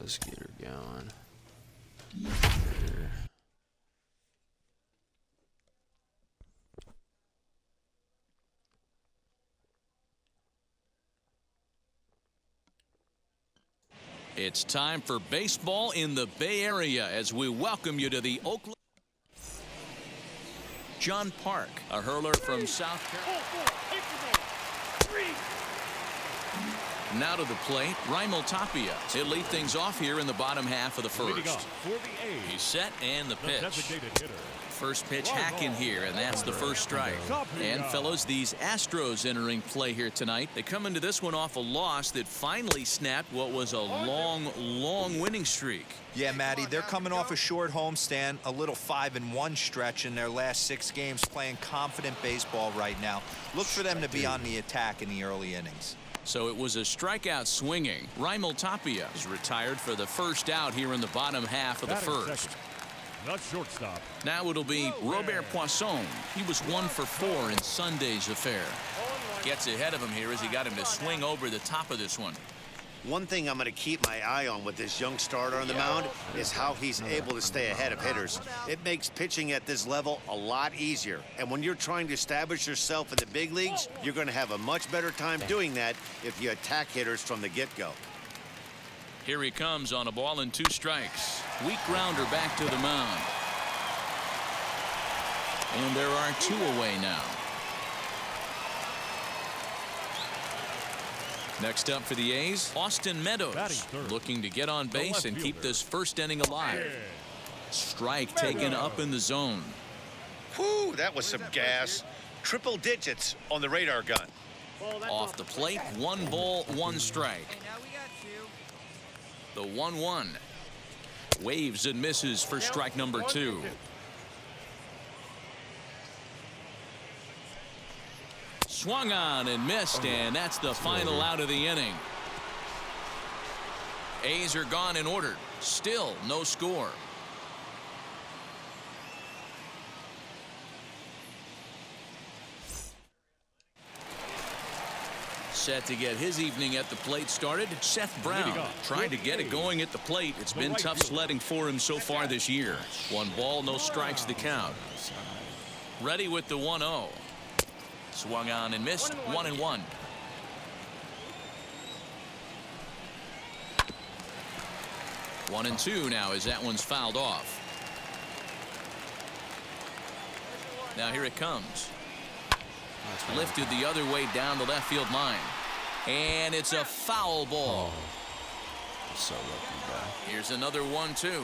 Let's get her going. It's time for baseball in the Bay Area as we welcome you to the Oakland. John Park, a hurler from South Carolina. Now to the plate, Raimel Tapia. He'll lead things off here in the bottom half of the first. He's set and the pitch. First pitch hacking here, and that's the first strike. And fellows, these Astros entering play here tonight. They come into this one off a loss that finally snapped what was a long winning streak. Yeah, Matty, they're coming off a short homestand, a little 5-1 stretch in their last 6 games, playing confident baseball right now. Look for them to be on the attack in the early innings. So it was a strikeout swinging. Raimel Tapia is retired for the first out here in the bottom half of the first. Not shortstop. Now it'll be Robert Poisson. He was 1 for 4 in Sunday's affair. Gets ahead of him here as he got him to swing over the top of this one. One thing I'm going to keep my eye on with this young starter on the mound is how he's able to stay ahead of hitters. It makes pitching at this level a lot easier. And when you're trying to establish yourself in the big leagues, you're going to have a much better time doing that if you attack hitters from the get-go. Here he comes on a ball and 2 strikes. Weak grounder back to the mound. And there are 2 away now. Next up for the A's, Austin Meadows, looking to get on base and keep this first inning alive. Strike taken up in the zone. Whew, that was some gas. Triple digits on the radar gun. Off the plate, 1 ball, 1 strike. The 1-1. Waves and misses for strike number 2. Swung on and missed, and that's the final out of the inning. A's are gone in order. Still no score. Set to get his evening at the plate started, Seth Brown trying to get it going at the plate. It's been tough sledding for him so far this year. 1 ball, no strikes the count. Ready with the 1-0. Swung on and missed. 1-1. One and 2 now as that one's fouled off. Now here it comes. Lifted the other way down the left field line. And it's a foul ball. So lucky guy. Here's another 1-2.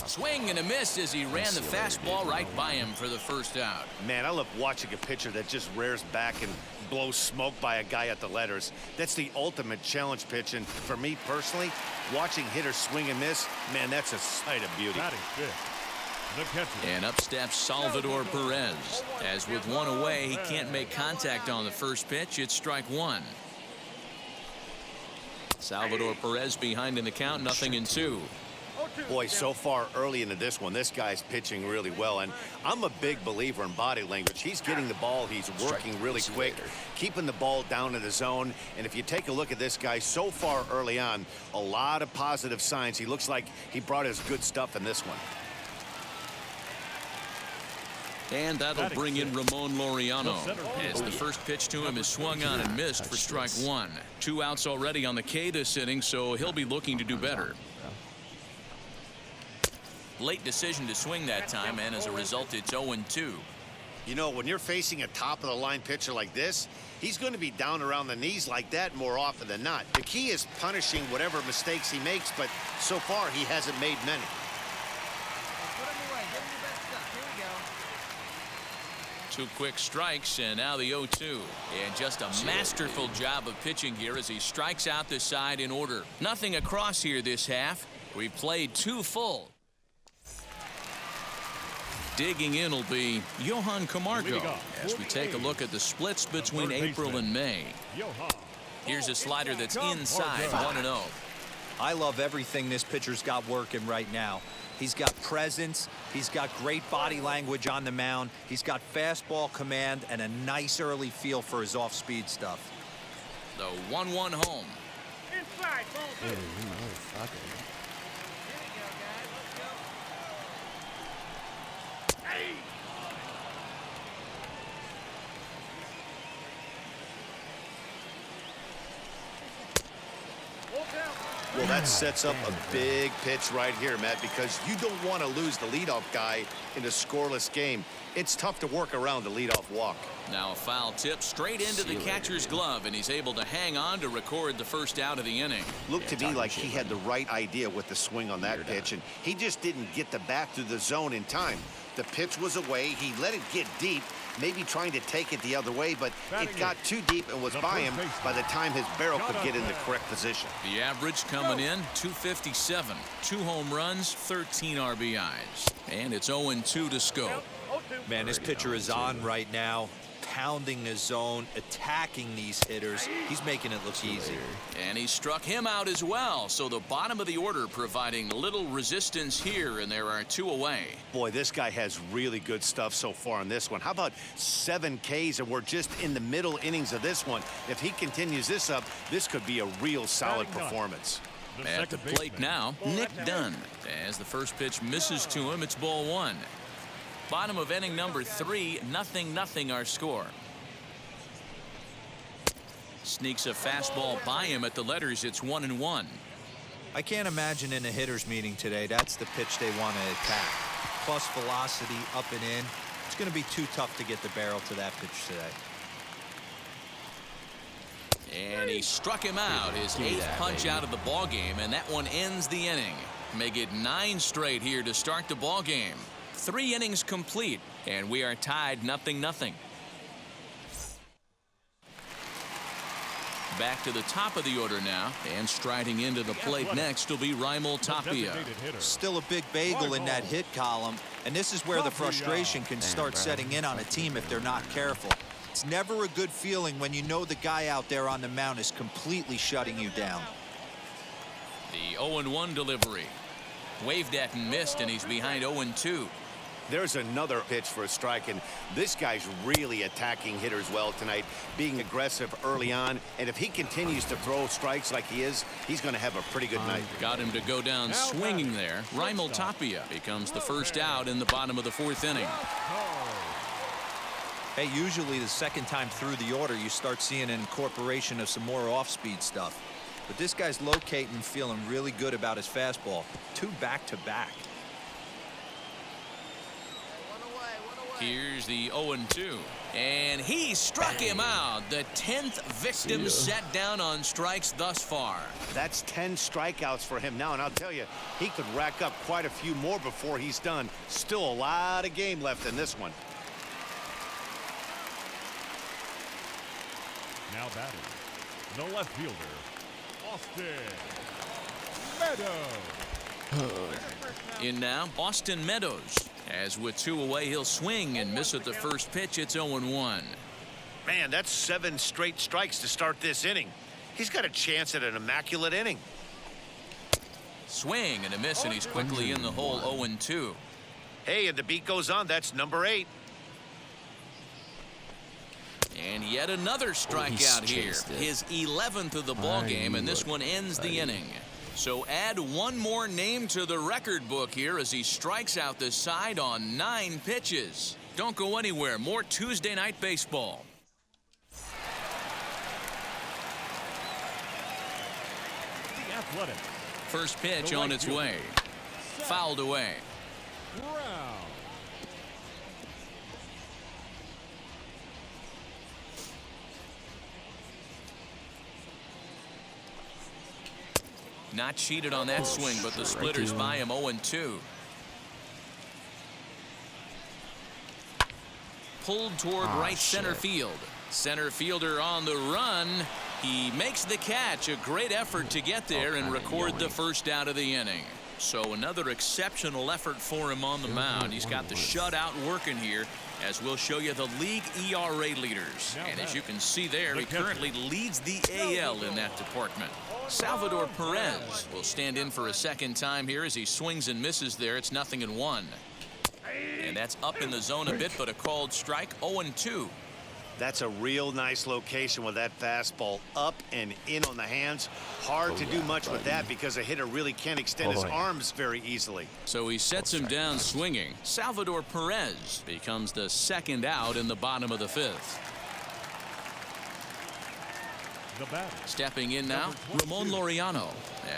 Swing and a miss as he ran the fastball right by him for the first out. Man, I love watching a pitcher that just rears back and blows smoke by a guy at the letters. That's the ultimate challenge pitch, and for me personally, watching hitters swing and miss, man, that's a sight of beauty. And up steps Salvador Perez. As with 1 away, he can't make contact on the first pitch. It's strike 1. Salvador Perez behind in the count, 0-2. Boy, so far early into this one, this guy's pitching really well, and I'm a big believer in body language. He's getting the ball, he's working really quick, keeping the ball down in the zone, and if you take a look at this guy so far early on, a lot of positive signs. He looks like he brought his good stuff in this one. And that'll bring in Ramon Laureano as the first pitch to him is swung on and missed for strike 1. 2 outs already on the K this inning, so he'll be looking to do better. Late decision to swing that time, and as a result, it's 0-2. You know, when you're facing a top-of-the-line pitcher like this, he's going to be down around the knees like that more often than not. The key is punishing whatever mistakes he makes, but so far he hasn't made many. Two quick strikes, and now the 0-2. And just a masterful job of pitching here as he strikes out the side in order. Nothing across here this half. We've played 2 full. Digging in will be Johan Camargo as we take a look at the splits between April and May. Here's a slider that's inside 1-0. I love everything this pitcher's got working right now. He's got presence. He's got great body language on the mound. He's got fastball command and a nice early feel for his off-speed stuff. The 1-1 home. Inside, ball two. Hey, you motherfucker. Well, that sets up a big pitch right here, Matt, because you don't want to lose the leadoff guy in a scoreless game. It's tough to work around the leadoff walk. Now a foul tip straight into the catcher's glove, and he's able to hang on to record the first out of the inning. Looked to me like he had the right idea with the swing on that pitch, and he just didn't get the bat through the zone in time. The pitch was away. He let it get deep, maybe trying to take it the other way, but it got too deep and was by him by the time his barrel could get in the correct position. The average coming in, 257. 2 home runs, 13 RBIs. And it's 0-2 to Schoop. Man, this pitcher is on right now, pounding the zone, attacking these hitters. He's making it look easy. And he struck him out as well. So the bottom of the order providing little resistance here, and there are 2 away. Boy, this guy has really good stuff so far on this one. How about 7 Ks, and we're just in the middle innings of this one. If he continues this up, this could be a real solid performance. At the plate now, Nick Dunn. As the first pitch misses to him, it's ball 1. Bottom of inning number 3, 0-0 our score. Sneaks a fastball by him at the letters. It's 1-1. I can't imagine in a hitter's meeting today that's the pitch they want to attack. Plus velocity up and in. It's going to be too tough to get the barrel to that pitch today. And he struck him out, his 8th punch out of the ball game, and that one ends the inning. Make it 9 straight here to start the ball game. 3 innings complete, and we are tied 0-0. Back to the top of the order now, and striding into the plate next will be Raimel Tapia. Still a big bagel in that hit column, and this is where the frustration can start setting in on a team if they're not careful. It's never a good feeling when you know the guy out there on the mound is completely shutting you down. The 0-1 delivery. Waved at and missed, and he's behind 0-2. There's another pitch for a strike, and this guy's really attacking hitters well tonight, being aggressive early on, and if he continues to throw strikes like he is, he's going to have a pretty good night. Got him to go down swinging there. Raimel Tapia becomes the first out in the bottom of the 4th inning. Hey, usually the second time through the order you start seeing an incorporation of some more off-speed stuff. But this guy's locating and feeling really good about his fastball. 2 back-to-back. Here's the 0-2. And he struck him out. The 10th victim set down on strikes thus far. That's 10 strikeouts for him now, and I'll tell you, he could rack up quite a few more before he's done. Still a lot of game left in this one. Now batting, the left fielder, Austin Meadows. In now, Austin Meadows. As with 2 away, he'll swing and miss at the first pitch. It's 0-1. Man, that's 7 straight strikes to start this inning. He's got a chance at an immaculate inning. Swing and a miss, and he's quickly in the hole. 0-2. Hey, and the beat goes on. That's number 8. And yet another strikeout here. His 11th of the ball game, and this one ends the inning. So add 1 more name to the record book here as he strikes out the side on 9 pitches. Don't go anywhere. More Tuesday Night Baseball. The Athletics. First pitch on its way. Fouled away. Brown. Not cheated on that swing, but the splitters by him. 0-2. Pulled toward right center field. Center fielder on the run. He makes the catch. A great effort to get there and record the first out of the inning. So another exceptional effort for him on the mound. He's got the shutout working here, as we'll show you the league ERA leaders. And as you can see there, he currently leads the AL in that department. Salvador Perez will stand in for a second time here as he swings and misses there. It's 0-1. And that's up in the zone a bit, but a called strike. 0-2. That's a real nice location with that fastball up and in on the hands. Hard to do much with that because a hitter really can't extend his arms very easily. So he sets him down swinging. Salvador Perez becomes the second out in the bottom of the 5th. Stepping in now, Ramon Laureano.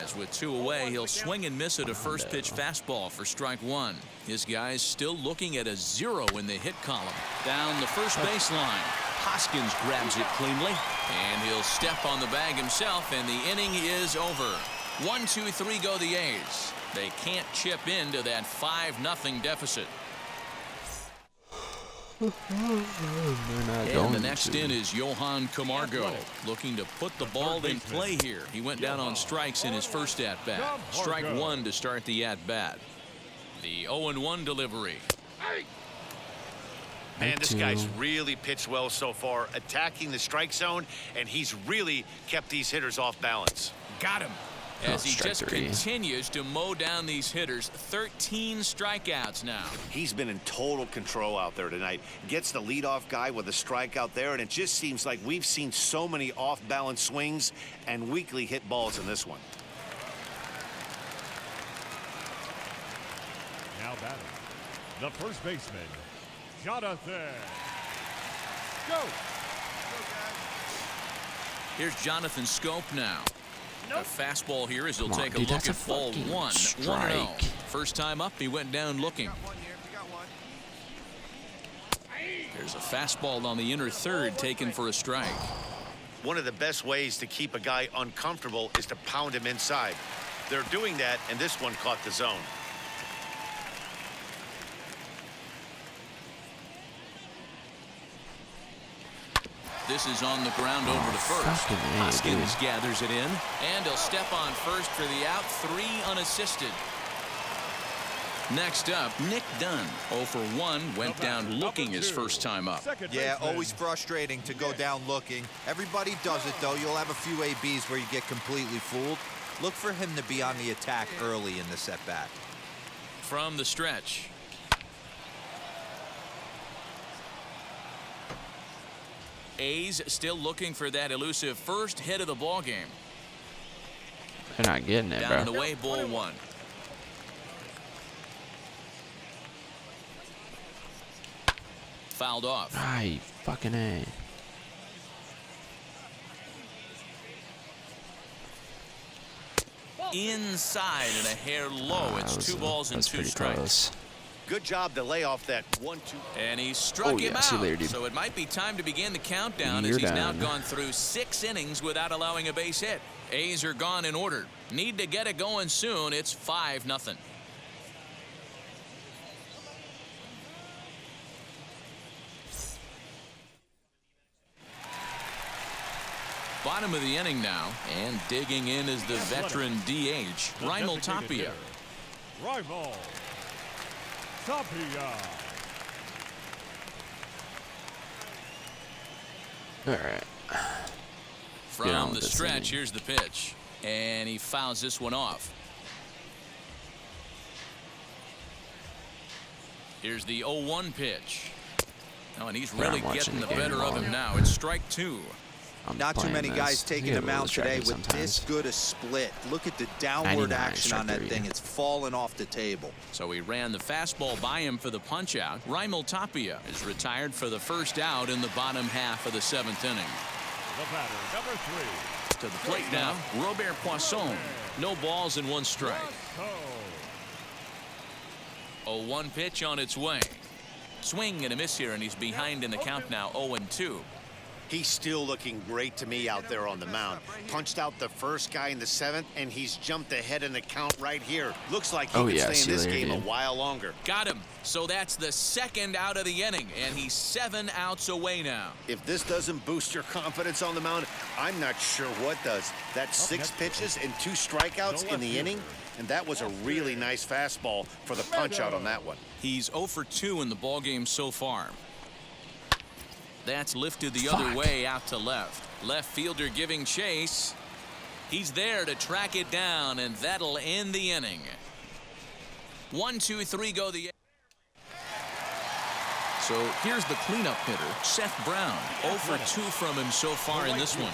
As with 2 away, he'll swing and miss at a first pitch fastball for strike 1. His guy's still looking at a 0 in the hit column. Down the first baseline. Hoskins grabs it cleanly, and he'll step on the bag himself, and the inning is over. 1, 2, 3 go the A's. They can't chip into that 5-0 deficit. And the next in is Johan Camargo, looking to put the ball in play here. He went down on strikes in his first at-bat. Strike 1 to start the at-bat. The 0-1 delivery. Man, this guy's really pitched well so far, attacking the strike zone, and he's really kept these hitters off balance. Got him. As he just continues to mow down these hitters. 13 strikeouts now. He's been in total control out there tonight. Gets the leadoff guy with a strikeout there, and it just seems like we've seen so many off-balance swings and weakly hit balls in this one. Now batting, the first baseman, Jonathan. Go. Here's Jonathan Scope now. A fastball here as he'll take a look at ball 1. 1-0. First time up, he went down looking. There's a fastball on the inner third taken for a strike. One of the best ways to keep a guy uncomfortable is to pound him inside. They're doing that, and this one caught the zone. This is on the ground over to first. Hoskins gathers it in, and he'll step on first for the out. 3 unassisted. Next up, Nick Dunn. 0 for 1, went down looking his first time up. Yeah, always frustrating to go down looking. Everybody does it, though. You'll have a few ABs where you get completely fooled. Look for him to be on the attack early in the setback. From the stretch. A's still looking for that elusive first hit of the ball game. They're not getting it, down bro. and away, ball 1. Fouled off. Ay, fucking A. Inside and a hair low. It's 2 balls and 2 strikes. Close. Good job to lay off that 1-2. And he struck him out. See you later, dude. So it might be time to begin the countdown as he's now gone through 6 innings without allowing a base hit. A's are gone in order. Need to get it going soon. It's 5-0. Bottom of the inning now, and digging in is the veteran DH, Raimel Tapia. Raimel Tapia. All right. From the stretch, here's the pitch, and he fouls this one off. Here's the 0-1 pitch. Oh, and he's really getting the better of him now. It's strike 2. Not too many guys taking him out today with this good a split. Look at the downward action on that thing. It's falling off the table. So he ran the fastball by him for the punch out. Raimel Tapia is retired for the first out in the bottom half of the 7th inning. The batter, number 3. To the plate now, Robert Poisson. No balls and 1 strike. 0-1 pitch on its way. Swing and a miss here, and he's behind in the count now, 0-2. He's still looking great to me out there on the mound. Punched out the first guy in the 7th, and he's jumped ahead in the count right here. Looks like he could stay in this game a while longer. Got him. So that's the 2nd out of the inning, and he's 7 outs away now. If this doesn't boost your confidence on the mound, I'm not sure what does. That's 6 pitches and 2 strikeouts in the inning, and that was a really nice fastball for the punch out on that one. He's 0 for 2 in the ballgame so far. That's lifted the other way out to left. Left fielder giving chase. He's there to track it down, and that'll end the inning. 1, 2, 3 go the. So here's the cleanup hitter, Seth Brown. 0 for 2 from him so far in this one.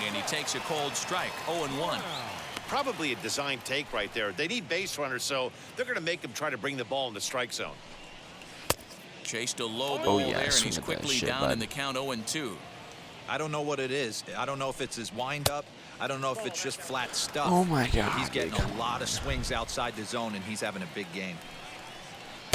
And he takes a cold strike, 0-1. Probably a design take right there. They need base runners, so they're going to make him try to bring the ball in the strike zone. Chased a low ball yeah, there, and swing he's at that quickly shit, down bud. in the count, 0-2. I don't know what it is. I don't know if it's his windup. I don't know if it's just flat stuff. Oh my God, But he's getting dude, a lot of swings outside the zone, and he's having a big game.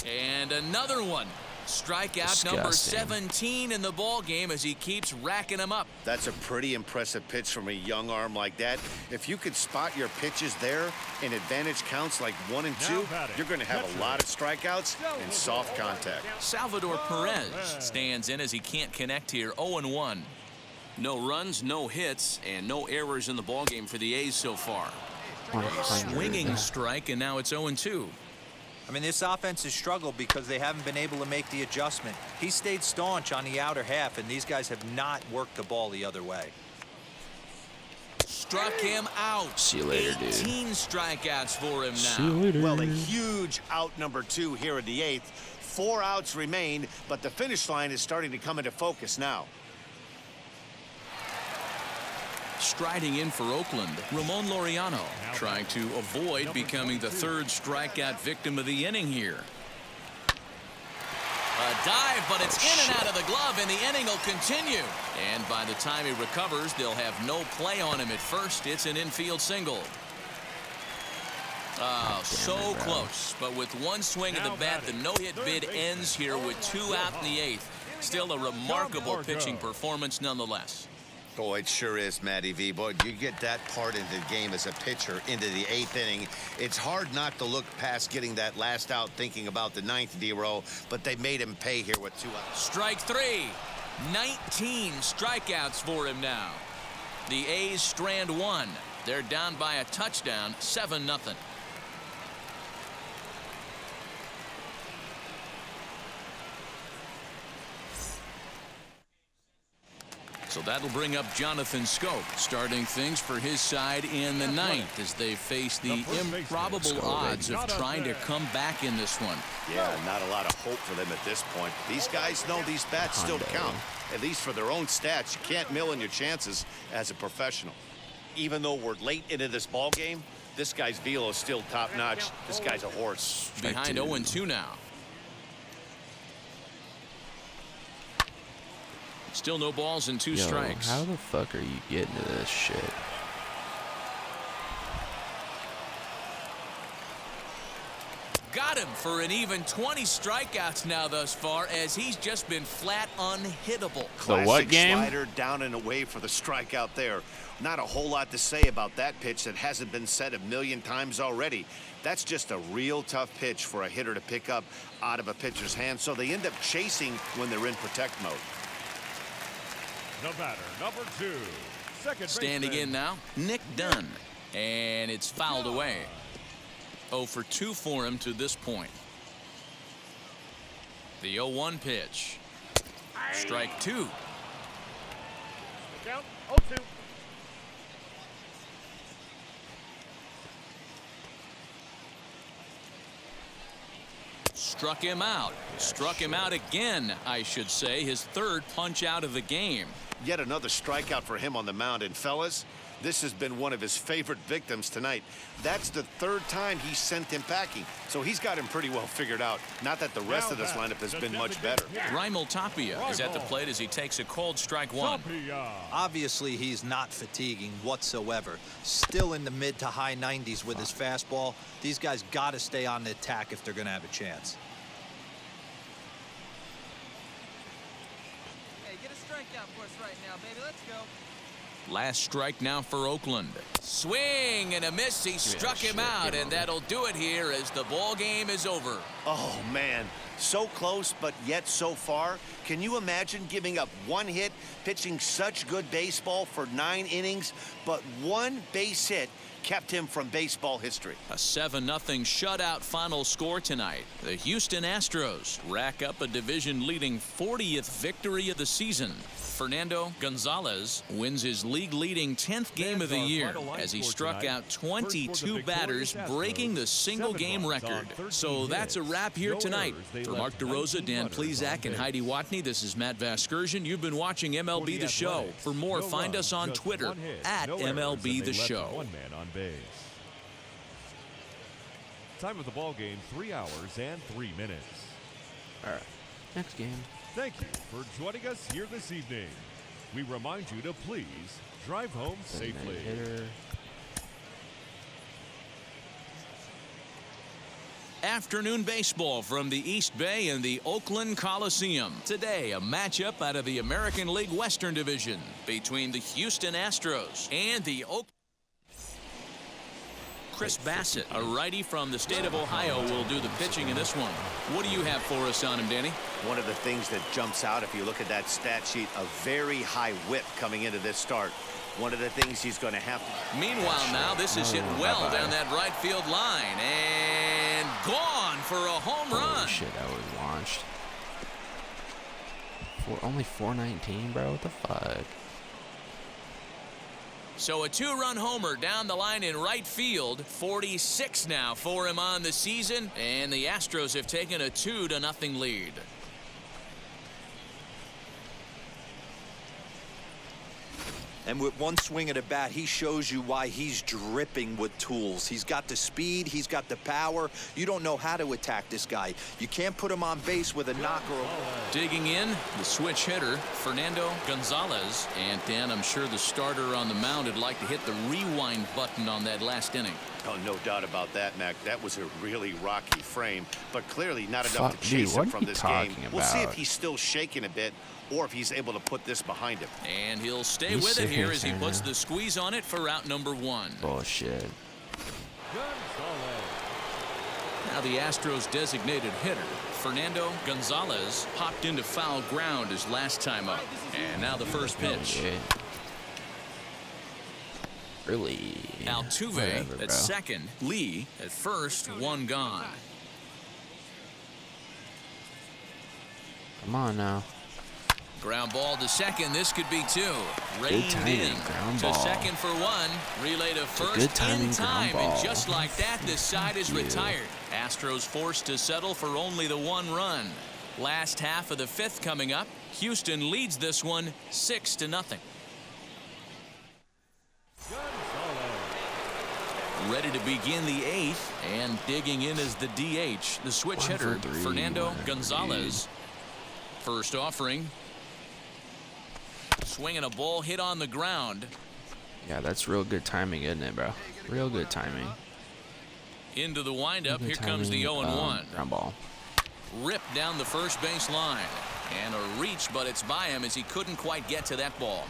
And another one. Strikeout number Disgusting. 17 in the ball game as he keeps racking them up. That's a pretty impressive pitch from a young arm like that. If you could spot your pitches there in advantage counts like 1 and 2, you're going to have a lot of strikeouts and soft contact. Salvador Perez stands in as he can't connect here, 0-1. No runs, no hits, and no errors in the ball game for the A's so far. 100. Swinging strike, and now it's 0-2. I mean, this offense has struggled because they haven't been able to make the adjustment. He stayed staunch on the outer half, and these guys have not worked the ball the other way. Struck him out. See you later, dude. 18 strikeouts for him See you now. later. Well, a huge out number 2 here in the 8th. 4 outs remain, but the finish line is starting to come into focus now. Striding in for Oakland, Ramon Laureano trying to avoid becoming the 3rd strikeout victim of the inning here. A dive, but it's in and out of the glove, and the inning will continue. And by the time he recovers, they'll have no play on him at first. It's an infield single. Oh, so close. But with one swing of the bat, the no-hit bid ends here with 2 out in the 8th. Still a remarkable pitching performance nonetheless. Oh, it sure is, Matty V. Boy, you get that part into the game as a pitcher into the 8th inning. It's hard not to look past getting that last out thinking about the 9th D-row, but they made him pay here with 2 outs. Strike 3. 19 strikeouts for him now. The A's strand 1. They're down by a touchdown, 7-0. So that'll bring up Jonathan Schoop, starting things for his side in the 9th as they face the improbable odds of trying to come back in this one. Yeah, not a lot of hope for them at this point. These guys know these bats still count, at least for their own stats. You can't mill in your chances as a professional. Even though we're late into this ball game, this guy's velo is still top-notch. This guy's a horse. Behind 0-2 now. Still no balls and 2 strikes. How the fuck are you getting to this shit? Got him for an even 20 strikeouts now thus far, as he's just been flat unhittable. The what game? Slider down and away for the strikeout there. Not a whole lot to say about that pitch that hasn't been said a million times already. That's just a real tough pitch for a hitter to pick up out of a pitcher's hand, so they end up chasing when they're in protect mode. The batter, number 2, second Standing baseman. in now, Nick Dunn. And it's fouled away. 0 for 2 for him to this point. The 0-1 pitch. Strike 2. Count 0-2. Struck him out. Struck him out again, I should say. His 3rd punch out of the game. Yet another strikeout for him on the mound. And fellas, this has been one of his favorite victims tonight. That's the 3rd time he sent him packing. So he's got him pretty well figured out. Not that the rest of this lineup has been much better. Raimel Tapia is at the plate as he takes a cold strike 1. Obviously, he's not fatiguing whatsoever. Still in the mid to high 90s with his fastball. These guys got to stay on the attack if they're going to have a chance. Hey, get a strikeout for us right now, baby. Let's go. Last strike now for Oakland. Swing and a miss. He struck him out, and that'll do it here as the ball game is over. Oh, man. So close, but yet so far. Can you imagine giving up 1 hit, pitching such good baseball for 9 innings, but 1 base hit kept him from baseball history. A 7-0 shutout final score tonight. The Houston Astros rack up a division-leading 40th victory of the season. Fernando Gonzalez wins his league-leading 10th game of the year as he struck out 22 batters, breaking the single-game record. So that's a wrap here tonight. For Mark DeRosa, Dan Plesac, and Heidi Watney, this is Matt Vasgersian. You've been watching MLB The Show. For more, find us on Twitter at MLB The Show. One man on base. Time of the ball game, 3 hours and 3 minutes. All right. Next game. Thank you for joining us here this evening. We remind you to please drive home safely. Hitter. Afternoon baseball from the East Bay and the Oakland Coliseum. Today, a matchup out of the American League Western Division between the Houston Astros and the Chris Bassett, a righty from the state of Ohio, will do the pitching in this one. What do you have for us on him, Danny? One of the things that jumps out if you look at that stat sheet, a very high whip coming into this start. One of the things he's going to have to... Meanwhile, now this is hit well down that right field line and gone for a home run. Holy shit, that was launched. Only 419, bro. What the fuck? So a 2-run homer down the line in right field. 46 now for him on the season, and the Astros have taken a 2-0 lead. And with one swing of the bat, he shows you why he's dripping with tools. He's got the speed, he's got the power. You don't know how to attack this guy. You can't put him on base with a knocker. Digging in, the switch hitter, Fernando Gonzalez. And Dan, I'm sure the starter on the mound would like to hit the rewind button on that last inning. Oh, no doubt about that, Mac. That was a really rocky frame, but clearly not enough to chase him from this game. We'll see if he's still shaking a bit or if he's able to put this behind him. And he'll stay with it here as he puts the squeeze on it for out number 1. Bullshit. Now the Astros designated hitter, Fernando Gonzalez, popped into foul ground his last time up. And now the first pitch. Really? Altuve at second, Lee at first, 1 gone. Come on now. Ground ball to second. This could be 2. Reined in to second for 1. Relay to first in time. And just like that, this side is retired. Astros forced to settle for only the 1 run. Last half of the 5th coming up. Houston leads this one 6-0. Ready to begin the 8th, and digging in is the DH, the switch hitter, Fernando Gonzalez. First offering. Swinging a ball hit on the ground. Yeah, that's real good timing, isn't it, bro? Real good timing. Into the windup. Here comes the 0-1. Ground ball. Ripped down the first base line. And a reach, but it's by him as he couldn't quite get to that ball.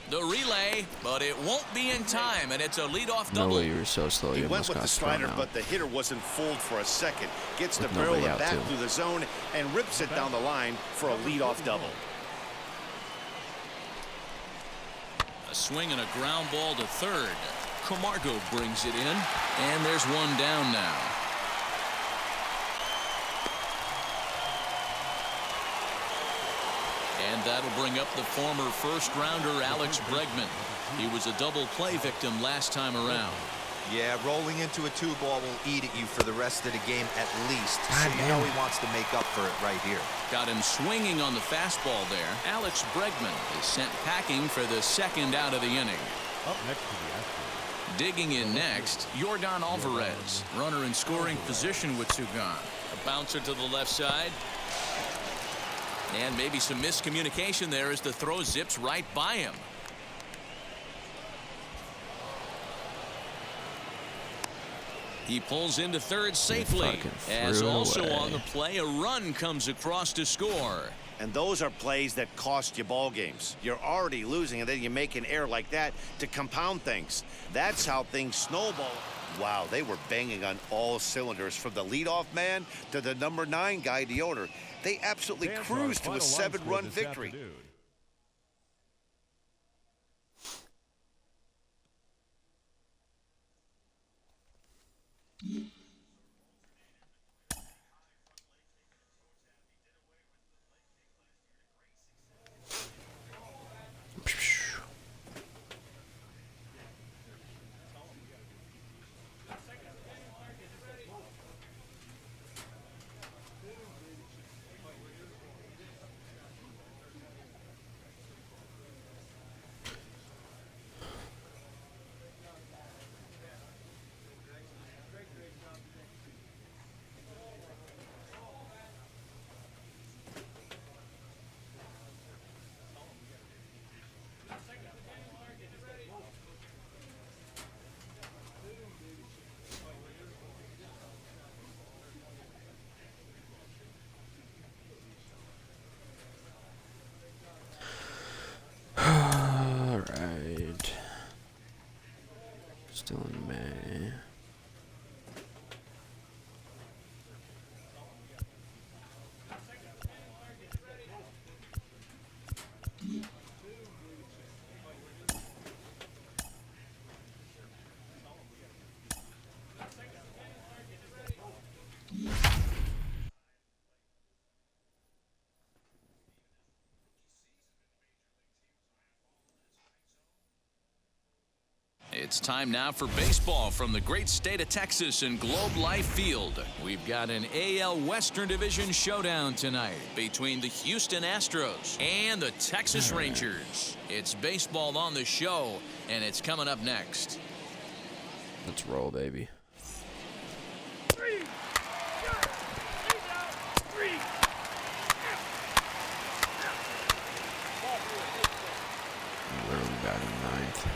The relay, but it won't be in time, and it's a leadoff double. No way, you were so slow. He went with the slider, but the hitter wasn't fooled for a second. Gets the barrel of the bat through the zone and rips it down the line for a leadoff double. A swing and a ground ball to third. Camargo brings it in, and there's 1 down now. And that'll bring up the former first-rounder Alex Bregman. He was a double play victim last time around. Yeah, rolling into a 2-ball will eat at you for the rest of the game at least. So you know he wants to make up for it right here. Got him swinging on the fastball there. Alex Bregman is sent packing for the 2nd out of the inning. Up next to the Astros. Digging in next, Yordan Alvarez. Runner in scoring position with Sugan. A bouncer to the left side. And maybe some miscommunication there as the throw zips right by him. He pulls into third safely. As also on the play, a run comes across to score. And those are plays that cost you ball games. You're already losing, and then you make an error like that to compound things. That's how things snowball. Wow, they were banging on all cylinders, from the leadoff man to the number 9 guy, Deoner. They absolutely cruised to a 7-run victory. Alright. Still in May. It's time now for baseball from the great state of Texas and Globe Life Field. We've got an AL Western Division showdown tonight between the Houston Astros and the Texas Rangers. It's baseball on the show, and it's coming up next. Let's roll, baby. Where are we batting? Ninth.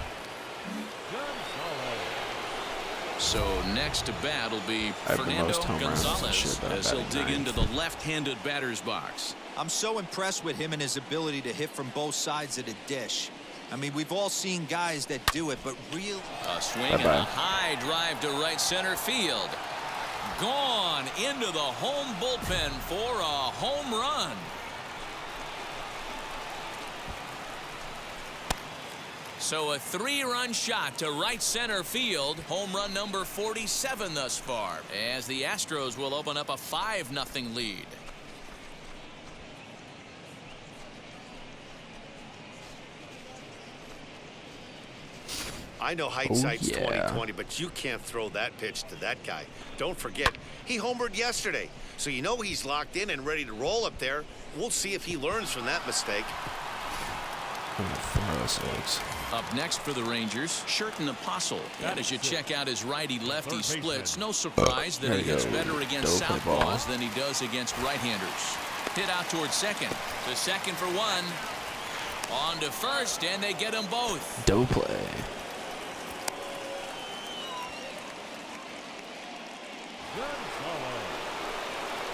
So next to bat will be have the Fernando most home runs and Gonzalez shit, but I'm as he'll batting dig into ninth. the left-handed batter's box. I'm so impressed with him and his ability to hit from both sides of the dish. I mean, we've all seen guys that do it, but real... A swing and a high drive to right center field. Gone into the home bullpen for a home run. So a 3-run shot to right center field. Home run number 47 thus far, as the Astros will open up a 5-0 lead. I know hindsight's yeah. 20/20, but you can't throw that pitch to that guy. Don't forget, he homered yesterday, so you know he's locked in and ready to roll up there. We'll see if he learns from that mistake. Up next for the Rangers, Sherton Apostle. And as you check out his righty-lefty splits, no surprise that he hits better against southpaws than he does against right-handers. Hit out towards second. To second for one. On to first, and they get them both. Double play.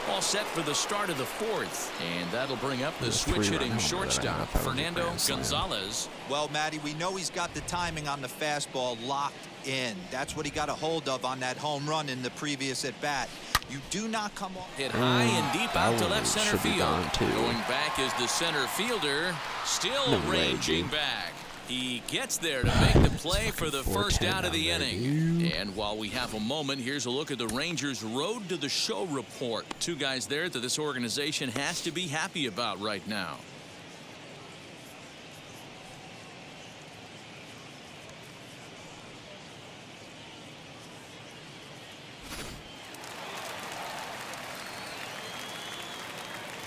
All set for the start of the fourth, and that'll bring up the switch-hitting shortstop, Fernando Gonzalez. Well, Matty, we know he's got the timing on the fastball locked in. That's what he got a hold of on that home run in the previous at-bat. You do not come off. Hit high and deep out to left center field. Going back is the center fielder, still ranging back. He gets there to make the play for the first out of the inning. And while we have a moment, here's a look at the Rangers' road to the show report. Two guys there that this organization has to be happy about right now.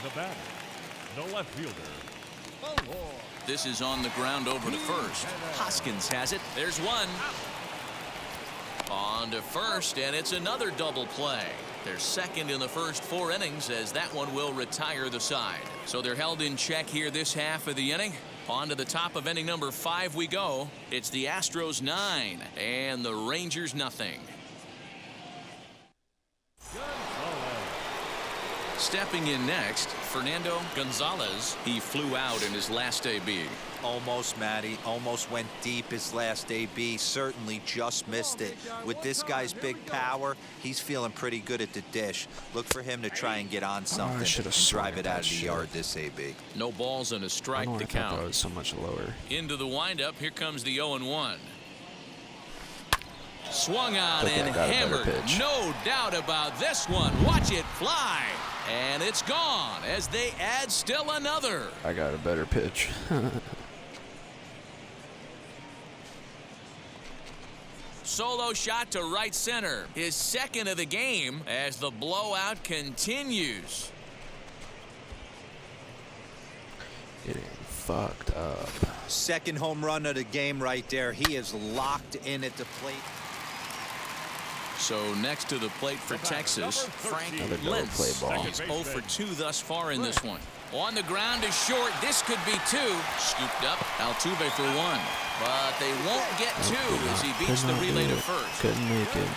The batter, the left fielder. This is on the ground over to first. Hoskins has it. There's one. On to first, and it's another double play. They're second in the first 4 innings, as that one will retire the side. So they're held in check here this half of the inning. On to the top of inning number 5 we go. It's the Astros 9 and the Rangers nothing. Stepping in next, Fernando Gonzalez. He flew out in his last AB. Almost, Matty. Almost went deep his last AB. Certainly just missed it. With this guy's big power, he's feeling pretty good at the dish. Look for him to try and get on something and drive it out of the yard this AB. No balls and a strike to count. That was so much lower. Into the windup. Here comes the 0-1. Swung on Okay, and I got a better hammered. pitch. No doubt about this one. Watch it fly. And it's gone as they add still another. I got a better pitch. Solo shot to right center. His second of the game as the blowout continues. Getting fucked up. Second home run of the game right there. He is locked in at the plate. So next to the plate for Texas, Frank Another double Lentz. play ball. He's 0 for 2 thus far in this one. On the ground to short. This could be 2. Scooped up. Altuve for 1. But they won't get 2 as he beats the relay to first. Couldn't make it.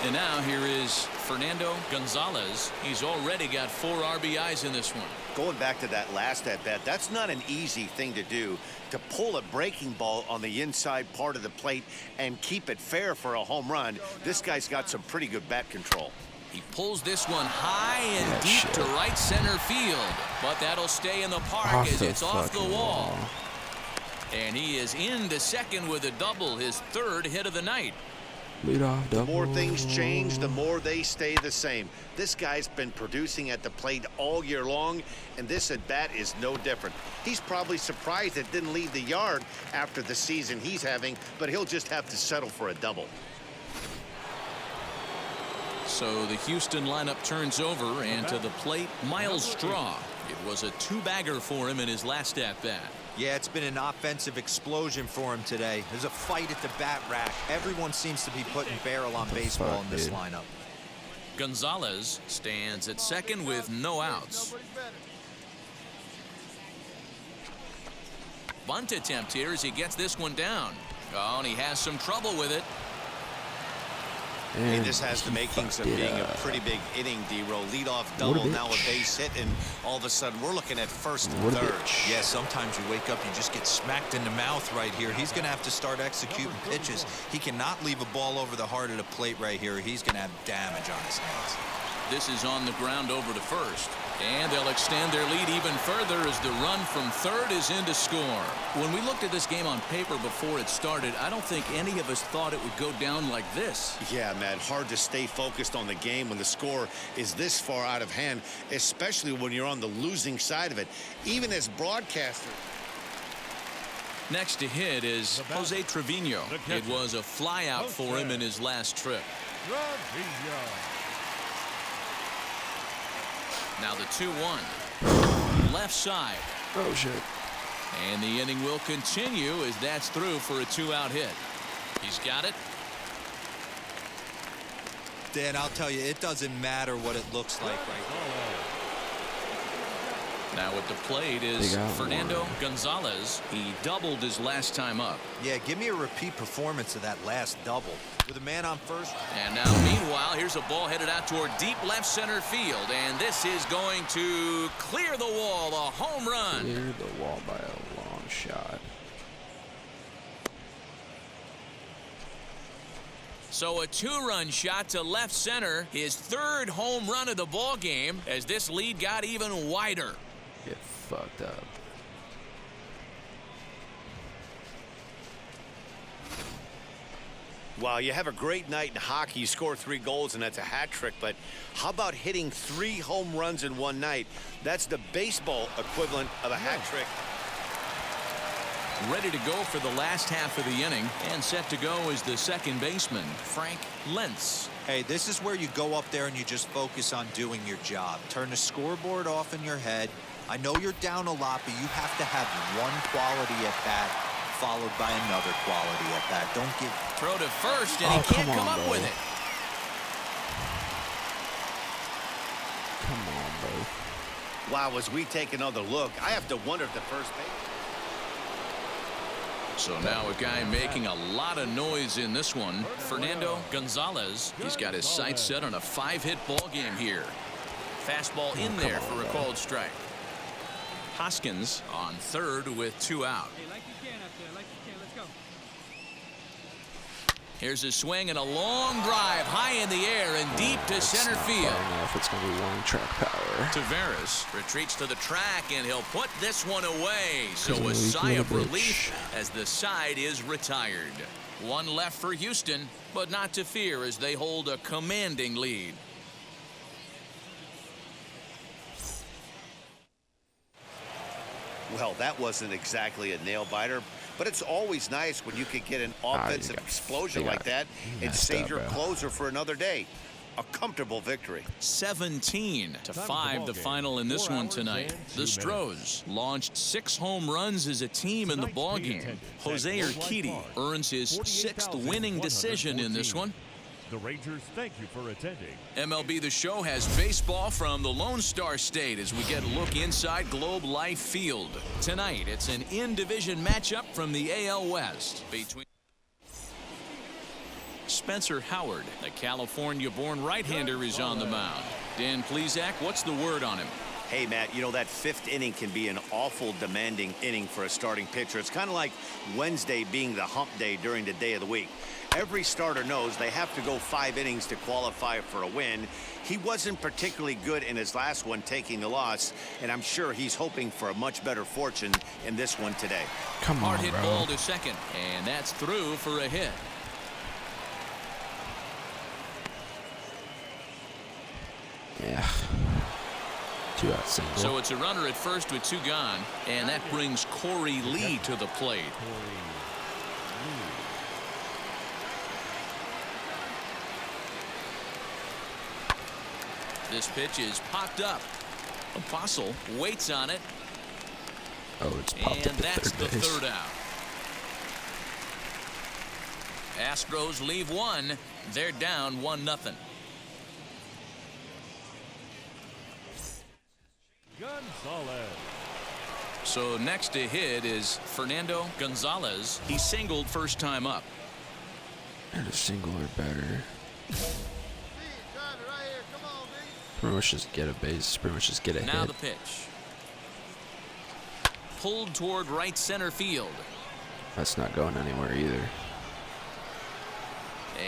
And now here is Fernando Gonzalez. He's already got 4 RBIs in this one. Going back to that last at bat, that's not an easy thing to do, to pull a breaking ball on the inside part of the plate and keep it fair for a home run. This guy's got some pretty good bat control. He pulls this one high and Yeah, deep shit. to right center field. But that'll stay in the park as it's off the wall. And he is into second with a double, his 3rd hit of the night. Lead off double. The more things change, the more they stay the same. This guy's been producing at the plate all year long, and this at bat is no different. He's probably surprised it didn't leave the yard after the season he's having, but he'll just have to settle for a double. So the Houston lineup turns over, and to the plate, Miles Straw. It was a 2-bagger for him in his last at-bat. Yeah, it's been an offensive explosion for him today. There's a fight at the bat rack. Everyone seems to be putting barrel on baseball in this lineup. Gonzalez stands at second with no outs. Bunt attempt here as he gets this one down. Oh, and he has some trouble with it. Hey, this has the makings of being a pretty big inning, D-Roll. Leadoff double, now a base hit, and all of a sudden we're looking at first and third. Yeah, sometimes you wake up, you just get smacked in the mouth right here. He's going to have to start executing pitches. He cannot leave a ball over the heart of the plate right here. He's going to have damage on his hands. This is on the ground over to first. And they'll extend their lead even further as the run from third is in to score. When we looked at this game on paper before it started, I don't think any of us thought it would go down like this. Yeah, Matt, hard to stay focused on the game when the score is this far out of hand, especially when you're on the losing side of it. Even as broadcasters. Next to hit is Jose Trevino. It was a flyout for him in his last trip. Now the 2-1. Left side. Oh, shit. And the inning will continue as that's through for a 2-out hit. He's got it. Dan, I'll tell you, it doesn't matter what it looks like right now at the plate is Fernando Gonzalez. He doubled his last time up. Yeah, give me a repeat performance of that last double. With a man on first. And now, meanwhile, here's a ball headed out toward deep left center field. And this is going to clear the wall. A home run. Clear the wall by a long shot. So a 2-run shot to left center. His 3rd home run of the ball game as this lead got even wider. Get fucked up. Wow, you have a great night in hockey. You score 3 goals, and that's a hat trick. But how about hitting 3 home runs in one night? That's the baseball equivalent of a hat trick. Ready to go for the last half of the inning, and set to go is the second baseman, Frank Lentz. Hey, this is where you go up there and you just focus on doing your job. Turn the scoreboard off in your head. I know you're down a lot, but you have to have one quality at bat followed by another quality at bat. Don't give. Throw to first, and he can't come up with it. Come on, bro. Wow, as we take another look, I have to wonder if the first base. So now a guy making a lot of noise in this one, Fernando Gonzalez. He's got his sights set on a 5-hit ball game here. Fastball in there for a called strike. Hoskins on third with 2 out. Here's a swing and a long drive high in the air and deep to center field. If it's going to be long track power. Taveras retreats to the track, and he'll put this one away. So a sigh of relief as the side is retired. One left for Houston, but not to fear as they hold a commanding lead. Well, that wasn't exactly a nail-biter, but it's always nice when you can get an offensive explosion like that and save your closer for another day. A comfortable victory. 17-5 the final in this one tonight. The Stros launched 6 home runs as a team in the ballgame. Jose Urquidy earns his 6th winning decision in this one. The Rangers thank you for attending. MLB The Show has baseball from the Lone Star State as we get a look inside Globe Life Field. Tonight, it's an in-division matchup from the AL West between Spencer Howard, the California-born right-hander, is on the mound. Dan Plesac, what's the word on him? Hey, Matt, you know, that 5th inning can be an awful demanding inning for a starting pitcher. It's kind of like Wednesday being the hump day during the day of the week. Every starter knows they have to go 5 innings to qualify for a win. He wasn't particularly good in his last one, taking the loss, and I'm sure he's hoping for a much better fortune in this one today. Come on, Hard hit bro. ball to second, and that's through for a hit. Yeah. 2 out single. So it's a runner at first with 2 gone, and that brings Corey Lee to the plate. This pitch is popped up. Apostle waits on it. Oh, it's popped And up to that's the third base. 3rd out. Astros leave 1. They're down 1-0. Gonzalez. So next to hit is Fernando Gonzalez. He singled first time up. And a single or better. Pretty much just get a base. Pretty much just get a Now hit. the pitch. Pulled toward right center field. That's not going anywhere either.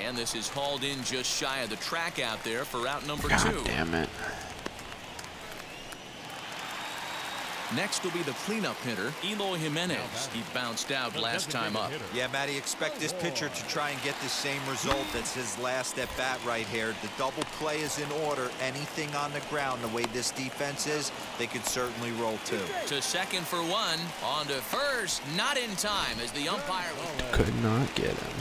And this is hauled in just shy of the track out there for out number 2. God damn it. Next will be the cleanup hitter, Eloy Jimenez. He bounced out last time up. Yeah, Matty, expect this pitcher to try and get the same result as his last at bat right here. The double play is in order. Anything on the ground, the way this defense is, they could certainly roll 2. To second for 1. On to first, not in time as the umpire Could not get him.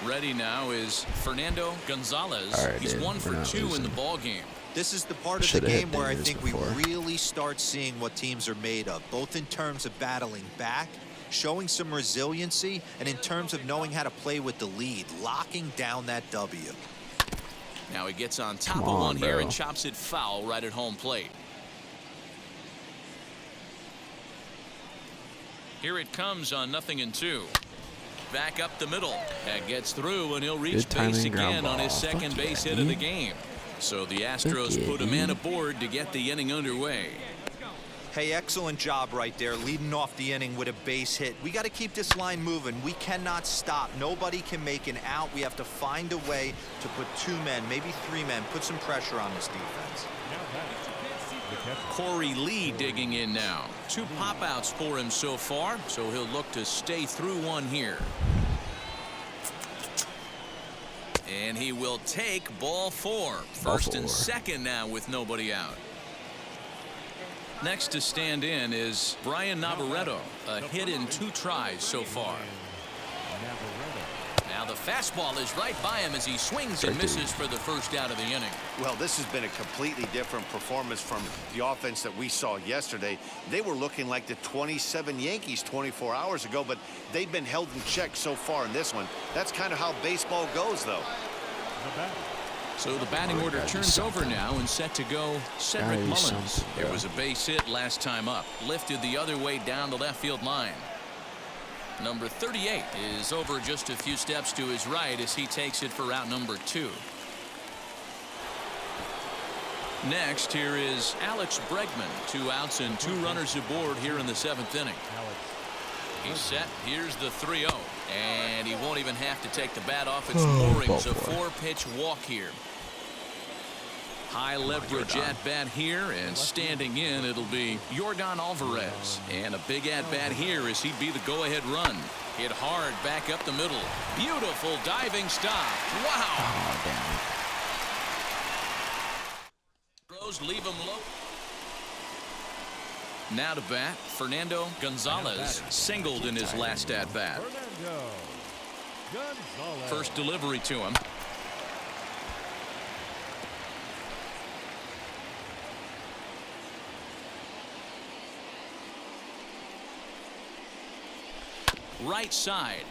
ready now is Fernando Gonzalez. All right, He's dude, 1 we're for not 2 in losing. the ball game. This is the part of the Should've hit game where I dingers think before. we really start seeing what teams are made of, both in terms of battling back, showing some resiliency, and in terms of knowing how to play with the lead, locking down that W. Now he gets on top Come of on, one here bro. and chops it foul right at home plate. Here it comes on 0-2. Back up the middle. That gets through, and he'll reach Good timing, base ground again on his ball. second Fuck base yeah, hit of the dude. game. So the Astros Fuck yeah, put a man dude. aboard to get the inning underway. Hey, excellent job right there, leading off the inning with a base hit. We got to keep this line moving. We cannot stop. Nobody can make an out. We have to find a way to put 2 men, maybe 3 men, put some pressure on this defense. Corey Lee digging in now. 2 pop-outs for him so far, so he'll look to stay through one here. And he will take ball 4. First and second now with nobody out. Next to stand in is Brian Navarreto. A hit in 2 tries so far. Now the fastball is right by him as he swings and misses for the first out of the inning. Well, this has been a completely different performance from the offense that we saw yesterday. They were looking like the 27 Yankees 24 hours ago, but they've been held in check so far in this one. That's kind of how baseball goes, though. So the batting order turns over now and set to go Cedric Mullins. Bro. There was a base hit last time up. Lifted the other way down the left field line. Number 38 is over just a few steps to his right as he takes it for out number 2. Next, here is Alex Bregman. 2 outs and 2 runners aboard here in the 7th inning. He's set. Here's the 3-0. And he won't even have to take the bat off its moorings. A 4-pitch walk here. High leverage at bat here, and standing in, it'll be Yordan Alvarez. And a big at bat here as he'd be the go-ahead run. Hit hard back up the middle. Beautiful diving stop. Wow. Oh, damn it. Throws leave him low. Now to bat, Fernando Gonzalez singled in his last at bat. First delivery to him. Right side.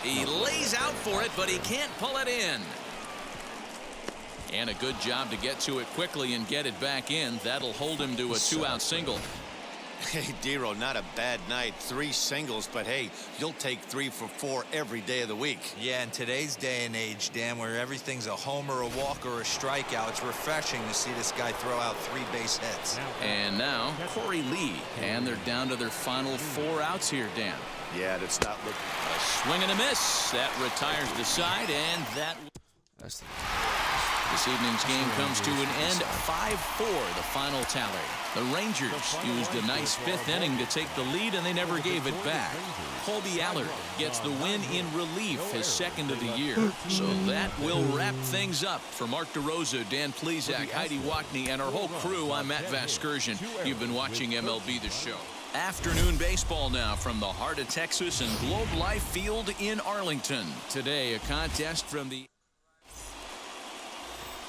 He lays out for it, but he can't pull it in. And a good job to get to it quickly and get it back in. That'll hold him to a 2-out single. Hey, Dero, not a bad night. 3 singles, but hey, you'll take 3 for 4 every day of the week. Yeah, in today's day and age, Dan, where everything's a homer, a walk, or a strikeout, it's refreshing to see this guy throw out 3 base hits. And now Corey Lee, and they're down to their final 4 outs here, Dan. Yeah, that's not looking. A swing and a miss. That retires the side, and that. That's This evening's game comes to an end. 5-4, the final tally. The Rangers used a nice 5th inning to take the lead, and they never gave it back. Colby Allard gets the win in relief, his 2nd of the year. So that will wrap things up. For Mark DeRosa, Dan Plesac, Heidi Watney, and our whole crew, I'm Matt Vasgersian. You've been watching MLB The Show. Afternoon baseball now from the heart of Texas and Globe Life Field in Arlington. Today, a contest from the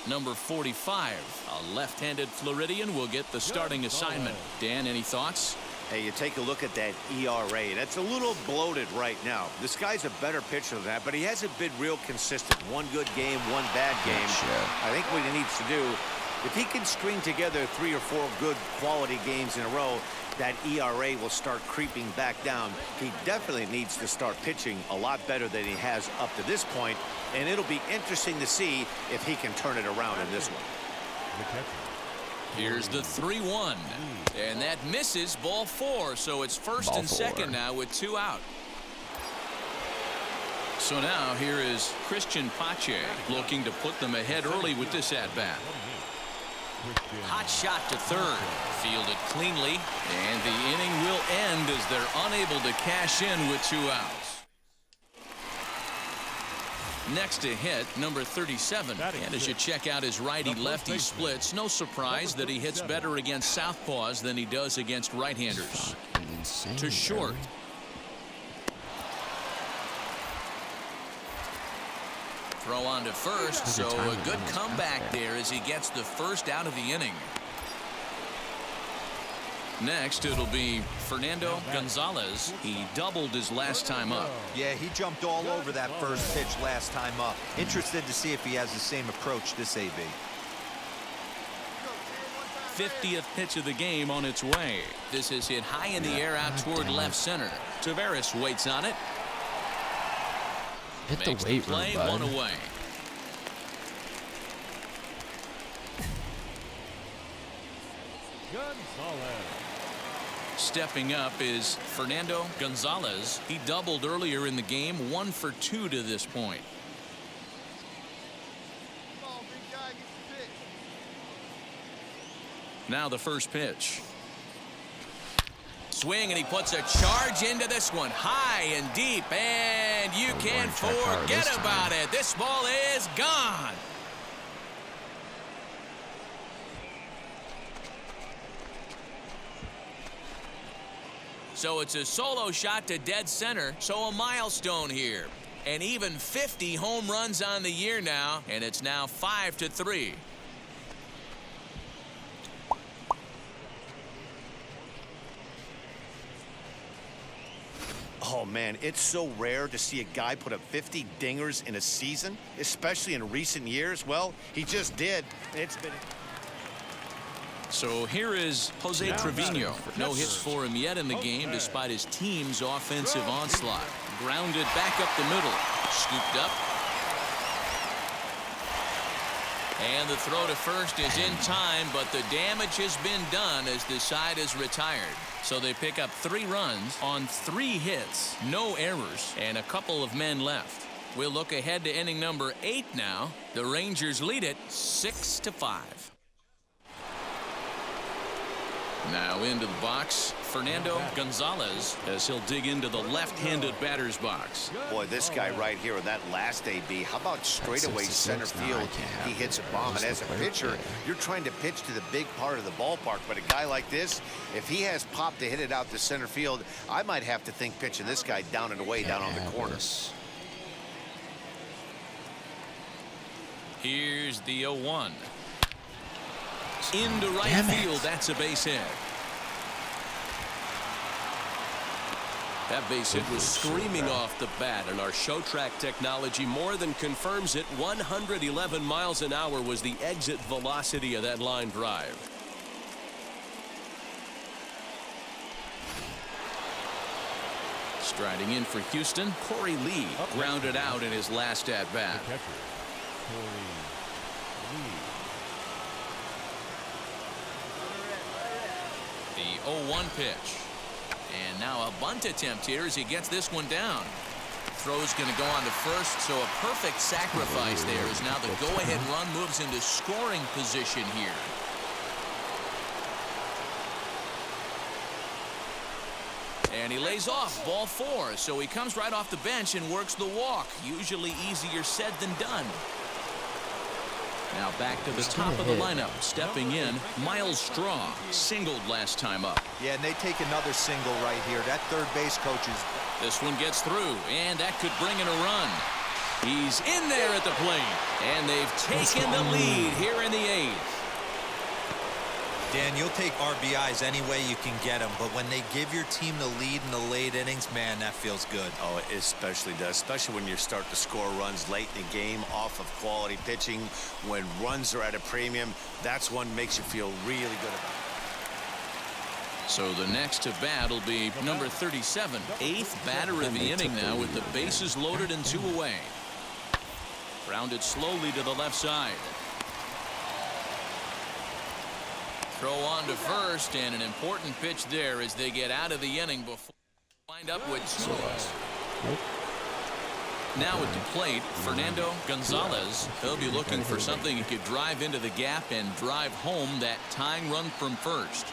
number 45, a left-handed Floridian, will get the starting assignment. Dan, any thoughts? Hey, you take a look at that ERA. That's a little bloated right now. This guy's a better pitcher than that, but he hasn't been real consistent. 1 good game, 1 bad game. I think what he needs to do, if he can string together 3 or 4 good quality games in a row, that ERA will start creeping back down. He definitely needs to start pitching a lot better than he has up to this point, and it'll be interesting to see if he can turn it around in this one. Here's the 3-1, and that misses. Ball 4, so it's first and second now with 2 out. So now here is Christian Pache looking to put them ahead early with this at-bat. Hot shot to third, fielded cleanly, and the inning will end as they're unable to cash in with 2 outs. Next to hit, number 37, and as you check out his righty-lefty splits, no surprise that he hits better against southpaws than he does against right-handers. To short. Throw on to first, so a good comeback there as he gets the first out of the inning. Next, it'll be Fernando Gonzalez. He doubled his last time up. Yeah, he jumped all over that first pitch last time up. Interested to see if he has the same approach this AB. 50th pitch of the game on its way. This is hit high in the air out toward left center. Taveras waits on it. Hit the weight room, play, bud. 1 away. Gonzalez. Stepping up is Fernando Gonzalez. He doubled earlier in the game, 1 for 2 to this point. Now the first pitch. Swing, and he puts a charge into this one, high and deep, and you can't forget about it. This ball is gone. So it's a solo shot to dead center, so a milestone here. And even 50 home runs on the year now, and it's now 5-3. Oh, man, it's so rare to see a guy put up 50 dingers in a season, especially in recent years. Well, he just did. It's been... So here is Jose Trevino. No hits for him yet in the game despite his team's offensive onslaught. Grounded back up the middle. Scooped up. And the throw to first is in time, but the damage has been done as the side is retired. So they pick up 3 runs on 3 hits, no errors, and a couple of men left. We'll look ahead to inning number 8 now. The Rangers lead it 6-5. Now into the box, Fernando Gonzalez, as he'll dig into the left-handed batter's box. Boy, this guy right here in that last AB, how about straightaway center field? He hits a bomb, and as a pitcher, you're trying to pitch to the big part of the ballpark, but a guy like this, if he has pop to hit it out to center field, I might have to think pitching this guy down and away down on the corner. Here's the 0-1. Into right field, that's a base hit. That base hit was screaming off the bat, and our show track technology more than confirms it. 111 miles an hour was the exit velocity of that line drive. Striding in for Houston, Corey Lee grounded out in his last at-bat. The 0-1 pitch. And now a bunt attempt here as he gets this one down. Throw's going to go on to first, so a perfect sacrifice there as now the go-ahead run moves into scoring position here. And he lays off, ball 4, so he comes right off the bench and works the walk. Usually easier said than done. Now back to the top of the lineup. Stepping in, Miles Straw, singled last time up. Yeah, and they take another single right here. That third base coach is... This one gets through, and that could bring in a run. He's in there at the plate, and they've taken the lead here in the 8th. Dan, you'll take RBIs any way you can get them, but when they give your team the lead in the late innings, man, that feels good. Oh, it especially does, especially when you start to score runs late in the game off of quality pitching. When runs are at a premium, that's one makes you feel really good about it. So the next to bat will be number 37, 8th batter of the inning now with the bases loaded and 2 away. Grounded slowly to the left side. Throw on to first, and an important pitch there as they get out of the inning before wind up with Now at the plate, Fernando Gonzalez. He'll be looking for something he could drive into the gap and drive home that tying run from first.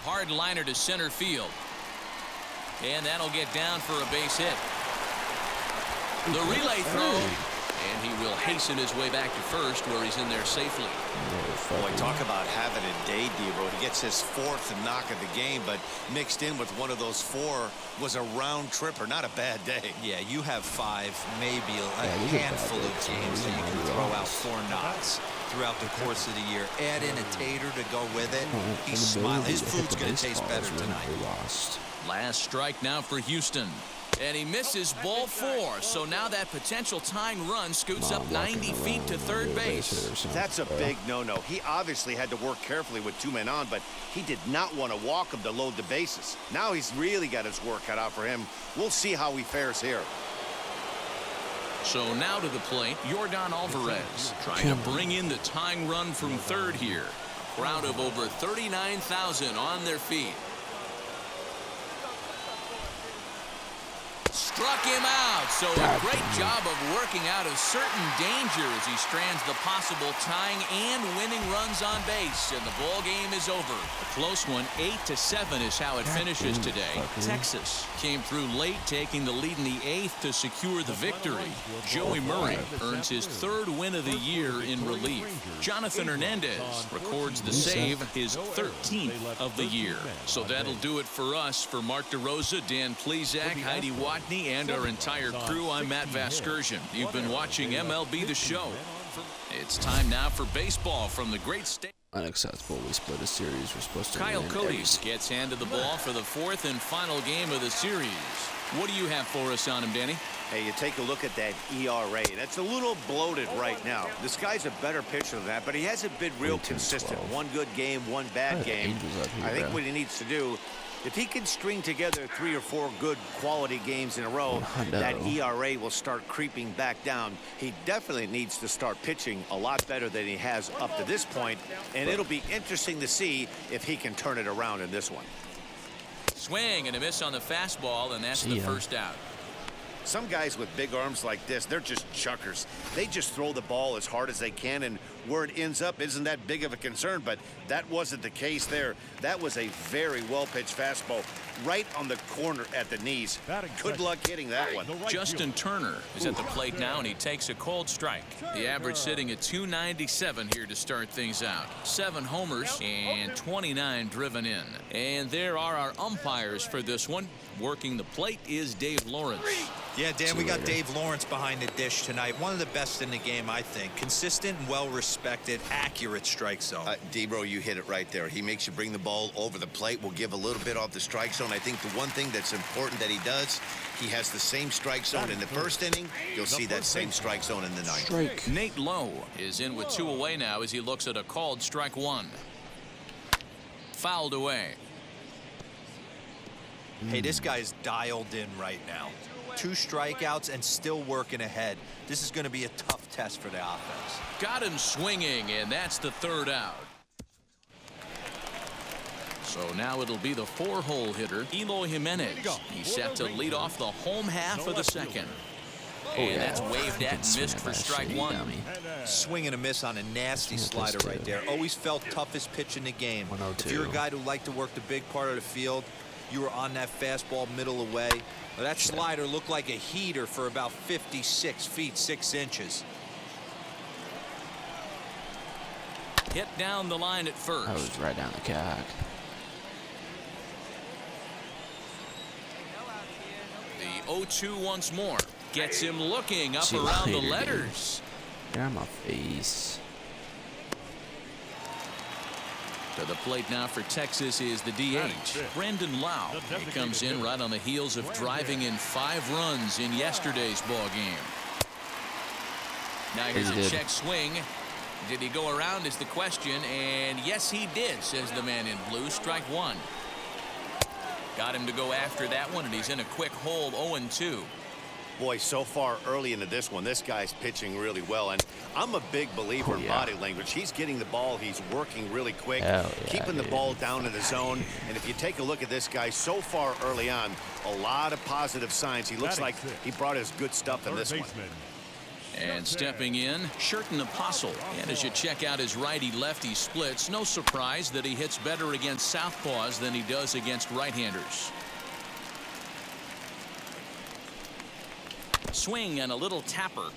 Hard liner to center field. And that'll get down for a base hit. The relay throw. And he will hasten his way back to first, where he's in there safely. Boy, talk about having a day, Debo. He gets his 4th knock of the game, but mixed in with one of those 4 was a round tripper. Not a bad day. Yeah, you have 5, maybe a handful of games that you can throw out 4 knocks throughout the course of the year. Add in a tater to go with it. He's smiling. His food's going to taste better tonight. Last strike now for Houston. And he misses ball 4, so now that potential tying run scoots up 90 feet to third base. That's a big no-no. He obviously had to work carefully with 2 men on, but he did not want to walk him to load the bases. Now he's really got his work cut out for him. We'll see how he fares here. So now to the plate, Yordan Alvarez trying to bring in the tying run from third here. A crowd of over 39,000 on their feet. Struck him out, so a great job of working out of certain danger as he strands the possible tying and winning runs on base, and the ball game is over. A close one, 8-7 is how it finishes today. Texas came through late, taking the lead in the 8th to secure the victory. Joey Murray earns his 3rd win of the year in relief. Jonathan Hernandez records the save, his 13th of the year. So that'll do it for us. For Mark DeRosa, Dan Plesac, Heidi Watney, and our entire crew, I'm Matt Vasgersian. You've been watching MLB The Show. It's time now for baseball from the great state. Unacceptable. We split a series. We're supposed to Kyle win Cotes gets handed the ball for the 4th and final game of the series. What do you have for us on him, Danny? Hey, you take a look at that ERA. That's a little bloated right now. This guy's a better pitcher than that, but he hasn't been real consistent. 1 good game, 1 bad game. I think what he needs to do If he can string together 3 or 4 good quality games in a row, that ERA will start creeping back down. He definitely needs to start pitching a lot better than he has up to this point, and it'll be interesting to see if he can turn it around in this one. Swing and a miss on the fastball, and that's the first out. Some guys with big arms like this, they're just chuckers. They just throw the ball as hard as they can, and where it ends up isn't that big of a concern, but that wasn't the case there. That was a very well-pitched fastball right on the corner at the knees. Good luck hitting that one. Justin Turner is at the plate now, and he takes a cold strike. The average sitting at 297 here to start things out. 7 homers and 29 driven in. And there are our umpires for this one. Working the plate is Dave Lawrence. Yeah, Dan, we got Dave Lawrence behind the dish tonight. One of the best in the game, I think. Consistent and well-respected, accurate strike zone. D-Bro, you hit it right there. He makes you bring the ball over the plate. We'll give a little bit off the strike zone. I think the one thing that's important that he does, he has the same strike zone in the first inning. You'll see that same strike zone in the ninth. Nate Lowe is in with 2 away now as he looks at a called strike 1. Fouled away. Hey, this guy's dialed in right now. 2 strikeouts and still working ahead. This is going to be a tough test for the offense. Got him swinging, and that's the 3rd out. So now it'll be the 4-hole hitter, Eloy Jimenez. He's set to lead off the home half of the 2nd. And that's waved at and missed for strike 1. Swing and a miss on a nasty slider right there. Always felt toughest pitch in the game. If you're a guy who liked to work the big part of the field, you were on that fastball middle away. Well, that slider looked like a heater for about 56 feet 6 inches. Hit down the line at first. That was right down the cock. The 0-2 once more. Gets him looking up See you around the later, letters. Get out of my face. To the plate now for Texas is the DH, Brandon Lau. He comes in right on the heels of driving in 5 runs in yesterday's ball game. Now here's a check swing. Did he go around is the question, and yes he did, says the man in blue. Strike 1. Got him to go after that one, and he's in a quick hole. 0-2. Boy, so far early into this one, this guy's pitching really well, and I'm a big believer in body language. He's getting the ball, he's working really quick, keeping the ball down in the zone. And if you take a look at this guy so far early on, a lot of positive signs. He looks like he brought his good stuff in this one. And stepping in, Sherten Apostle. And as you check out his righty-lefty splits, no surprise that he hits better against southpaws than he does against right-handers. Swing and a little tapper.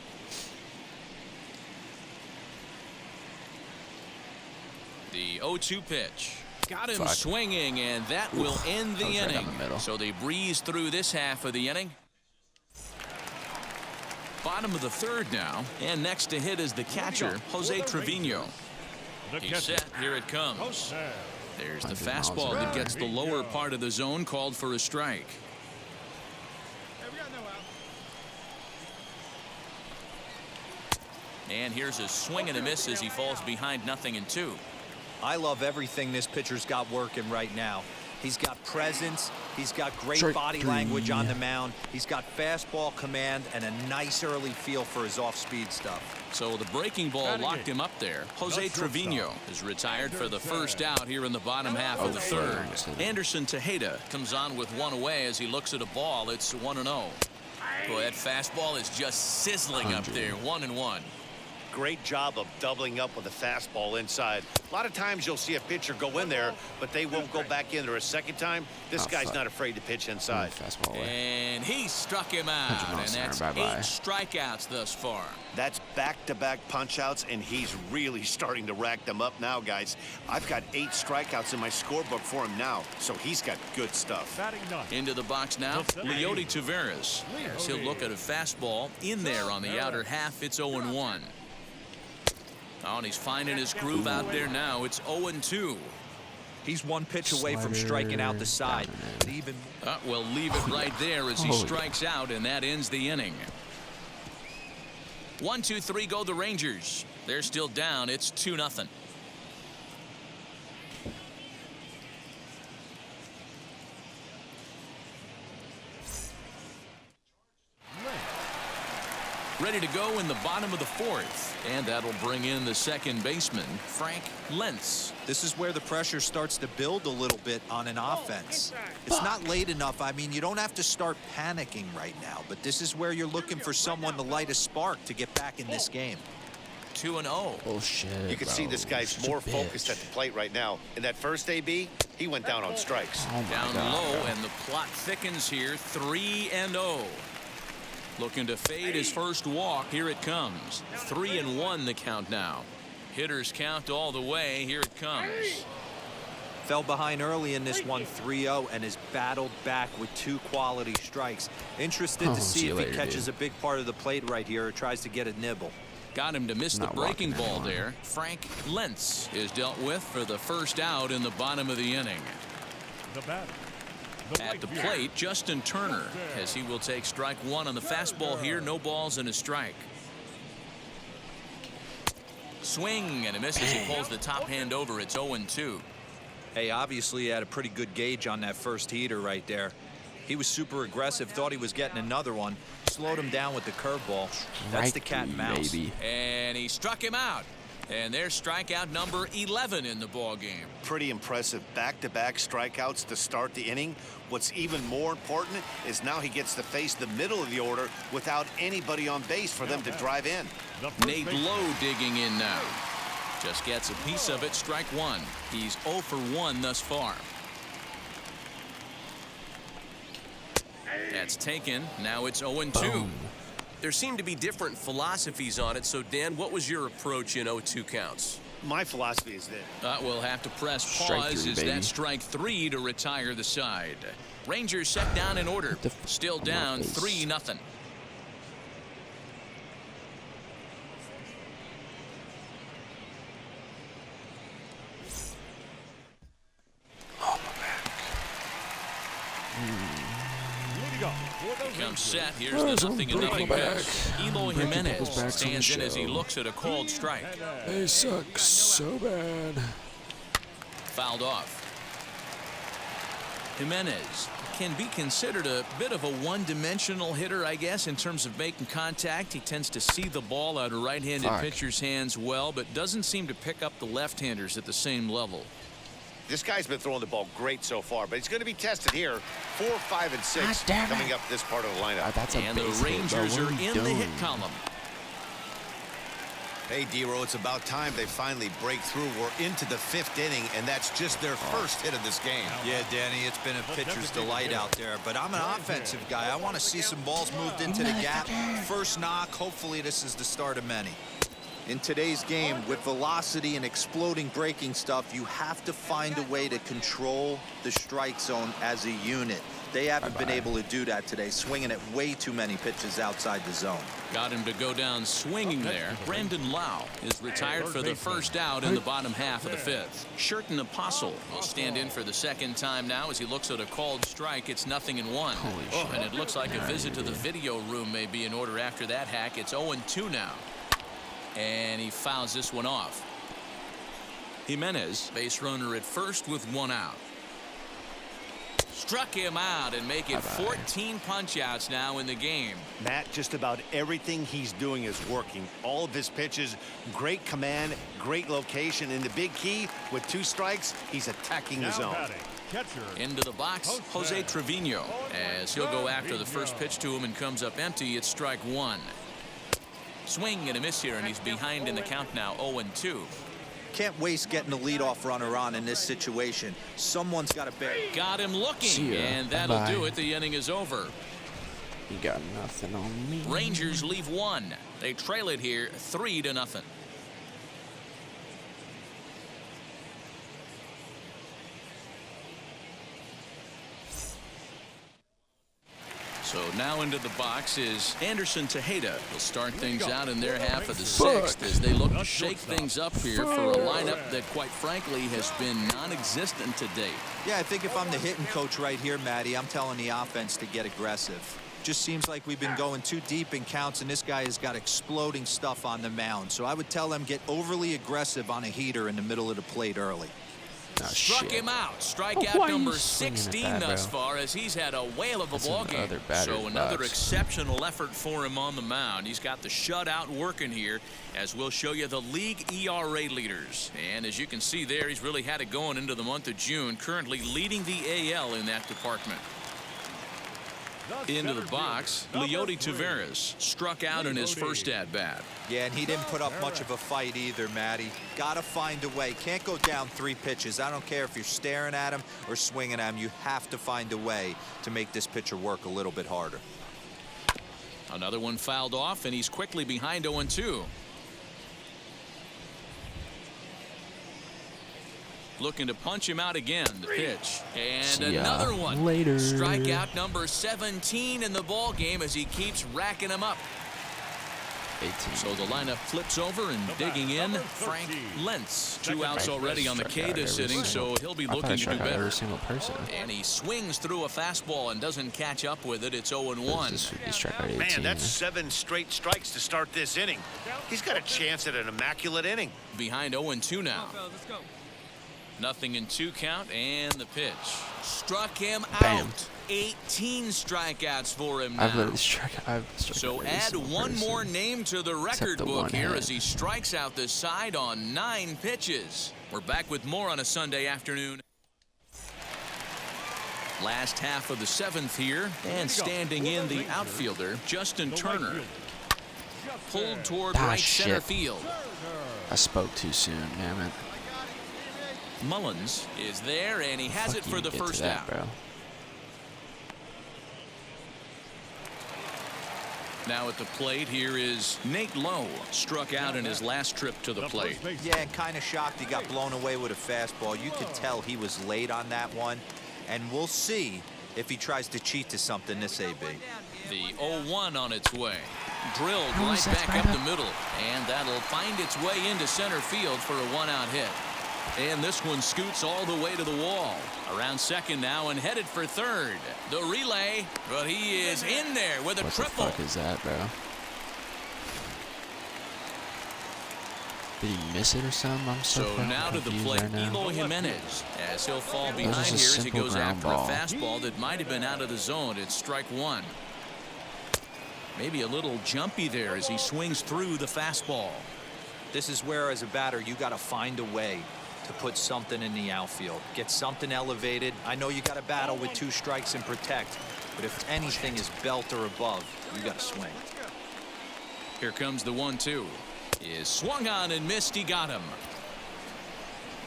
The 0-2 pitch. Got him swinging, and that will end the inning. So they breeze through this half of the inning. Bottom of the 3rd now, and next to hit is the catcher, Jose Trevino. He's set. Here it comes. There's the fastball that gets the lower part of the zone, called for a strike. And here's a swing and a miss as he falls behind 0-2. I love everything this pitcher's got working right now. He's got presence. He's got great body language on the mound. He's got fastball command and a nice early feel for his off-speed stuff. So the breaking ball locked him up there. Jose Trevino is retired for the 1st out here in the bottom half of the 3rd. Anderson Tejeda comes on with 1 away as he looks at a ball. It's 1-0. Boy, that fastball is just sizzling up there. 1-1. Great job of doubling up with a fastball inside. A lot of times you'll see a pitcher go in there, but they won't go back in there a second time. This guy's not afraid to pitch inside. And he struck him out, and that's 8 strikeouts thus far. That's back-to-back punch-outs, and he's really starting to rack them up now, guys. I've got 8 strikeouts in my scorebook for him now, so he's got good stuff. Into the box now, Leody Taveras. As he'll look at a fastball in there on the outer half. It's 0-1. Oh, and he's finding his groove out there now. It's 0-2. He's 1 pitch away from striking out the side. We'll leave it right there as he strikes out, and that ends the inning. 1-2-3 go the Rangers. They're still down. It's 2-0. Ready to go in the bottom of the fourth. And that'll bring in the second baseman, Frank Lentz. This is where the pressure starts to build a little bit on an offense. It's not late enough. I mean, you don't have to start panicking right now, but this is where you're looking for someone to light a spark to get back in this game. 2-0. Oh shit. You can see this guy's more focused at the plate right now. In that first AB, he went down on strikes. Down low, and the plot thickens here. 3-0. Looking to fade his first walk. Here it comes. 3-1 the count now. Hitters count all the way. Here it comes. Fell behind early in this one, 3-0, and has battled back with 2 quality strikes. Interested to see if he catches a big part of the plate right here or tries to get a nibble. Got him to miss the breaking ball there. Frank Lentz is dealt with for the first out in the bottom of the inning. The batter. At the plate, Justin Turner, as he will take strike 1 on the fastball here. No balls and a strike. Swing and a miss as he pulls the top hand over. It's 0-2. Hey, obviously he had a pretty good gauge on that first heater right there. He was super aggressive, thought he was getting another one, slowed him down with the curveball. That's the cat and mouse. Baby. And he struck him out. And there's strikeout number 11 in the ball game. Pretty impressive back-to-back strikeouts to start the inning. What's even more important is now he gets to face the middle of the order without anybody on base for them to drive in. Nate Lowe digging in now. Just gets a piece of it. Strike 1. He's 0 for 1 thus far. That's taken. Now it's 0-2. There seem to be different philosophies on it. So, Dan, what was your approach in 0-2 counts? My philosophy is that We'll have to press Strike pause. 3, Is baby. that strike 3 to retire the side? Rangers set down in order. Still down 3-0. Comes set. Here's the 0-0 pitch. Eloy Jimenez stands in as he looks at a called strike. They suck so bad. Fouled off. Jimenez can be considered a bit of a one-dimensional hitter, I guess, in terms of making contact. He tends to see the ball out of right-handed pitcher's hands well, but doesn't seem to pick up the left-handers at the same level. this guy's been throwing the ball great so far, but he's going to be tested here. 4, 5, and 6 coming up this part of the lineup. That's a and the Rangers are in the hit column. Hey, D-Row, it's about time they finally break through. We're into the 5th inning, and that's just their first hit of this game. Yeah, Danny, it's been a pitcher's delight out there, but I'm an offensive guy. I want to see some balls moved into the gap. First knock, hopefully this is the start of many. In today's game, with velocity and exploding breaking stuff, you have to find a way to control the strike zone as a unit. They haven't been able to do that today, swinging at way too many pitches outside the zone. Got him to go down swinging there. Brandon Lau is retired for the first out in the bottom half of the 5th. Sherton Apostle will stand in for the second time now as he looks at a called strike. It's 0-1. And it looks like a visit to the video room may be in order after that hack. It's 0-2 now. And he fouls this one off. Jimenez, base runner at first with 1 out. Struck him out and make it 14 punch-outs now in the game. Matt, just about everything he's doing is working. All of his pitches, great command, great location, and the big key, with 2 strikes, he's attacking the zone. Into the box, Jose Trevino, as he'll go after the first pitch to him and comes up empty. It's strike 1. Swing and a miss here, and he's behind in the count now, 0-2. Can't waste getting a leadoff runner on in this situation. Someone's got to bear. Got him looking, and that'll do it. The inning is over. You got nothing on me. Rangers leave 1. They trail it here 3-0. So now into the box is Anderson Tejeda. Will start things out in their half of the 6th as they look to shake things up here for a lineup that, quite frankly, has been non-existent to date. Yeah, I think if I'm the hitting coach right here, Matty, I'm telling the offense to get aggressive. Just seems like we've been going too deep in counts, and this guy has got exploding stuff on the mound. So I would tell them get overly aggressive on a heater in the middle of the plate early. Struck shit. him out. Why Strikeout are you number swinging at 16 that, thus bro? far, as he's had a whale of a That's ball game. another batter's So another box. exceptional effort for him on the mound. He's got the shutout working here, as we'll show you the league ERA leaders. And as you can see there, he's really had it going into the month of June, currently leading the AL in that department. Into the box, Leody Taveras struck out in his first at-bat. Yeah, and he didn't put up much of a fight either, Matty. Got to find a way. Can't go down 3 pitches. I don't care if you're staring at him or swinging at him. You have to find a way to make this pitcher work a little bit harder. Another one fouled off, and he's quickly behind 0-2. Looking to punch him out again. The pitch. And See ya another one. later. Strikeout number 17 in the ball game as he keeps racking them up. 18. So the lineup flips over and digging in. Frank Lentz. 2 outs already on the K this inning, so he'll be looking to do better. Every single person. And he swings through a fastball and doesn't catch up with it. It's 0-1. This would be strike out 18. Man, that's 7 straight strikes to start this inning. He's got a chance at an immaculate inning. Behind 0-2 now. Let's go. Nothing in 2 count, and the pitch. Struck him Bam. out. 18 strikeouts for him I've now. literally struck out So every add single one person. more name to the record the book one here hit. as he strikes out the side on 9 pitches. We're back with more on a Sunday afternoon. Last half of the 7th here, and standing in the outfielder, Justin Turner. Pulled toward Ah, right center shit. field. I spoke too soon, damn it. Mullins is there, and he has it Fuck for you, the get to first that, out. bro. Now at the plate, here is Nate Lowe. Struck out in his last trip to the plate. Yeah, and kind of shocked he got blown away with a fastball. You could tell he was late on that one. And we'll see if he tries to cheat to something this AB. The 0-1 on its way. Drilled How right is that back right up up? the middle. And that'll find its way into center field for a 1-out hit. And this one scoots all the way to the wall. Around second now and headed for third. The relay, but he is in there with a What the triple. fuck is that, bro? Did he miss it or something? I'm so, So fucking now to the confused plate, right now. Eloy Jimenez, as he'll fall behind just a here as he simple goes ground after ball. a fastball that might have been out of the zone. It's strike 1. Maybe a little jumpy there as he swings through the fastball. This is where, as a batter, you got to find a way to put something in the outfield. Get something elevated. I know you got to battle with 2 strikes and protect, but if anything is belt or above, you got to swing. Here comes the 1-2. Is swung on and missed. He got him.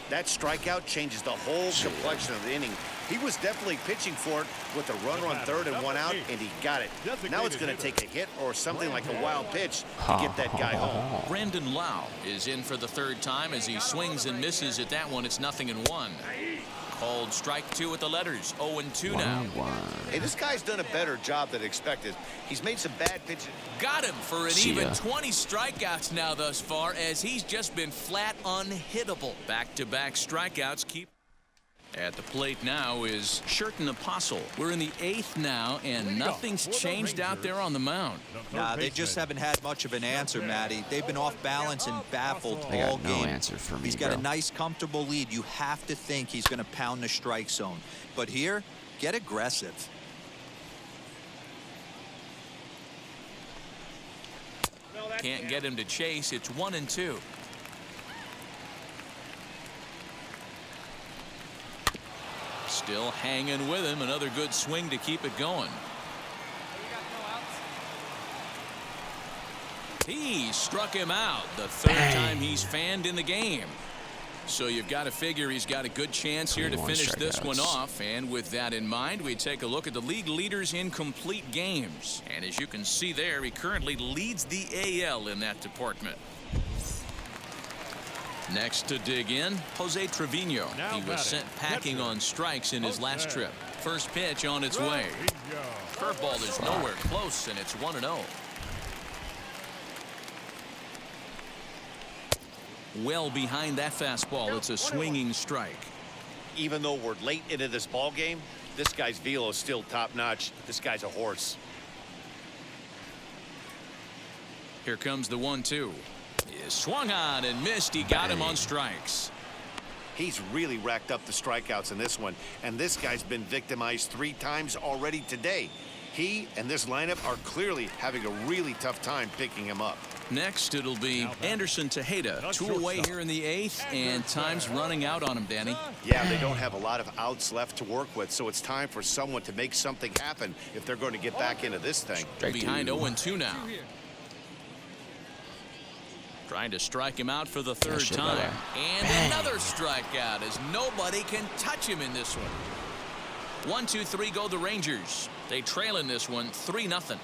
That strikeout changes the whole complexion of the inning. He was definitely pitching for it with a runner on third and 1 out, and he got it. Now it's going to take a hit or something like a wild pitch to get that guy home. Brandon Lau is in for the 3rd time as he swings and misses at that one. It's 0-1. Called strike 2 with the letters. 0-2 now. 1-1. Hey, this guy's done a better job than expected. He's made some bad pitches. Got him for an See even ya. 20 strikeouts now thus far, as he's just been flat unhittable. Back-to-back strikeouts keep. At the plate now is Sherton Apostle. We're in the 8th now, and nothing's changed out there on the mound. Nah, they just haven't had much of an answer, Matty. They've been off balance and baffled They got all no game. answer for me, He's got bro. a nice, comfortable lead. You have to think he's going to pound the strike zone. But here, get aggressive. Can't get him to chase. It's 1-2. Still hanging with him. Another good swing to keep it going. He struck him out. The 3rd time he's fanned in the game. So you've got to figure he's got a good chance here to 21 finish this one strikeouts. off. And with that in mind, we take a look at the league leaders in complete games. And as you can see there, he currently leads the AL in that department. Next to dig in, Jose Trevino. He was sent packing on strikes in his last trip. First pitch on its way. Curveball is nowhere close, and it's 1-0. Well behind that fastball, it's a swinging strike. Even though we're late into this ball game, this guy's velo is still top-notch. This guy's a horse. Here comes the 1-2. Is swung on and missed. He got him on strikes. He's really racked up the strikeouts in this one, and this guy's been victimized 3 times already today. He and this lineup are clearly having a really tough time picking him up. Next, it'll be Anderson Tejeda. 2 away here in the 8th, and time's running out on him, Danny. Yeah, they don't have a lot of outs left to work with, so it's time for someone to make something happen if they're going to get back into this thing. Behind 0-2 now. Trying to strike him out for the 3rd time. And another strikeout as nobody can touch him in this one. 1-2-3 go the Rangers. They trail in this one 3-0.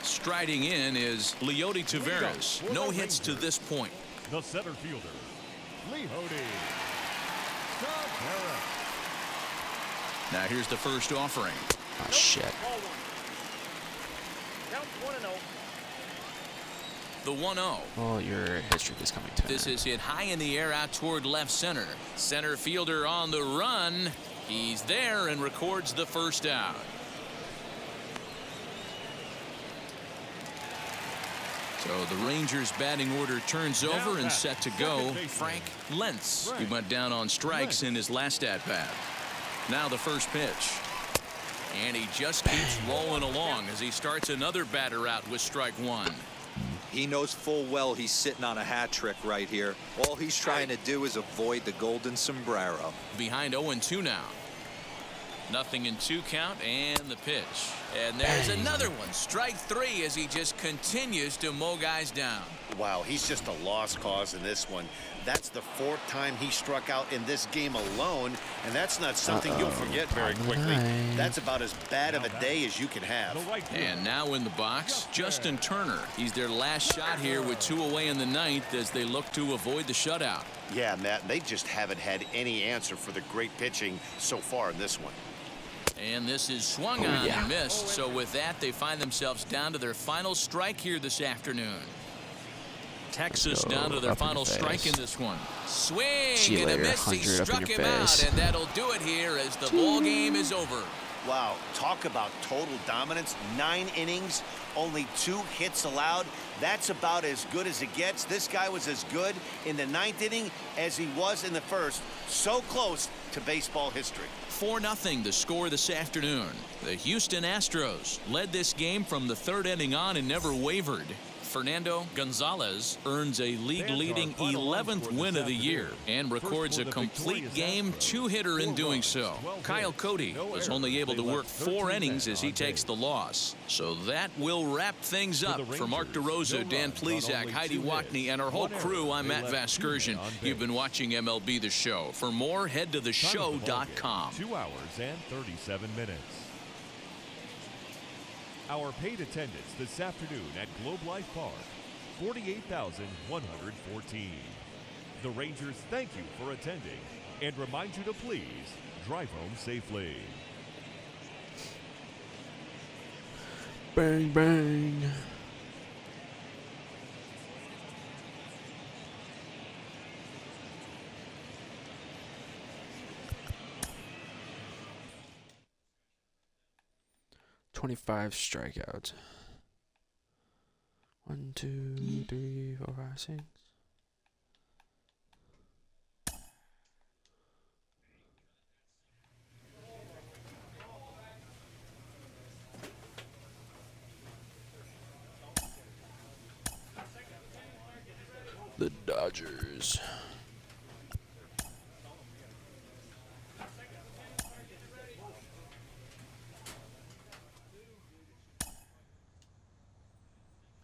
Striding in is Leody Taveras. No hits to this point. The center fielder, Leody Taveras. Now here's the first offering. Oh, shit. Count 1-0. The 1-0. Well, your hit streak is coming to an This end. is hit high in the air out toward left center. Center fielder on the run. He's there and records the first out. So the Rangers batting order turns over and set to go. Frank Lentz, who went down on strikes in his last at-bat. Now the first pitch. And he just keeps rolling along as he starts another batter out with strike 1. He knows full well he's sitting on a hat trick right here. All he's trying to do is avoid the golden sombrero. Behind 0-2 now. 0-2 count and the pitch. And there's another one. Strike 3 as he just continues to mow guys down. Wow, he's just a lost cause in this one. That's the 4th time he struck out in this game alone, and that's not something you'll forget very quickly. That's about as bad of a day as you can have. And now in the box, Justin Turner. He's their last shot here with 2 away in the 9th as they look to avoid the shutout. Yeah, Matt, they just haven't had any answer for the great pitching so far in this one. And this is swung on and missed. So with that, they find themselves down to their final strike here this afternoon. Texas down to their final strike in this one. Swing and a miss. He struck him out, and that'll do it here as the ball game is over. Wow, talk about total dominance. 9 innings, only 2 hits allowed. That's about as good as it gets. This guy was as good in the 9th inning as he was in the 1st. So close to baseball history. 4-0 the score this afternoon. The Houston Astros led this game from the 3rd inning on and never wavered. Fernando Gonzalez earns a league-leading 11th win of the year and records a complete game 2-hitter in doing so. Kyle Cody was only able to work 4 innings as he takes the loss. So that will wrap things up. For Mark DeRosa, Dan Plesac, Heidi Watney, and our whole crew, I'm Matt Vasgersian. You've been watching MLB The Show. For more, head to theshow.com. 2 hours and 37 minutes. Our paid attendance this afternoon at Globe Life Park, 48,114. The Rangers thank you for attending and remind you to please drive home safely. Bang, bang. "25 strikeouts. 1, 2, 3, 4, 5, 6. The Dodgers.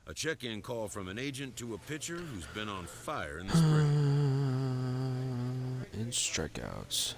A check-in call from an agent to a pitcher who's been on fire in the spring. In strikeouts.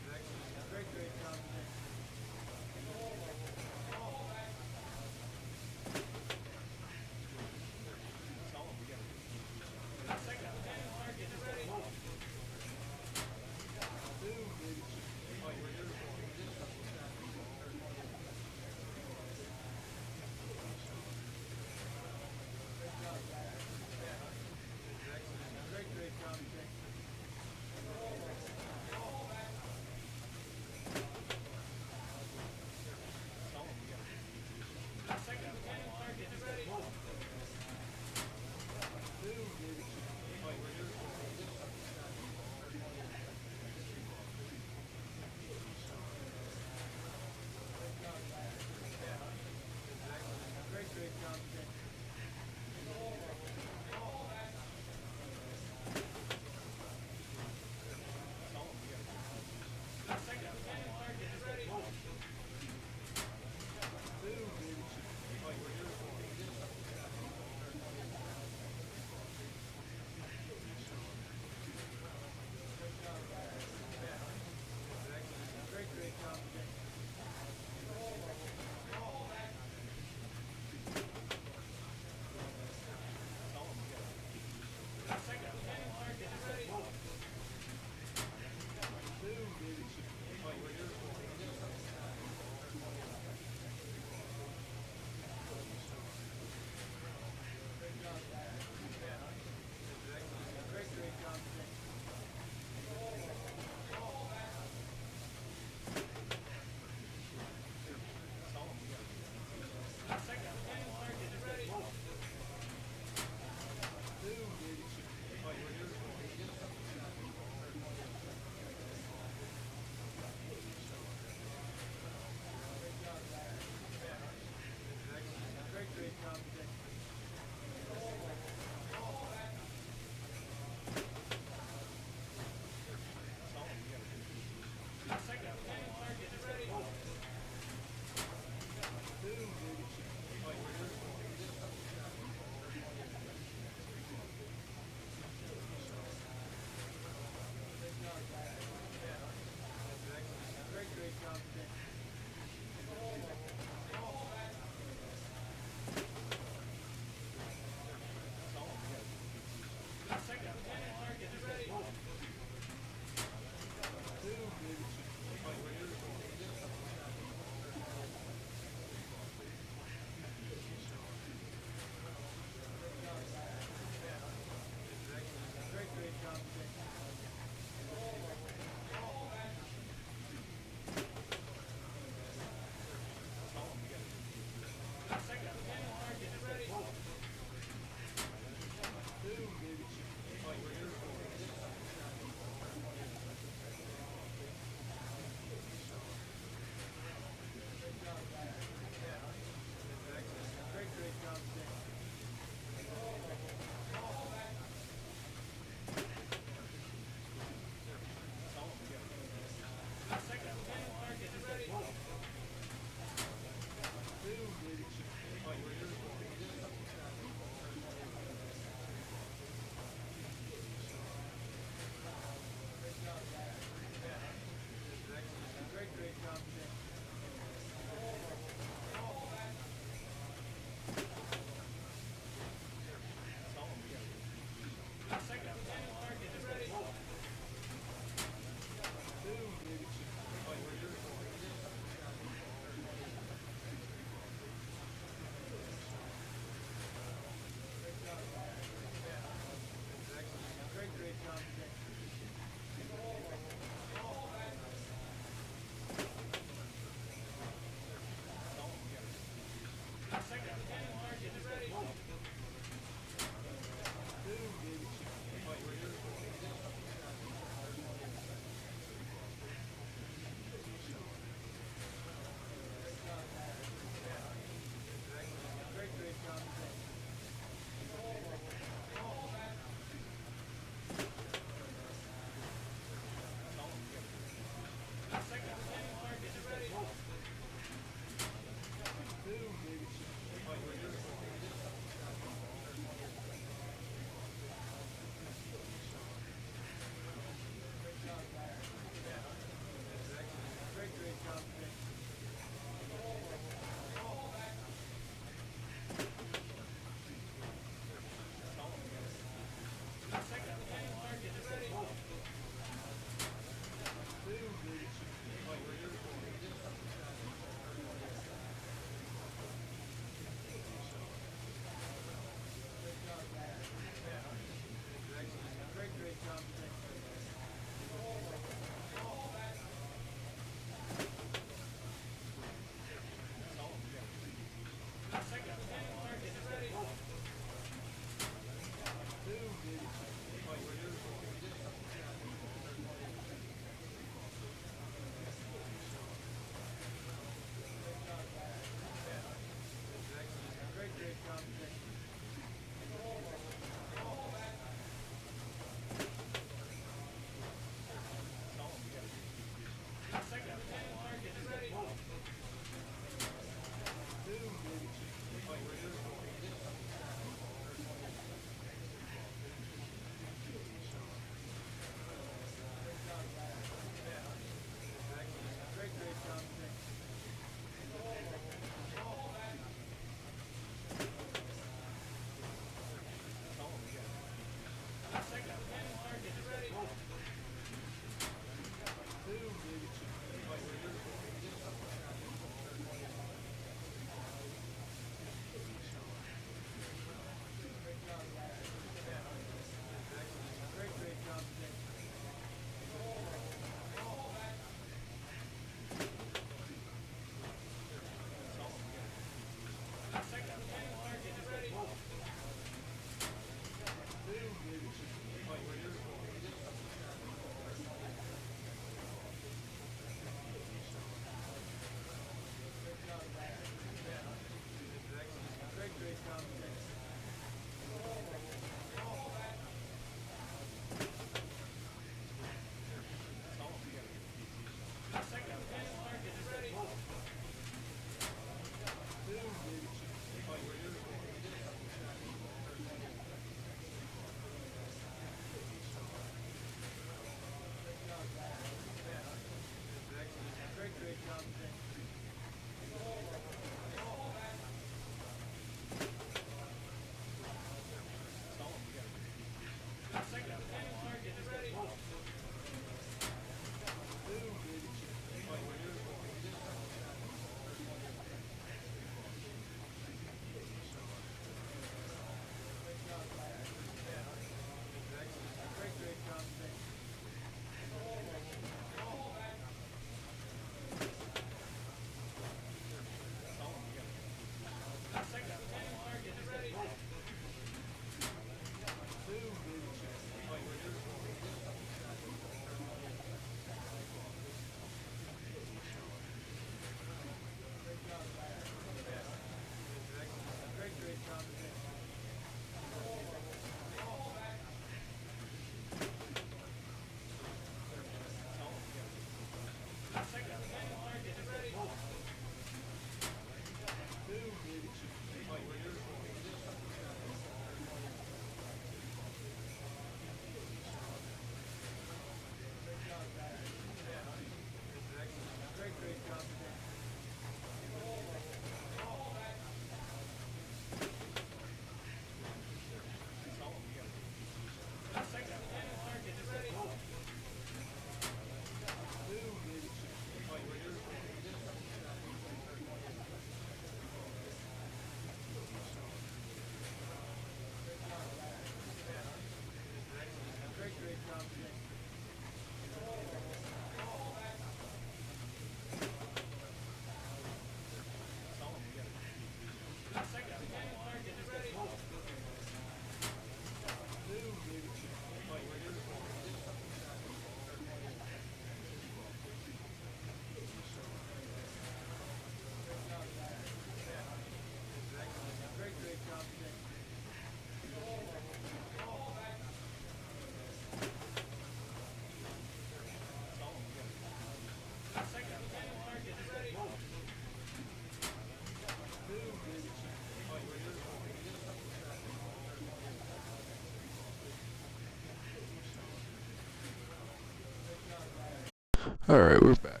All right, we're back.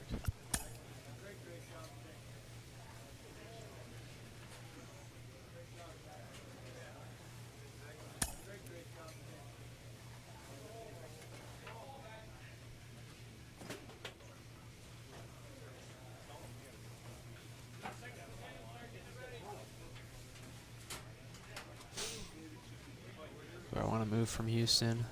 Do I want to move from Houston?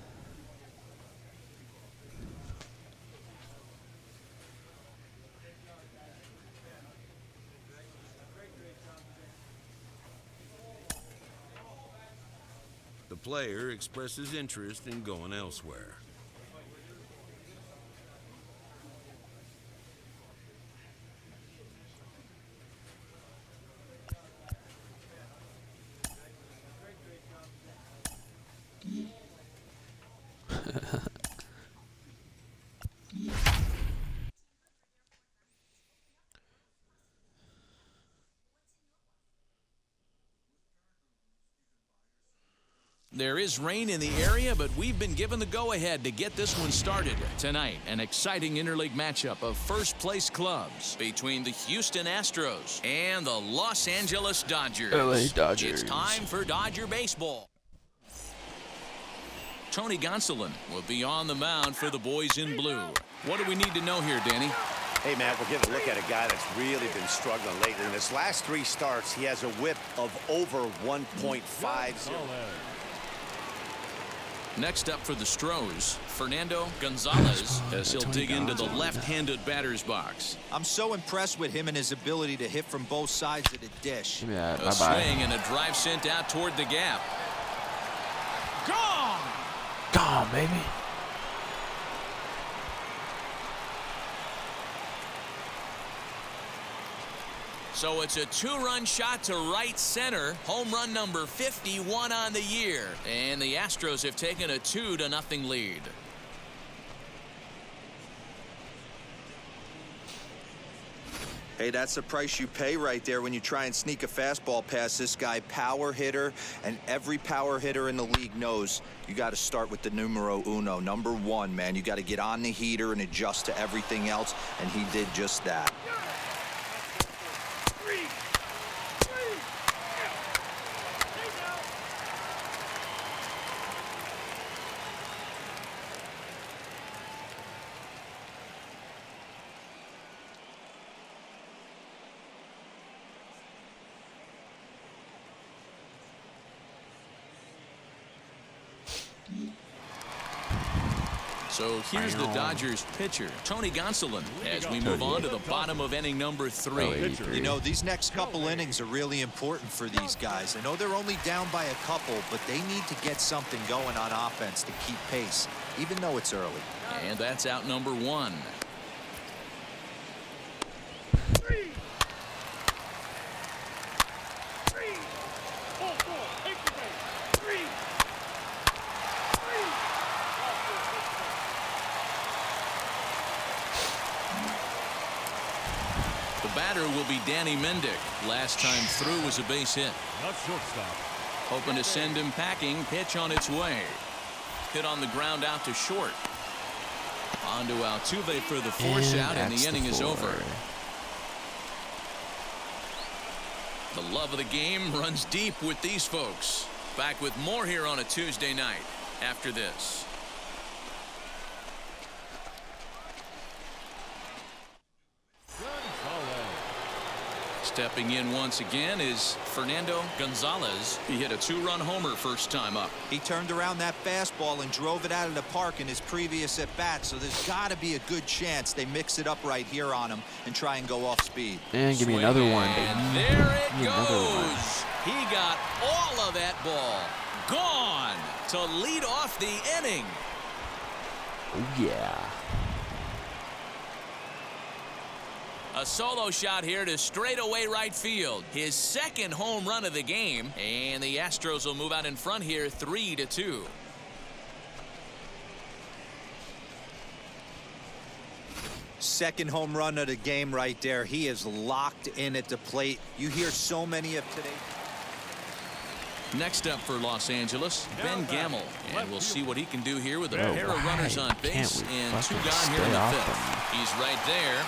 The player expresses interest in going elsewhere. There is rain in the area, but we've been given the go-ahead to get this one started. Tonight, an exciting interleague matchup of first-place clubs between the Houston Astros and the Los Angeles Dodgers. LA Dodgers. It's time for Dodger baseball. Tony Gonsolin will be on the mound for the boys in blue. What do we need to know here, Danny? Hey, Matt, we're getting a look at a guy that's really been struggling lately. In his last 3 starts, he has a whip of over 1.50. Next up for the Stros, Fernando Gonzalez, as he'll dig into the left-handed batter's box. I'm so impressed with him and his ability to hit from both sides of the dish. Give me that. A swing and a drive sent out toward the gap. Gone! Gone, baby. So it's a 2-run shot to right center. Home run number 51 on the year. And the Astros have taken a 2-0 lead. Hey, that's the price you pay right there when you try and sneak a fastball past this guy. Power hitter, and every power hitter in the league knows you got to start with the numero uno, number 1, man. You got to get on the heater and adjust to everything else, and he did just that. So here's the Dodgers pitcher, Tony Gonsolin, as we move on to the bottom of inning number 3. You know, these next couple innings are really important for these guys. I know they're only down by a couple, but they need to get something going on offense to keep pace, even though it's early. And that's out number 1. batter will be Danny Mendick. Last time through was a base hit. Not shortstop. Hoping to send him packing. Pitch on its way. Hit on the ground out to short. On to Altuve for the force out, and the inning is over. The love of the game runs deep with these folks. Back with more here on a Tuesday night after this. Stepping in once again is Fernando Gonzalez. He hit a two-run homer first time up. He turned around that fastball and drove it out of the park in his previous at-bat, so there's got to be a good chance they mix it up right here on him and try and go off speed. And give me another one. And there it goes. He got all of that ball. Gone to lead off the inning. Oh, yeah. A solo shot here to straightaway right field. His second home run of the game. And the Astros will move out in front here 3-2. Second home run of the game right there. He is locked in at the plate. You hear so many of today. Next up for Los Angeles, Ben Gamel. And we'll see what he can do here with a pair of runners on base and two gone here in the fifth. He's right there.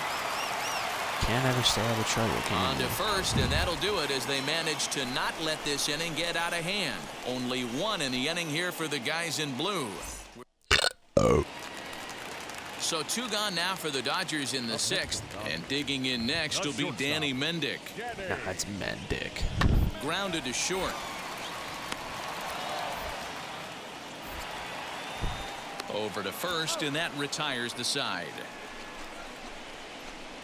Can't ever stay out of trouble, on to first, and that'll do it as they manage to not let this inning get out of hand. Only one in the inning here for the guys in blue. So two gone now for the Dodgers in the sixth, and digging in next will be Danny Mendick. No, that's Mendick. Grounded to short. Over to first, and that retires the side.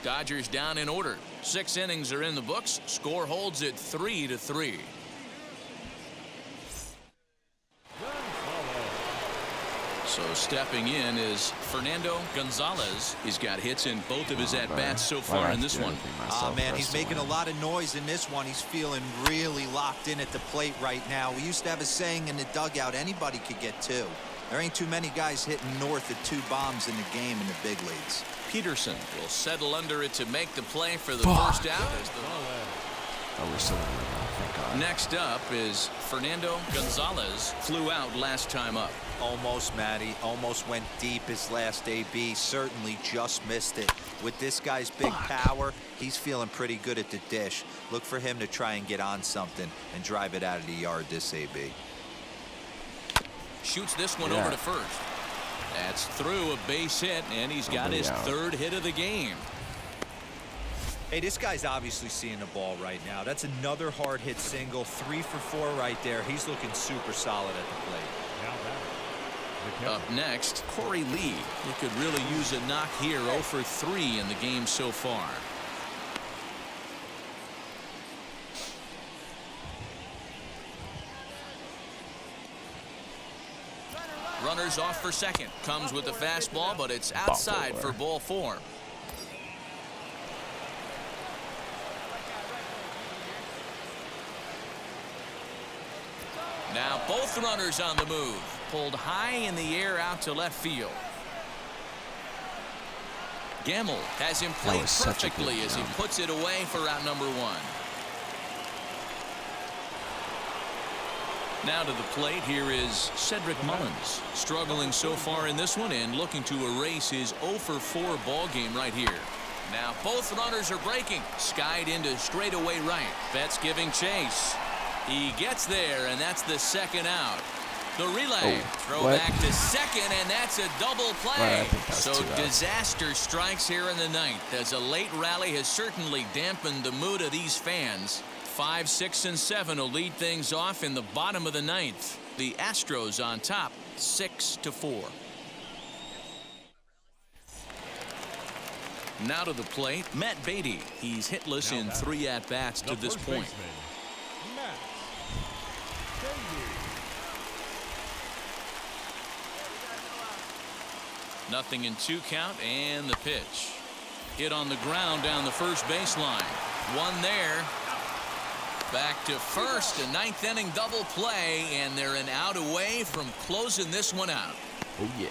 Dodgers down in order. 6 innings are in the books. Score holds at 3-3. So stepping in is Fernando Gonzalez. He's got hits in both of his at-bats so far in this one. Oh, man, he's making a lot of noise in this one. He's feeling really locked in at the plate right now. We used to have a saying in the dugout, anybody could get 2. There ain't too many guys hitting north of 2 bombs in the game in the big leagues. Peterson will settle under it to make the play for the first out. Oh, we're still in there. Thank God. Next up is Fernando Gonzalez. Flew out last time up. Almost, Matty. Almost went deep his last AB. Certainly just missed it. With this guy's big power, he's feeling pretty good at the dish. Look for him to try and get on something and drive it out of the yard this AB. Shoots this one over to first. That's through a base hit, and he's got his third hit of the game. Hey, this guy's obviously seeing the ball right now. That's another hard hit single. 3 for 4 right there. He's looking super solid at the plate. Up next, Corey Lee. He could really use a knock here. 0 for 3 in the game so far. Runners off for second. Comes with the fastball, but it's outside for ball 4. Now both runners on the move. Pulled high in the air out to left field. Gamel has him played perfectly as he puts it away for out number 1. Now to the plate, here is Cedric Mullins. Struggling so far in this one and looking to erase his 0 for 4 ball game right here. Now both runners are breaking. Skied into straightaway right. Betts giving chase. He gets there, and that's the second out. The relay. Throw back to second, and that's a double play. So disaster strikes here in the 9th as a late rally has certainly dampened the mood of these fans. 5, 6, and 7 will lead things off in the bottom of the 9th. The Astros on top, 6-4. Now to the plate, Matt Beatty. He's hitless in 3 at-bats to this point. Nothing in 2 count, and the pitch. Hit on the ground down the first baseline. 1 there. Back to first, a 9th inning double play, and they're an out away from closing this one out. Oh, yeah.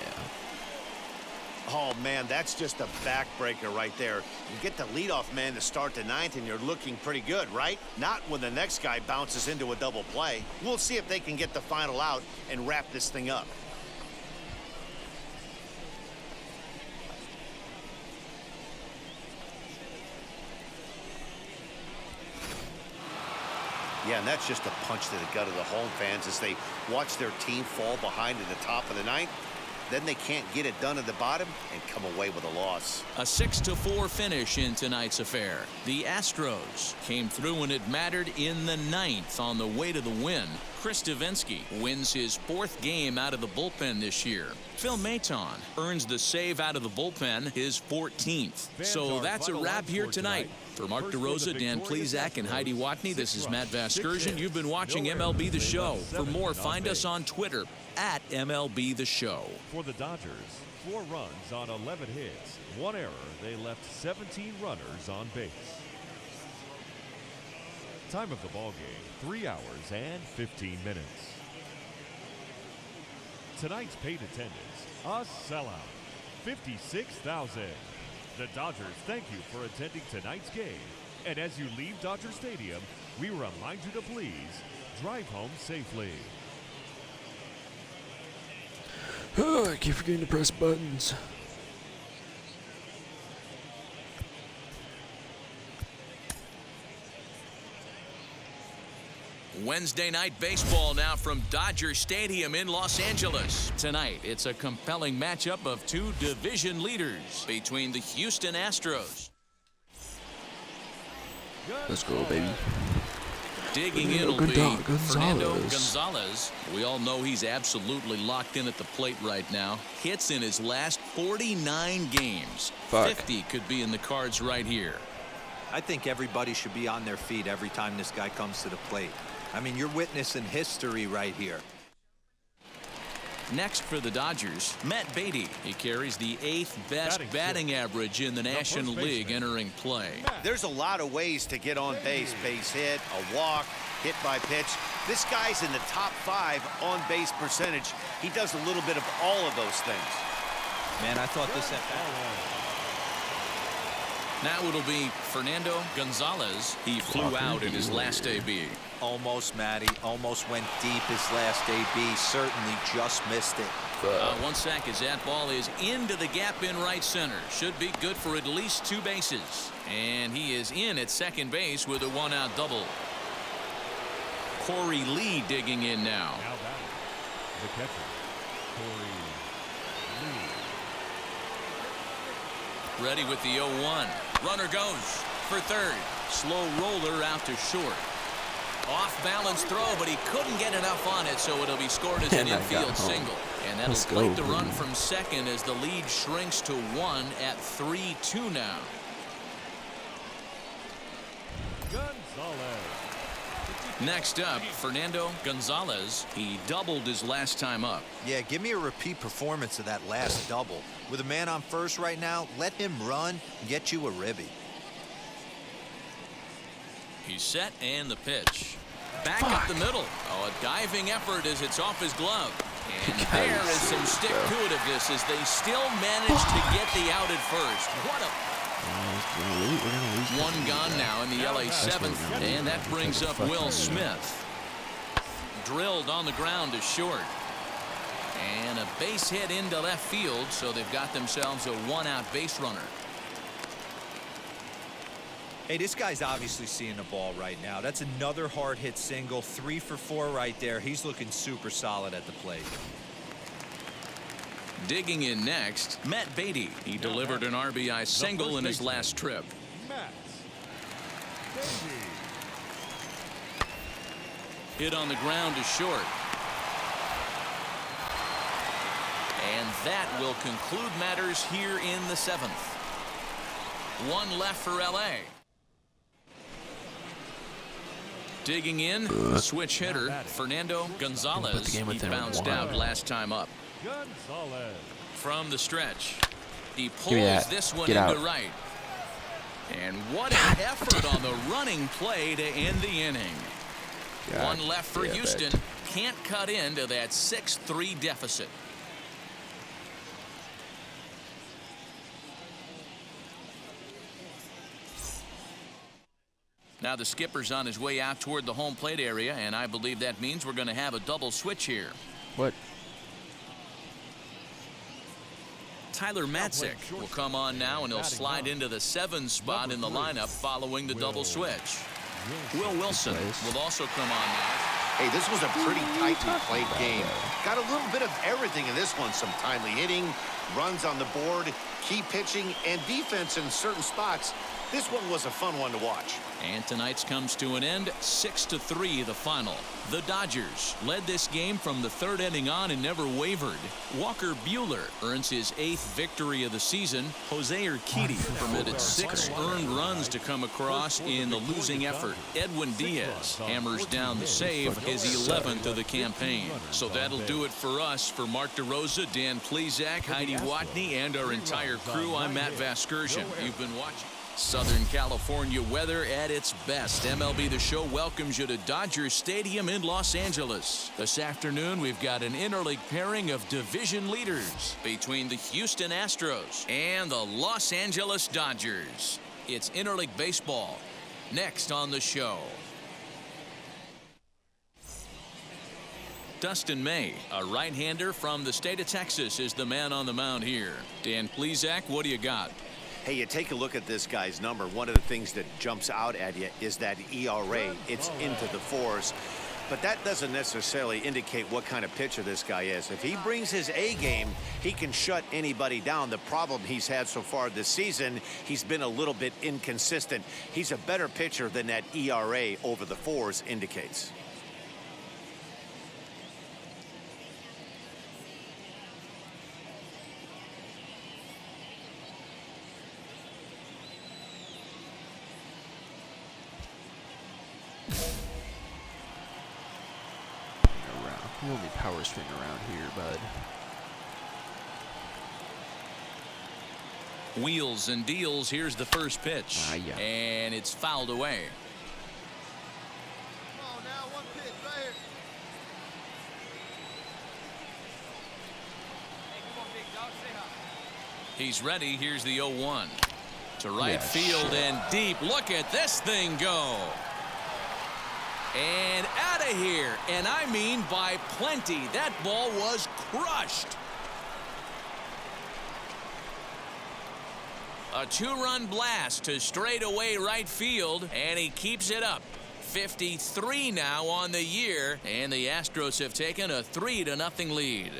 Oh, man, that's just a backbreaker right there. You get the leadoff man to start the ninth, and you're looking pretty good, right? Not when the next guy bounces into a double play. We'll see if they can get the final out and wrap this thing up. Yeah, and that's just a punch to the gut of the home fans as they watch their team fall behind at the top of the ninth. Then they can't get it done at the bottom and come away with a loss. A 6-4 finish in tonight's affair. The Astros came through when it mattered in the ninth on the way to the win. Chris Devenski wins his 4th game out of the bullpen this year. Phil Maton earns the save out of the bullpen, his 14th. So that's a wrap here tonight. For Mark DeRosa, Dan Plesac, and Heidi Watney, this is Matt Vasgersian. You've been watching MLB The Show. For more, find us on Twitter at MLB The Show. For the Dodgers, 4 runs on 11 hits, 1 error. They left 17 runners on base. Time of the ball game, 3 hours and 15 minutes. Tonight's paid attendance, a sellout, 56,000. The Dodgers thank you for attending tonight's game. And as you leave Dodger Stadium, we remind you to please drive home safely. Oh, I keep forgetting to press buttons. Wednesday night baseball now from Dodger Stadium in Los Angeles. Tonight, it's a compelling matchup of 2 division leaders between the Houston Astros. Let's go, baby. Digging in will be Fernando Gonzalez. We all know he's absolutely locked in at the plate right now. Hits in his last 49 games. 50 could be in the cards right here. I think everybody should be on their feet every time this guy comes to the plate. I mean, you're witnessing history right here. Next for the Dodgers, Matt Beatty. He carries the 8th best batting average in the National League entering play. There's a lot of ways to get on base. Base hit, a walk, hit by pitch. This guy's in the top 5 on base percentage. He does a little bit of all of those things. Man, I thought this at bat. Now it'll be Fernando Gonzalez. He flew out in his last AB. Almost, Matty. Almost went deep his last AB. Certainly just missed it. 1 sack as that ball is into the gap in right center. Should be good for at least 2 bases. And he is in at second base with a 1-out double. Corey Lee digging in now. Now batting, the catcher, Corey Lee. Ready with the 0-1. Runner goes for third. Slow roller out to short. Off balance throw, but he couldn't get enough on it, so it'll be scored as an infield single. And that'll plate the run from second as the lead shrinks to 1 at 3-2 now. Gonzalez. Next up, Fernando Gonzalez. He doubled his last time up. Yeah, give me a repeat performance of that last double. With a man on first right now, let him run and get you a ribby. He's set and the pitch. Back up the middle. Oh, a diving effort as it's off his glove. And there is some stick-to-itiveness as they still manage to get the out at first. What a... One gone now in the LA 7th, and that brings up Will Smith. Drilled on the ground to short. And a base hit into left field, so they've got themselves a 1-out base runner. Hey, this guy's obviously seeing the ball right now. That's another hard hit single. 3 for 4 right there. He's looking super solid at the plate. Digging in next, Matt Beatty. He delivered an RBI single in his last trip. Matt Beatty. Hit on the ground to short. And that will conclude matters here in the 7th. 1 left for LA. Digging in, switch hitter, Fernando Gonzalez. He bounced out last time up. Gonzalez. From the stretch. He pulls this one into right. And what an effort on the running play to end the inning. 1 left for Houston. Can't cut into that 6-3 deficit. Now the skipper's on his way out toward the home plate area, and I believe that means we're going to have a double switch here. What? Tyler Matzik will come on now, and he'll slide into the 7 spot in the lineup following the double switch. Will Wilson will also come on now. Hey, this was a pretty tightly played game. Got a little bit of everything in this one. Some timely hitting, runs on the board, key pitching, and defense in certain spots. This one was a fun one to watch. And tonight's comes to an end, 6-3 the final. The Dodgers led this game from the 3rd inning on and never wavered. Walker Buehler earns his 8th victory of the season. Jose Urquidy permitted 6 earned runs to come across in the losing effort. Edwin Diaz hammers down the save, his 11th of the campaign. So that'll do it for us. For Mark DeRosa, Dan Plesac, Heidi Watney, and our entire crew, I'm Matt Vasgersian. You've been watching Southern California weather at its best. MLB The Show welcomes you to Dodger Stadium in Los Angeles. This afternoon, we've got an interleague pairing of division leaders between the Houston Astros and the Los Angeles Dodgers. It's interleague baseball next on the show. Dustin May, a right-hander from the state of Texas, is the man on the mound here. Dan Plesac, what do you got? Hey, you take a look at this guy's number. One of the things that jumps out at you is that ERA. It's into the 4s. But that doesn't necessarily indicate what kind of pitcher this guy is. If he brings his A game, he can shut anybody down. The problem he's had so far this season, he's been a little bit inconsistent. He's a better pitcher than that ERA over the 4s indicates. You only power swing around here, bud. Wheels and deals. Here's the first pitch. Yeah. And it's fouled away. Come on now, 1 pitch right here. Hey, come on, big dog, say hi. He's ready. Here's the 0-1. To right Yeah, field shit. and deep. Look at this thing go. And out of here. And I mean by plenty. That ball was crushed. A 2-run blast to straightaway right field, and he keeps it up. 53 now on the year, and the Astros have taken a 3-0 lead.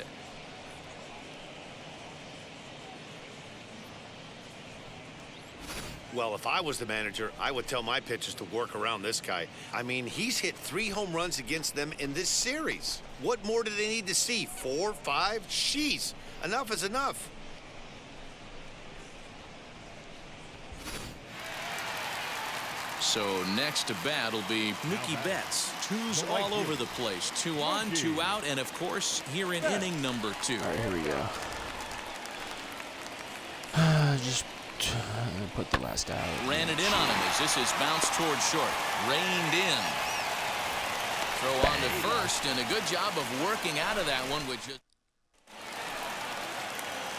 Well, if I was the manager, I would tell my pitchers to work around this guy. I mean, he's hit 3 home runs against them in this series. What more do they need to see? 4, 5? Jeez, enough is enough. So next to bat will be Mookie Betts. 2s all over the place. 2 on, 2 out, and of course, here in inning number 2. All right, here we go. Just put the last out. Ran it in on him as this is bounced toward short. Reined in. Throw on to first, and a good job of working out of that one.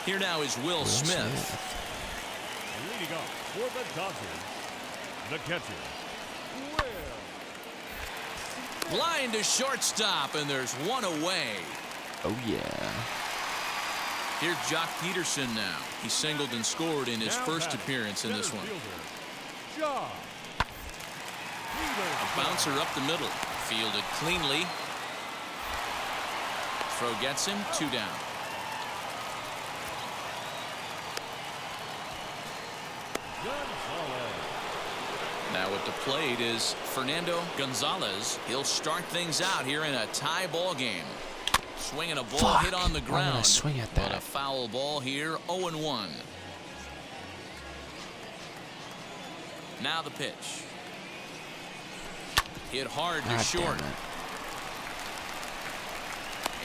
Here now is Will Smith. Leading off for the Dodgers, the catcher, Will. Line to shortstop, and there's 1 away. Oh, yeah. Here's Jock Peterson now. He singled and scored in his first appearance in this one. A bouncer up the middle. Fielded cleanly. Throw gets him. 2 down. Now at the plate is Fernando Gonzalez. He'll start things out here in a tie ball game. Swinging a ball hit on the ground. Why would I swing at that? But a foul ball here, 0-1. Now the pitch. Hit hard to short.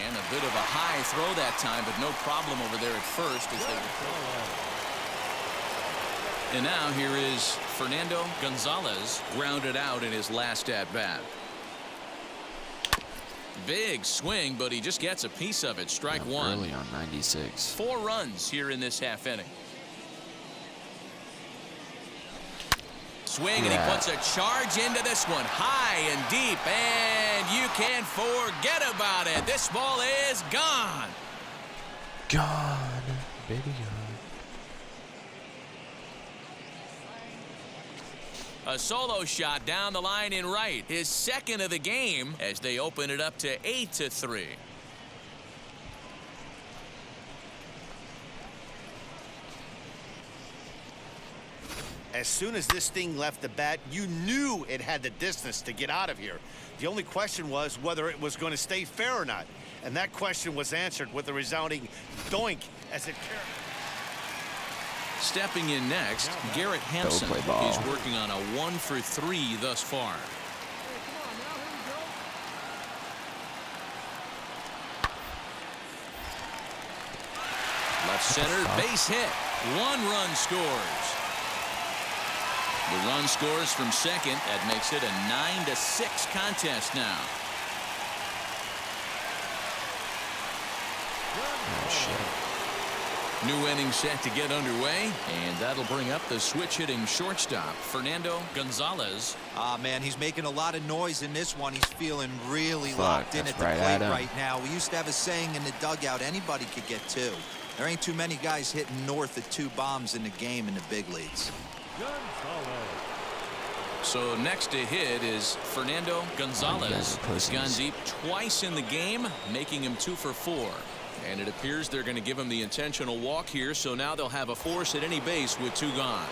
And a bit of a high throw that time, but no problem over there at first as they And now here is Fernando Gonzalez, grounded out in his last at-bat. Big swing, but he just gets a piece of it. Strike 1. Early on 96. 4 runs here in this half inning. Swing, and he puts a charge into this one, high and deep, and you can't forget about it. This ball is gone. Gone, baby, gone. A solo shot down the line in right, his second of the game, as they open it up to 8-3. As soon as this thing left the bat, you knew it had the distance to get out of here. The only question was whether it was going to stay fair or not. And that question was answered with a resounding doink as it carried. Stepping in next, Garrett Hansen. He's working on a 1-for-3 thus far. Left center, base hit. 1 run scores. The run scores from second. That makes it a 9-6 contest now. Oh, shit. New inning set to get underway, and that'll bring up the switch-hitting shortstop, Fernando Gonzalez. Man, he's making a lot of noise in this one. He's feeling really locked in at the plate right now. We used to have a saying in the dugout, anybody could get 2. There ain't too many guys hitting north of 2 bombs in the game in the big leagues. So next to hit is Fernando Gonzalez. He's gone deep twice in the game, making him 2 for 4. And it appears they're going to give him the intentional walk here, so now they'll have a force at any base with 2 gone.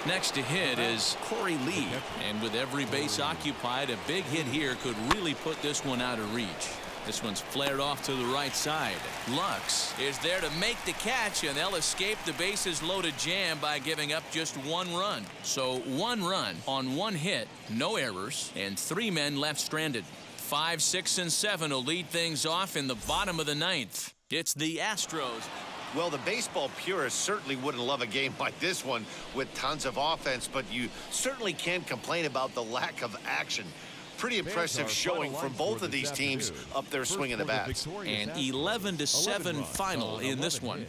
Next to hit is Corey Lee. And with every base occupied, a big hit here could really put this one out of reach. This one's flared off to the right side. Lux is there to make the catch, and they'll escape the bases loaded jam by giving up just 1 run. So 1 run on 1 hit, no errors, and 3 men left stranded. 5, 6, and 7 will lead things off in the bottom of the 9th. It's the Astros. Well, the baseball purists certainly wouldn't love a game like this one with tons of offense, but you certainly can't complain about the lack of action. Pretty impressive showing from both of these teams up there swinging the bats. An 11-7 final in this one.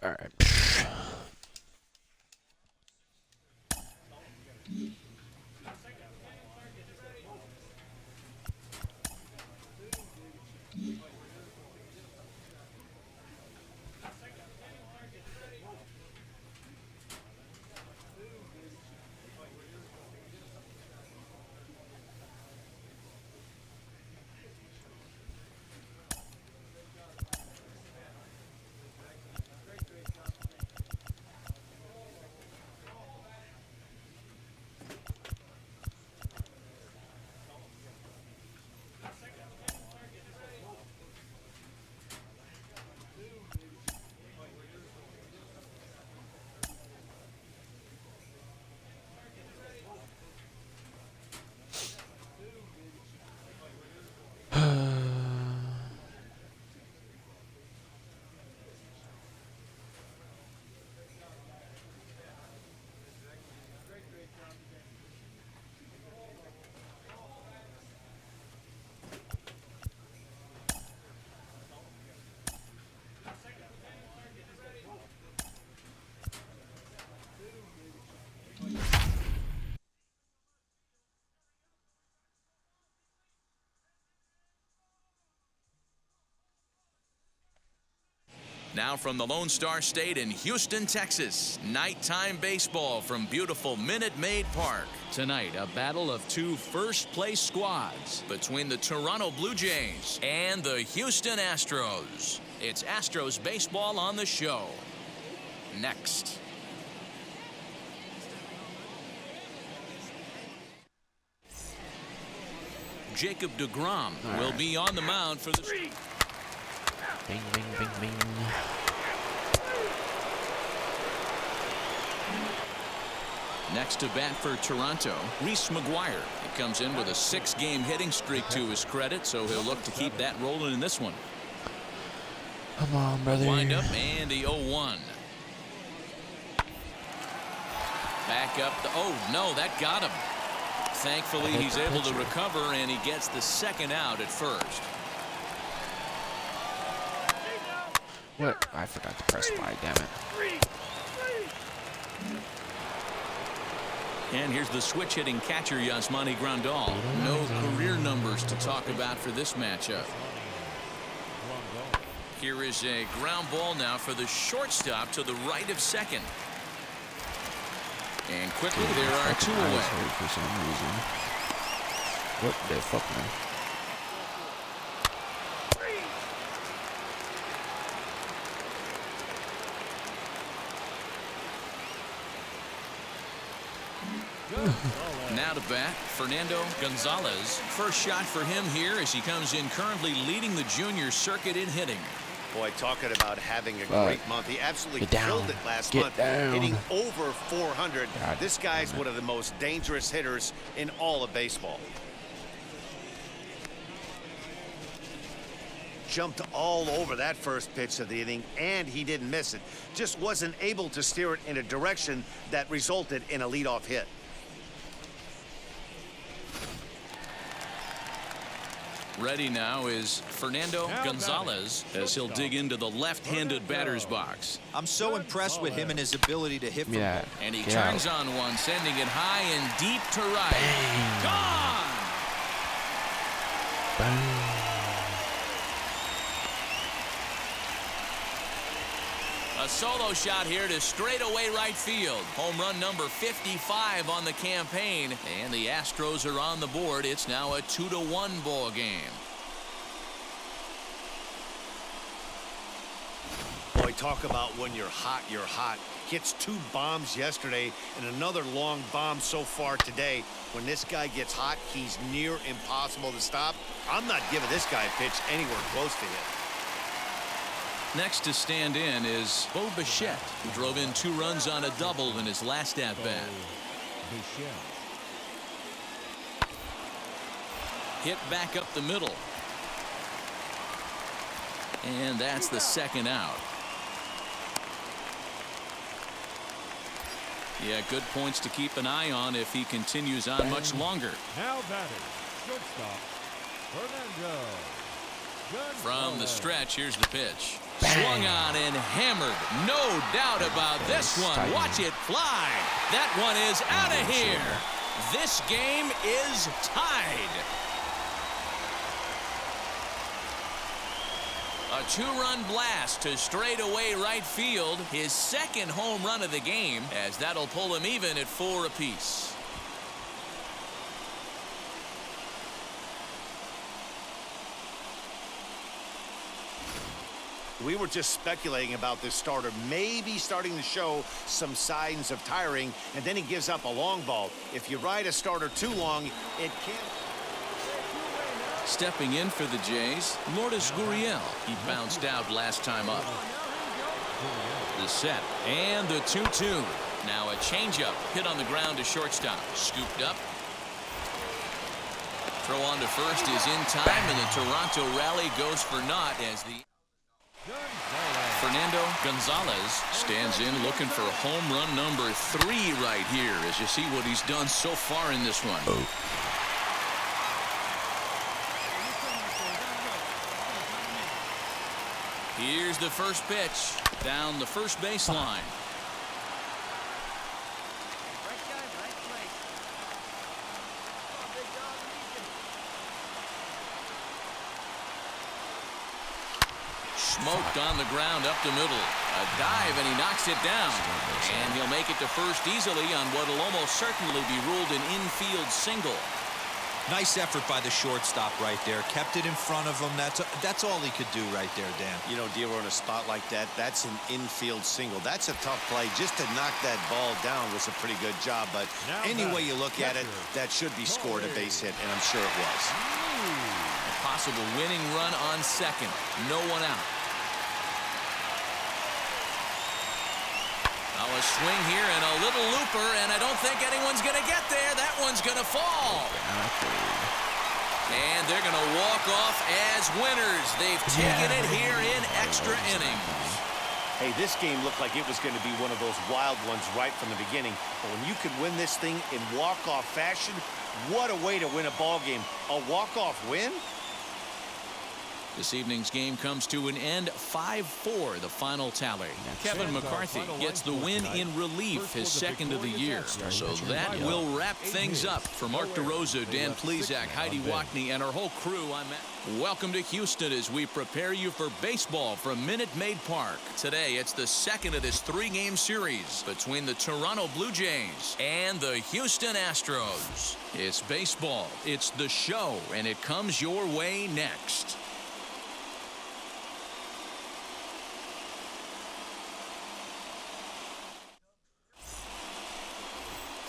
All right. Now from the Lone Star State in Houston, Texas, nighttime baseball from beautiful Minute Maid Park. Tonight, a battle of two first-place squads between the Toronto Blue Jays and the Houston Astros. It's Astros baseball on the show. Next. Jacob deGrom will be on the mound for the... Bing, bing, bing, bing. Next to bat for Toronto, Reese McGuire. He comes in with a 6-game hitting streak to his credit, so he'll look to keep that rolling in this one. Come on, brother. Wind up and the 0-1. Back up the... Oh, no, that got him. Thankfully, he's able to recover, and he gets the second out at first. What? I forgot to press Y, damn it. And here's the switch-hitting catcher, Yasmani Grandal. No career numbers to talk about for this matchup. Here is a ground ball now for the shortstop to the right of second. And quickly, there are 2 away. For some reason. What the fuck, man? Now to bat, Fernando Gonzalez. First shot for him here as he comes in currently leading the junior circuit in hitting. Boy, talking about having a great month. He absolutely killed it last month, down. hitting over 400. God this guy's one of the most dangerous hitters in all of baseball. Jumped all over that first pitch of the inning, and he didn't miss it. Just wasn't able to steer it in a direction that resulted in a leadoff hit. Ready now is Fernando Gonzalez as he'll dig into the left-handed batter's box. I'm so impressed with him and his ability to hit from Yeah. And he turns on one, sending it high and deep to right. Gone! A solo shot here to straightaway right field. Home run number 55 on the campaign. And the Astros are on the board. It's now a 2-1 ball game. Boy, talk about when you're hot, you're hot. Hits 2 bombs yesterday and another long bomb so far today. When this guy gets hot, he's near impossible to stop. I'm not giving this guy a pitch anywhere close to him. Next to stand in is Bo Bichette, who drove in 2 runs on a double in his last at-bat. Hit back up the middle. And that's the second out. Yeah, good points to keep an eye on if he continues on much longer. Now batting, shortstop, Fernando Gonzalez. From the stretch, here's the pitch. Swung on and hammered. No doubt about this one. Watch it fly. That one is out of here. This game is tied. A 2-run blast to straightaway right field. His second home run of the game, as that'll pull him even at 4 apiece. We were just speculating about this starter maybe starting to show some signs of tiring, and then he gives up a long ball. If you ride a starter too long, it can't. Stepping in for the Jays, Lourdes Gurriel. He bounced out last time up. The set and the 2-2. Now a changeup hit on the ground to shortstop. Scooped up. Throw on to first is in time, and the Toronto rally goes for naught as the Fernando Gonzalez stands in looking for home run number 3 right here as you see what he's done so far in this one. Here's the first pitch down the first baseline. Smoked on the ground up the middle. A dive, and he knocks it down. And he'll make it to first easily on what will almost certainly be ruled an infield single. Nice effort by the shortstop right there. Kept it in front of him. That's all he could do right there, Dan. You know, Dero, in a spot like that, that's an infield single. That's a tough play. Just to knock that ball down was a pretty good job. But any way you look at it, that should be scored a base hit, and I'm sure it was. A possible winning run on second. No one out. Now a swing here and a little looper, and I don't think anyone's going to get there. That one's going to fall. And they're going to walk off as winners. They've taken it here in extra innings. Hey, this game looked like it was going to be one of those wild ones right from the beginning. But when you could win this thing in walk-off fashion, what a way to win a ball game. A walk-off win? This evening's game comes to an end, 5-4, the final tally. Kevin McCarthy gets the win in relief, his second of the year. So that will wrap things up. For Mark DeRosa, Dan Plesac, Heidi Watney, and our whole crew, I'm Matt. Welcome to Houston as we prepare you for baseball from Minute Maid Park. Today, it's the second of this three-game series between the Toronto Blue Jays and the Houston Astros. It's baseball, it's the show, and it comes your way next.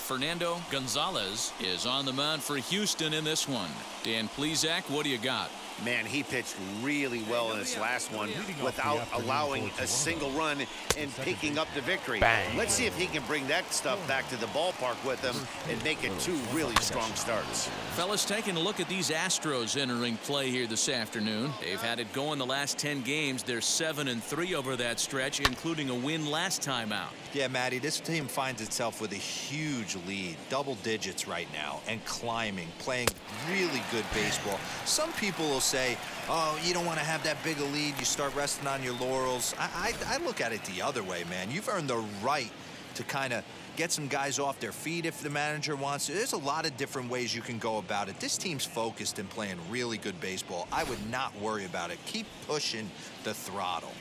Fernando Gonzalez is on the mound for Houston in this one. Dan Plesac, what do you got? Man, he pitched really well in his last one without allowing a single run and picking up the victory. Bang. Let's see if he can bring that stuff back to the ballpark with him and make it two really strong starts. Fellas, taking a look at these Astros entering play here this afternoon. They've had it going the last 10 games. They're 7-3 over that stretch, including a win last time out. Yeah, Matty, this team finds itself with a huge lead, double digits right now, and climbing, playing really good baseball. Some people will say, oh, you don't want to have that big a lead, you start resting on your laurels. I look at it the other way, man. You've earned the right to kind of get some guys off their feet if the manager wants to. There's a lot of different ways you can go about it. This team's focused and playing really good baseball. I would not worry about it. Keep pushing the throttle.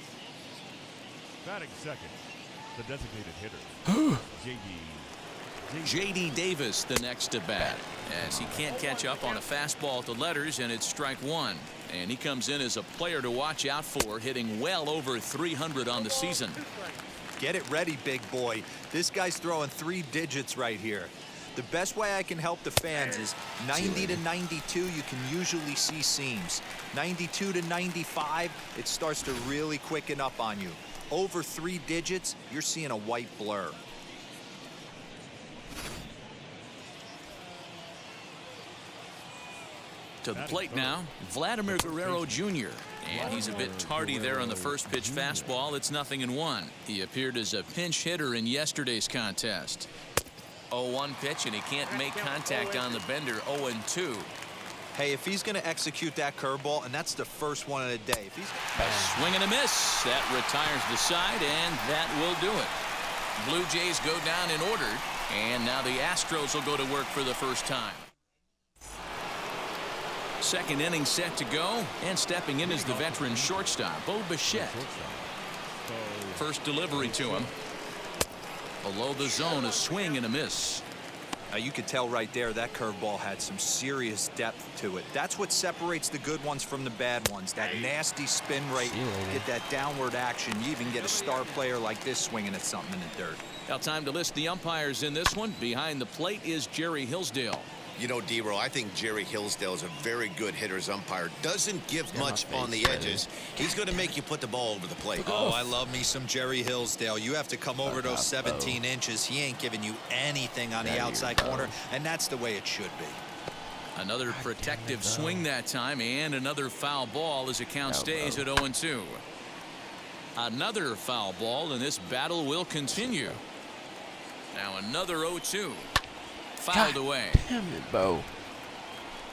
Batting second, the designated hitter, J.D. Davis the next to bat, as he can't catch up on a fastball at the letters, and it's strike one. And he comes in as a player to watch out for, hitting well over 300 on the season. Get it ready, big boy. This guy's throwing 3 digits right here. The best way I can help the fans is 90 to 92, you can usually see seams. 92 to 95, it starts to really quicken up on you. Over 3 digits, you're seeing a white blur. To the plate now, Vladimir Guerrero Jr. And he's a bit tardy there on the first pitch fastball. It's 0-1. He appeared as a pinch hitter in yesterday's contest. 0-1 pitch, and he can't make contact on the bender. 0-2. Hey, if he's going to execute that curveball, and that's the first one of the day. If he's a swing and a miss. That retires the side, and that will do it. Blue Jays go down in order, and now the Astros will go to work for the first time. Second inning set to go, and stepping in is the veteran shortstop, Bo Bichette. First delivery to him. Below the zone, a swing and a miss. Now you could tell right there that curveball had some serious depth to it. That's what separates the good ones from the bad ones. That nasty spin rate, get that downward action. You even get a star player like this swinging at something in the dirt. Now time to list the umpires in this one. Behind the plate is Jerry Hillsdale. You know, Dero, I think Jerry Hillsdale is a very good hitter's umpire. Doesn't give much on the edges. He's going to make you put the ball over the plate. Oh, I love me some Jerry Hillsdale. You have to come over those 17 inches. He ain't giving you anything on the outside corner, and that's the way it should be. Another protective swing that time, and another foul ball as the count stays at 0-2. Another foul ball, and this battle will continue. Now another 0-2. Fouled away. Damn it, Bo.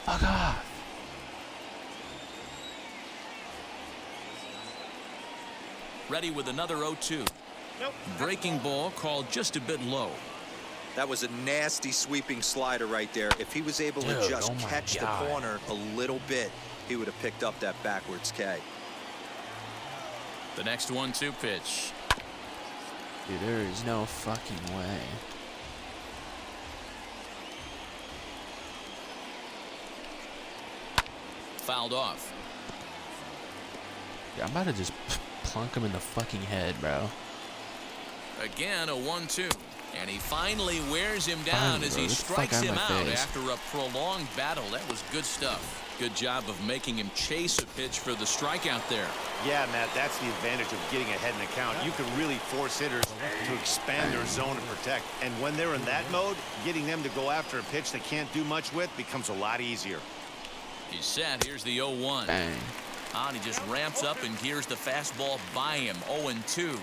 Fuck off. Ready with another 0-2. Breaking ball called just a bit low. That was a nasty sweeping slider right there. If he was able to just catch the corner a little bit, he would have picked up that backwards K. The next 1-2 pitch. Dude, there is no fucking way. Fouled off. Yeah, I'm about to just plunk him in the fucking head, bro. Again, a 1-2. And he finally wears him down as he strikes him out after a prolonged battle. That was good stuff. Good job of making him chase a pitch for the strikeout there. Yeah, Matt, that's the advantage of getting ahead in the count. You can really force hitters to expand their zone and protect. And when they're in that mode, getting them to go after a pitch they can't do much with becomes a lot easier. He's set. Here's the 0-1. Bang. And he just ramps up and here's the fastball by him. 0-2.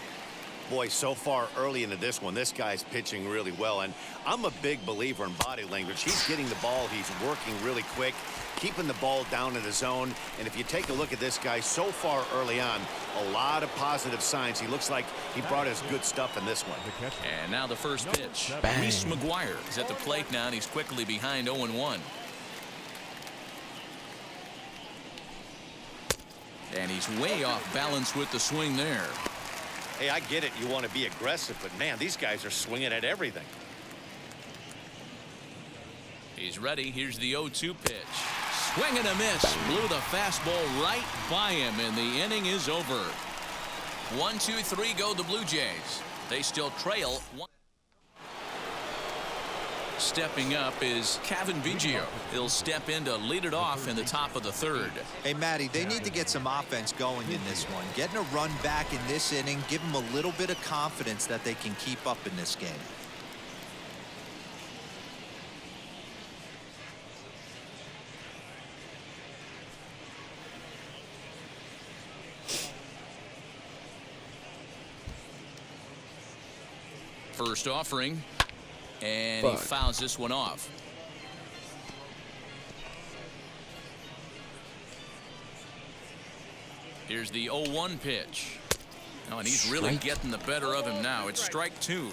Boy, so far early into this one, this guy's pitching really well. And I'm a big believer in body language. He's getting the ball. He's working really quick, keeping the ball down in the zone. And if you take a look at this guy so far early on, a lot of positive signs. He looks like he brought us good stuff in this one. And now the first pitch. Bang. Reese McGuire is at the plate now, and he's quickly behind 0-1. And he's way off balance with the swing there. Hey, I get it. You want to be aggressive, but man, these guys are swinging at everything. He's ready. Here's the 0-2 pitch. Swing and a miss. Blew the fastball right by him, and the inning is over. 1-2-3 go the Blue Jays. They still trail. Stepping up is Cavan Biggio. He'll step in to lead it off in the top of the third. Hey, Matty, they need to get some offense going in this one. Getting a run back in this inning, give them a little bit of confidence that they can keep up in this game. First offering. And he fouls this one off. Here's the 0-1 pitch. Oh, and he's really getting the better of him now. It's strike 2.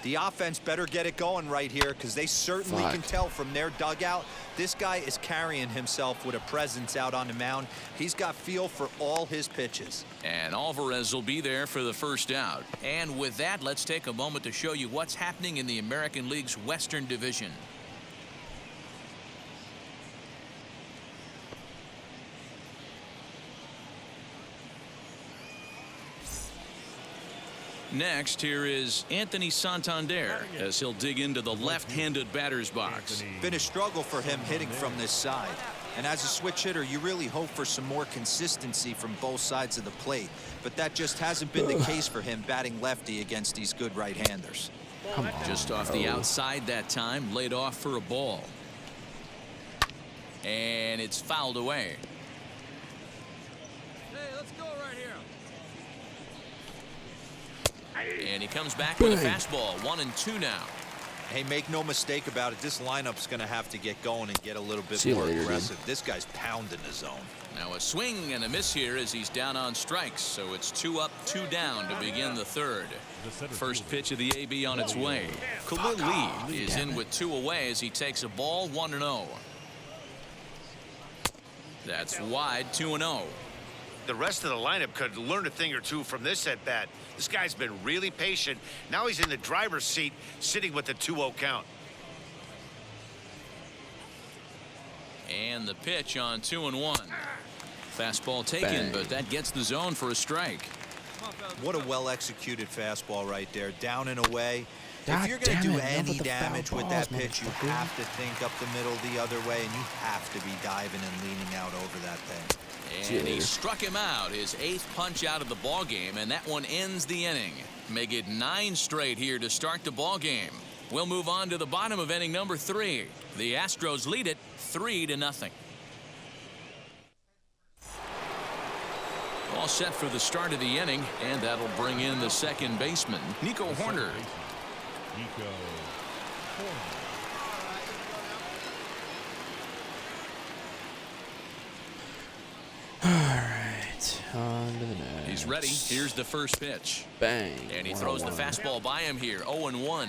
The offense better get it going right here because they certainly can tell from their dugout this guy is carrying himself with a presence out on the mound. He's got feel for all his pitches. And Alvarez will be there for the first out. And with that, let's take a moment to show you what's happening in the American League's Western Division. Next, here is Anthony Santander as he'll dig into the left-handed batter's box. Been a struggle for him hitting from this side. And as a switch hitter, you really hope for some more consistency from both sides of the plate. But that just hasn't been the case for him batting lefty against these good right-handers. Just off the outside that time, laid off for a ball. And it's fouled away. And he comes back with a fastball. 1-2 now. Hey, make no mistake about it. This lineup's going to have to get going and get a little bit more aggressive. This guy's pounding the zone. Now a swing and a miss here as he's down on strikes. So it's 2 up, 2 down to begin the third. First pitch of the AB on its way. Khalil Lee is in with 2 away as he takes a ball. 1-0. That's wide. 2-0. The rest of the lineup could learn a thing or two from this at bat. This guy's been really patient. Now he's in the driver's seat, sitting with the 2-0 count. And the pitch on 2-1. Fastball taken, but that gets the zone for a strike. What a well-executed fastball right there, down and away. If you're going to do any damage with that pitch, you have to think up the middle the other way, and you have to be diving and leaning out over that thing. And he struck him out, his 8th punch out of the ball game, and that one ends the inning. Make it 9 straight here to start the ball game. We'll move on to the bottom of inning number 3. The Astros lead it 3-0. All set for the start of the inning, and that'll bring in the second baseman, Nico Hoerner. Nico Hoerner. On to the next. He's ready. Here's the first pitch. Bang. And he throws the fastball by him here. 0-1.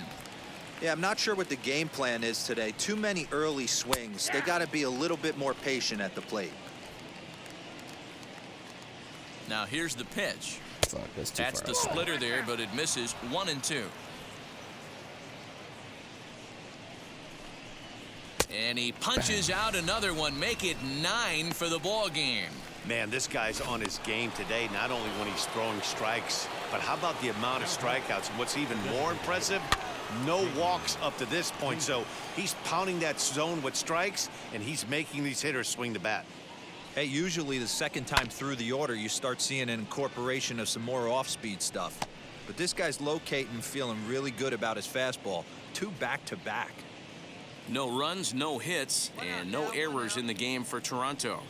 Yeah, I'm not sure what the game plan is today. Too many early swings. They got to be a little bit more patient at the plate. Now here's the pitch. Fuck, that's too That's far the outside. splitter there, but it misses 1-2. And he punches out another one, make it 9 for the ball game. Man, this guy's on his game today, not only when he's throwing strikes, but how about the amount of strikeouts? And what's even more impressive, no walks up to this point. So he's pounding that zone with strikes, and he's making these hitters swing the bat. Hey, usually the second time through the order, you start seeing an incorporation of some more off-speed stuff. But this guy's locating, feeling really good about his fastball. 2 back-to-back. No runs, no hits, and no errors in the game for Toronto.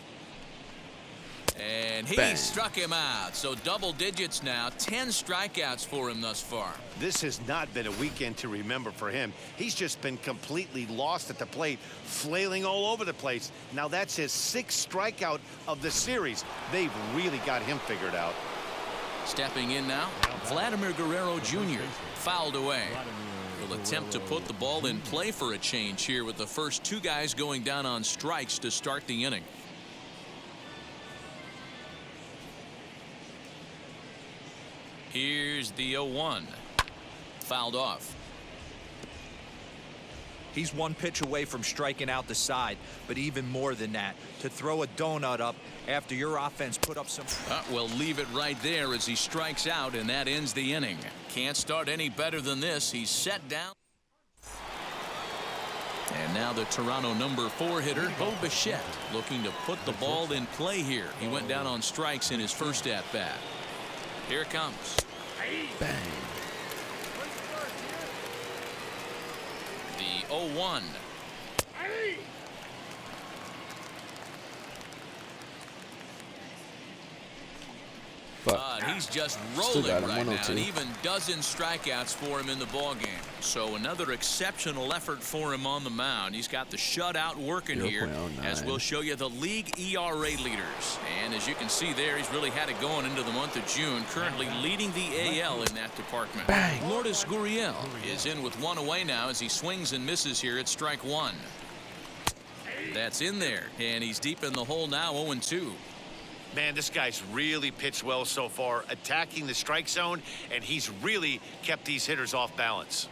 And he Bang. struck him out. So double digits now, 10 strikeouts for him thus far. This has not been a weekend to remember for him. He's just been completely lost at the plate, flailing all over the place. Now that's his 6th strikeout of the series. They've really got him figured out. Stepping in now, Vladimir Guerrero Jr. fouled away. Will attempt to put the ball in play for a change here with the first 2 guys going down on strikes to start the inning. Here's the 0-1. Fouled off. He's 1 pitch away from striking out the side, but even more than that, to throw a donut up after your offense put up some... We'll leave it right there as he strikes out, and that ends the inning. Can't start any better than this. He's set down. And now the Toronto number 4 hitter, Bo Bichette, looking to put the ball in play here. He went down on strikes in his first at-bat. Here it comes. Bang. The 0-1. Fuck. He's just Still rolling got him, right now, 102. and even dozen strikeouts for him in the ball game. So another exceptional effort for him on the mound. He's got the shutout working here, 0.09. as we'll show you the league ERA leaders. And as you can see there, he's really had it going into the month of June, currently leading the AL in that department. Bang. Lourdes Gurriel is in with 1 away now as he swings and misses here at strike 1. That's in there, and he's deep in the hole now, 0-2. Man, this guy's really pitched well so far, attacking the strike zone, and he's really kept these hitters off balance.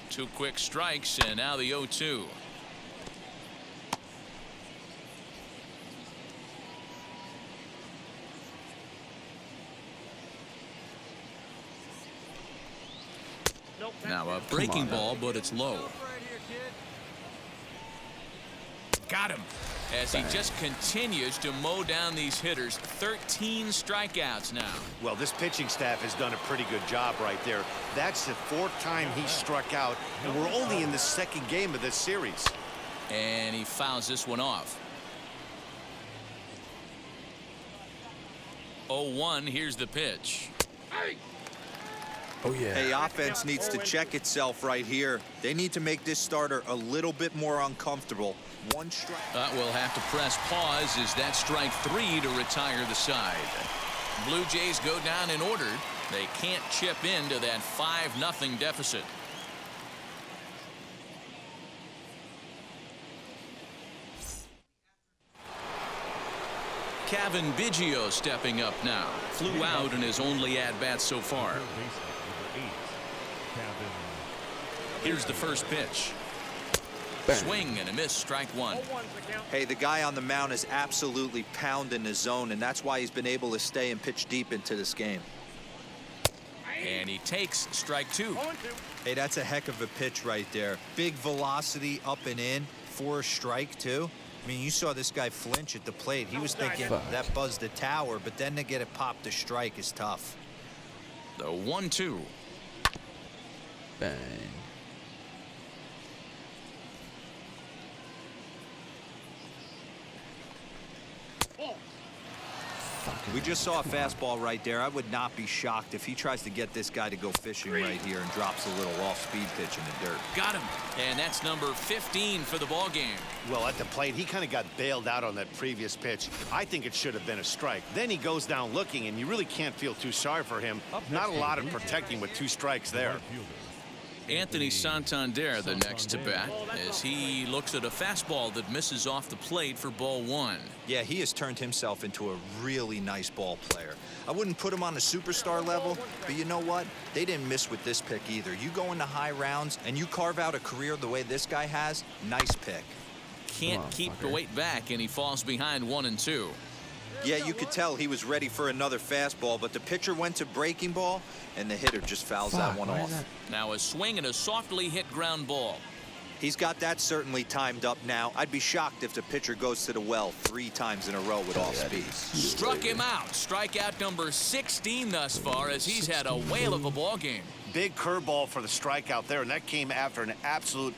2 quick strikes, and now the 0-2. Now a breaking ball, but it's low. Got him. As he just continues to mow down these hitters. 13 strikeouts now. Well, this pitching staff has done a pretty good job right there. That's the 4th time he struck out, and we're only in the 2nd game of this series. And he fouls this one off. 0-1, here's the pitch. Oh, yeah. Hey, offense needs to check itself right here. They need to make this starter a little bit more uncomfortable. 1 strike. We'll have to press pause as that's strike 3 to retire the side. Blue Jays go down in order. They can't chip into that 5-0 deficit. Kevin Biggio stepping up now. Flew out in his only at-bat so far. Here's the first pitch. Bang. Swing and a miss, strike 1. Hey, the guy on the mound is absolutely pounding the zone, and that's why he's been able to stay and pitch deep into this game. And he takes strike 2. Hey, that's a heck of a pitch right there. Big velocity up and in for a strike, too. I mean, you saw this guy flinch at the plate. He was thinking that buzzed the tower, but then to get it popped to strike is tough. The 1-2. Bang. We just saw a fastball right there. I would not be shocked if he tries to get this guy to go fishing right here and drops a little off-speed pitch in the dirt. Got him. And that's number 15 for the ball game. Well, at the plate, he kind of got bailed out on that previous pitch. I think it should have been a strike. Then he goes down looking, and you really can't feel too sorry for him. Not a lot of protecting with 2 strikes there. Anthony Santander the next to bat as he looks at a fastball that misses off the plate for ball one. Yeah, he has turned himself into a really nice ball player. I wouldn't put him on the superstar level, but you know what? They didn't miss with this pick either. You go into high rounds and you carve out a career the way this guy has, nice pick. Can't keep the weight back, and he falls behind 1-2. Yeah, you could tell he was ready for another fastball, but the pitcher went to breaking ball, and the hitter just fouls that one off. Now a swing and a softly hit ground ball. He's got that certainly timed up now. I'd be shocked if the pitcher goes to the well 3 times in a row with off speed. Struck him out. Strikeout number 16 thus far as he's had a whale of a ball game. Big curveball for the strikeout there, and that came after an absolute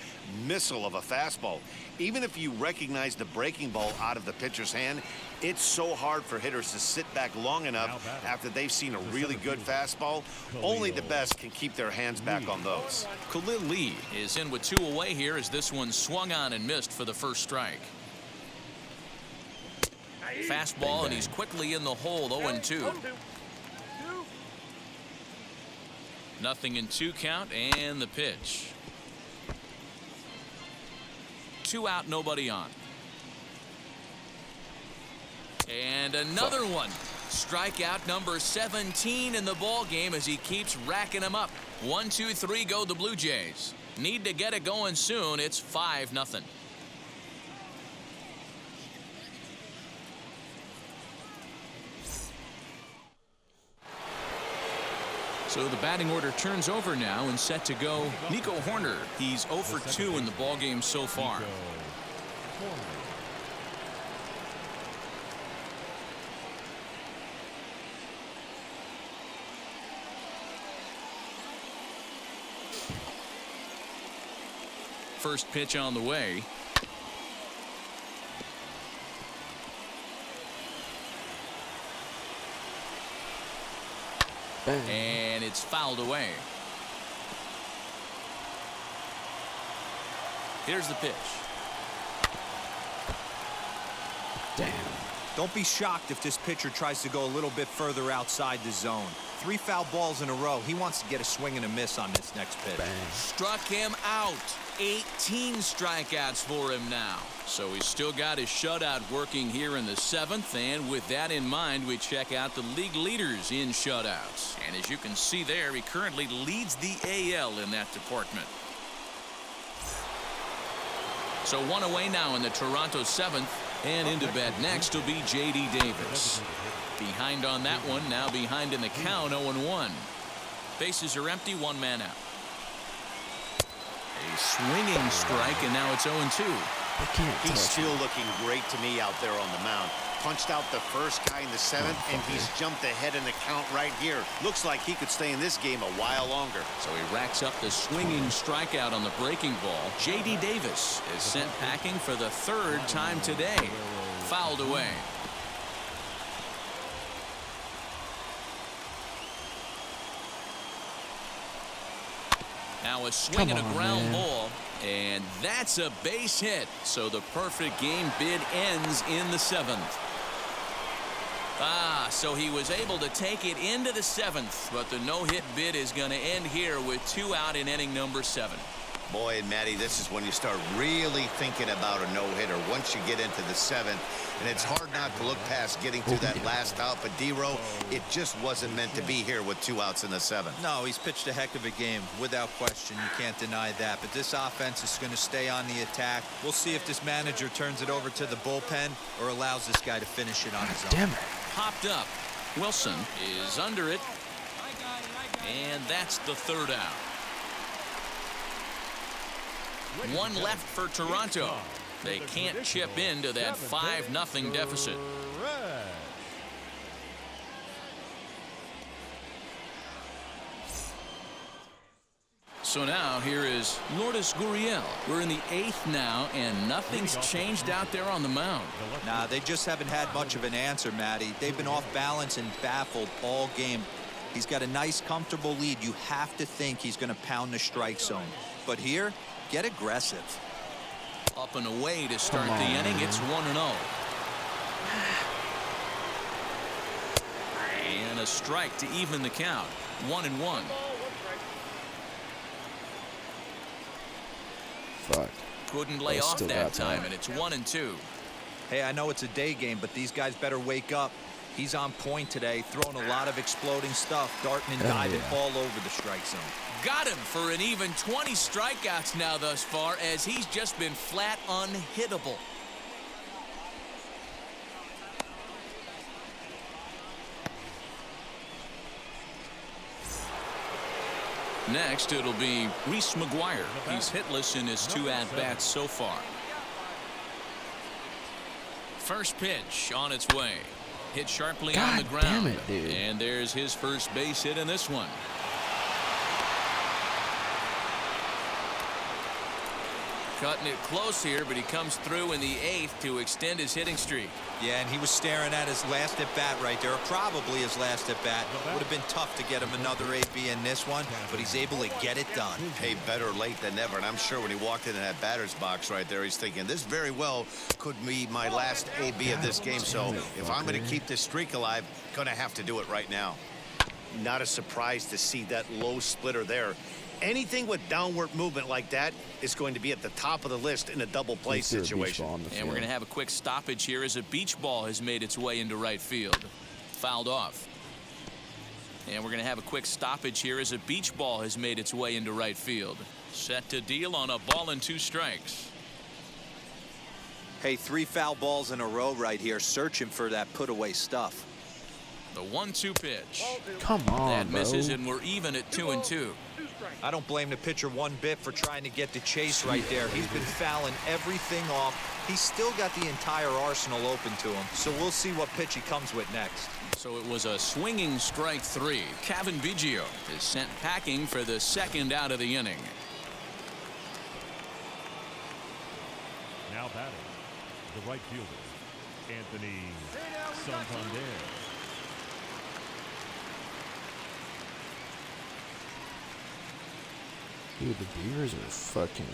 missile of a fastball. Even if you recognize the breaking ball out of the pitcher's hand, it's so hard for hitters to sit back long enough after they've seen a really good fastball. Only the best can keep their hands back on those. Khalil Lee is in with 2 away here as this one swung on and missed for the first strike. Fastball, and he's quickly in the hole, 0-2. 0-2 count, and the pitch. 2 out, nobody on. And another one. Strikeout number 17 in the ball game as he keeps racking them up. 1, 2, 3 go the Blue Jays. Need to get it going soon. It's 5-0. So the batting order turns over now and set to go Nico Hoerner. He's 0 for 2 in the ball game so far. First pitch on the way. And it's fouled away. Here's the pitch. Damn. Don't be shocked if this pitcher tries to go a little bit further outside the zone. 3 foul balls in a row. He wants to get a swing and a miss on this next pitch. Bang. Struck him out. 18 strikeouts for him now. So he's still got his shutout working here in the 7th, and with that in mind, we check out the league leaders in shutouts. And as you can see there, he currently leads the AL in that department. So 1 away now in the Toronto 7th, and into bat next will be J.D. Davis. Behind on that one, now behind in the count, 0-1. Bases are empty, 1 man out. A swinging strike, and now it's 0-2. He's still looking great to me out there on the mound. Punched out the first guy in the 7th, and he's jumped ahead in the count right here. Looks like he could stay in this game a while longer. So he racks up the swinging strikeout on the breaking ball. J.D. Davis is sent packing for the 3rd time today. Fouled away. Now a swing and a ground ball, and that's a base hit. So the perfect game bid ends in the 7th. So he was able to take it into the 7th, but the no-hit bid is going to end here with 2 out in inning number 7. Boy, and Matty, this is when you start really thinking about a no-hitter once you get into the 7th. And it's hard not to look past getting to that last out. But D-Row, it just wasn't meant to be here with 2 outs in the 7th. No, he's pitched a heck of a game, without question. You can't deny that. But this offense is going to stay on the attack. We'll see if this manager turns it over to the bullpen or allows this guy to finish it on his own. Damn it. Popped up. Wilson is under it. And that's the 3rd out. 1 left for Toronto. They can't chip into that 5-0 deficit. So now here is Lourdes Gurriel. We're in the 8th now, and nothing's changed out there on the mound. Nah, they just haven't had much of an answer, Matty. They've been off balance and baffled all game. He's got a nice, comfortable lead. You have to think he's going to pound the strike zone. But here, get aggressive. Up and away to start the inning. It's 1-0. And a strike to even the count. 1-1. Fuck. Couldn't lay Oh, off still that got that. time, and it's 1-2. Hey, I know it's a day game, but these guys better wake up. He's on point today, throwing a lot of exploding stuff, darting and Hell diving yeah. all over the strike zone. Got him for an even 20 strikeouts now thus far, as he's just been flat unhittable. Next, it'll be Reese McGuire. He's hitless in his 2 at-bats so far. First pitch on its way. Hit sharply on the God ground. damn it, dude. And there's his first base hit in this one. Cutting it close here, but he comes through in the 8th to extend his hitting streak. Yeah, and he was staring at his last at-bat right there, or probably his last at-bat. Would have been tough to get him another AB in this one, but he's able to get it done. Hey, better late than never. And I'm sure when he walked into that batter's box right there, he's thinking, this very well could be my last AB of this game. So if I'm going to keep this streak alive, going to have to do it right now. Not a surprise to see that low splitter there. Anything with downward movement like that is going to be at the top of the list in a double play situation. And we're going to have a quick stoppage here as a beach ball has made its way into right field. Fouled off. And we're going to have a quick stoppage here as a beach ball has made its way into right field. Set to deal on a ball and 2 strikes. Hey, 3 foul balls in a row right here, searching for that put-away stuff. The 1-2 pitch. Come on, That misses, bro. and we're even at 2-2. I don't blame the pitcher one bit for trying to get the chase right there. He's been fouling everything off. He's still got the entire arsenal open to him, so we'll see what pitch he comes with next. So it was a swinging strike 3. Cavan Biggio is sent packing for the 2nd out of the inning. Now batting, the right fielder, Anthony Santander. Dude, the Beavers are fucking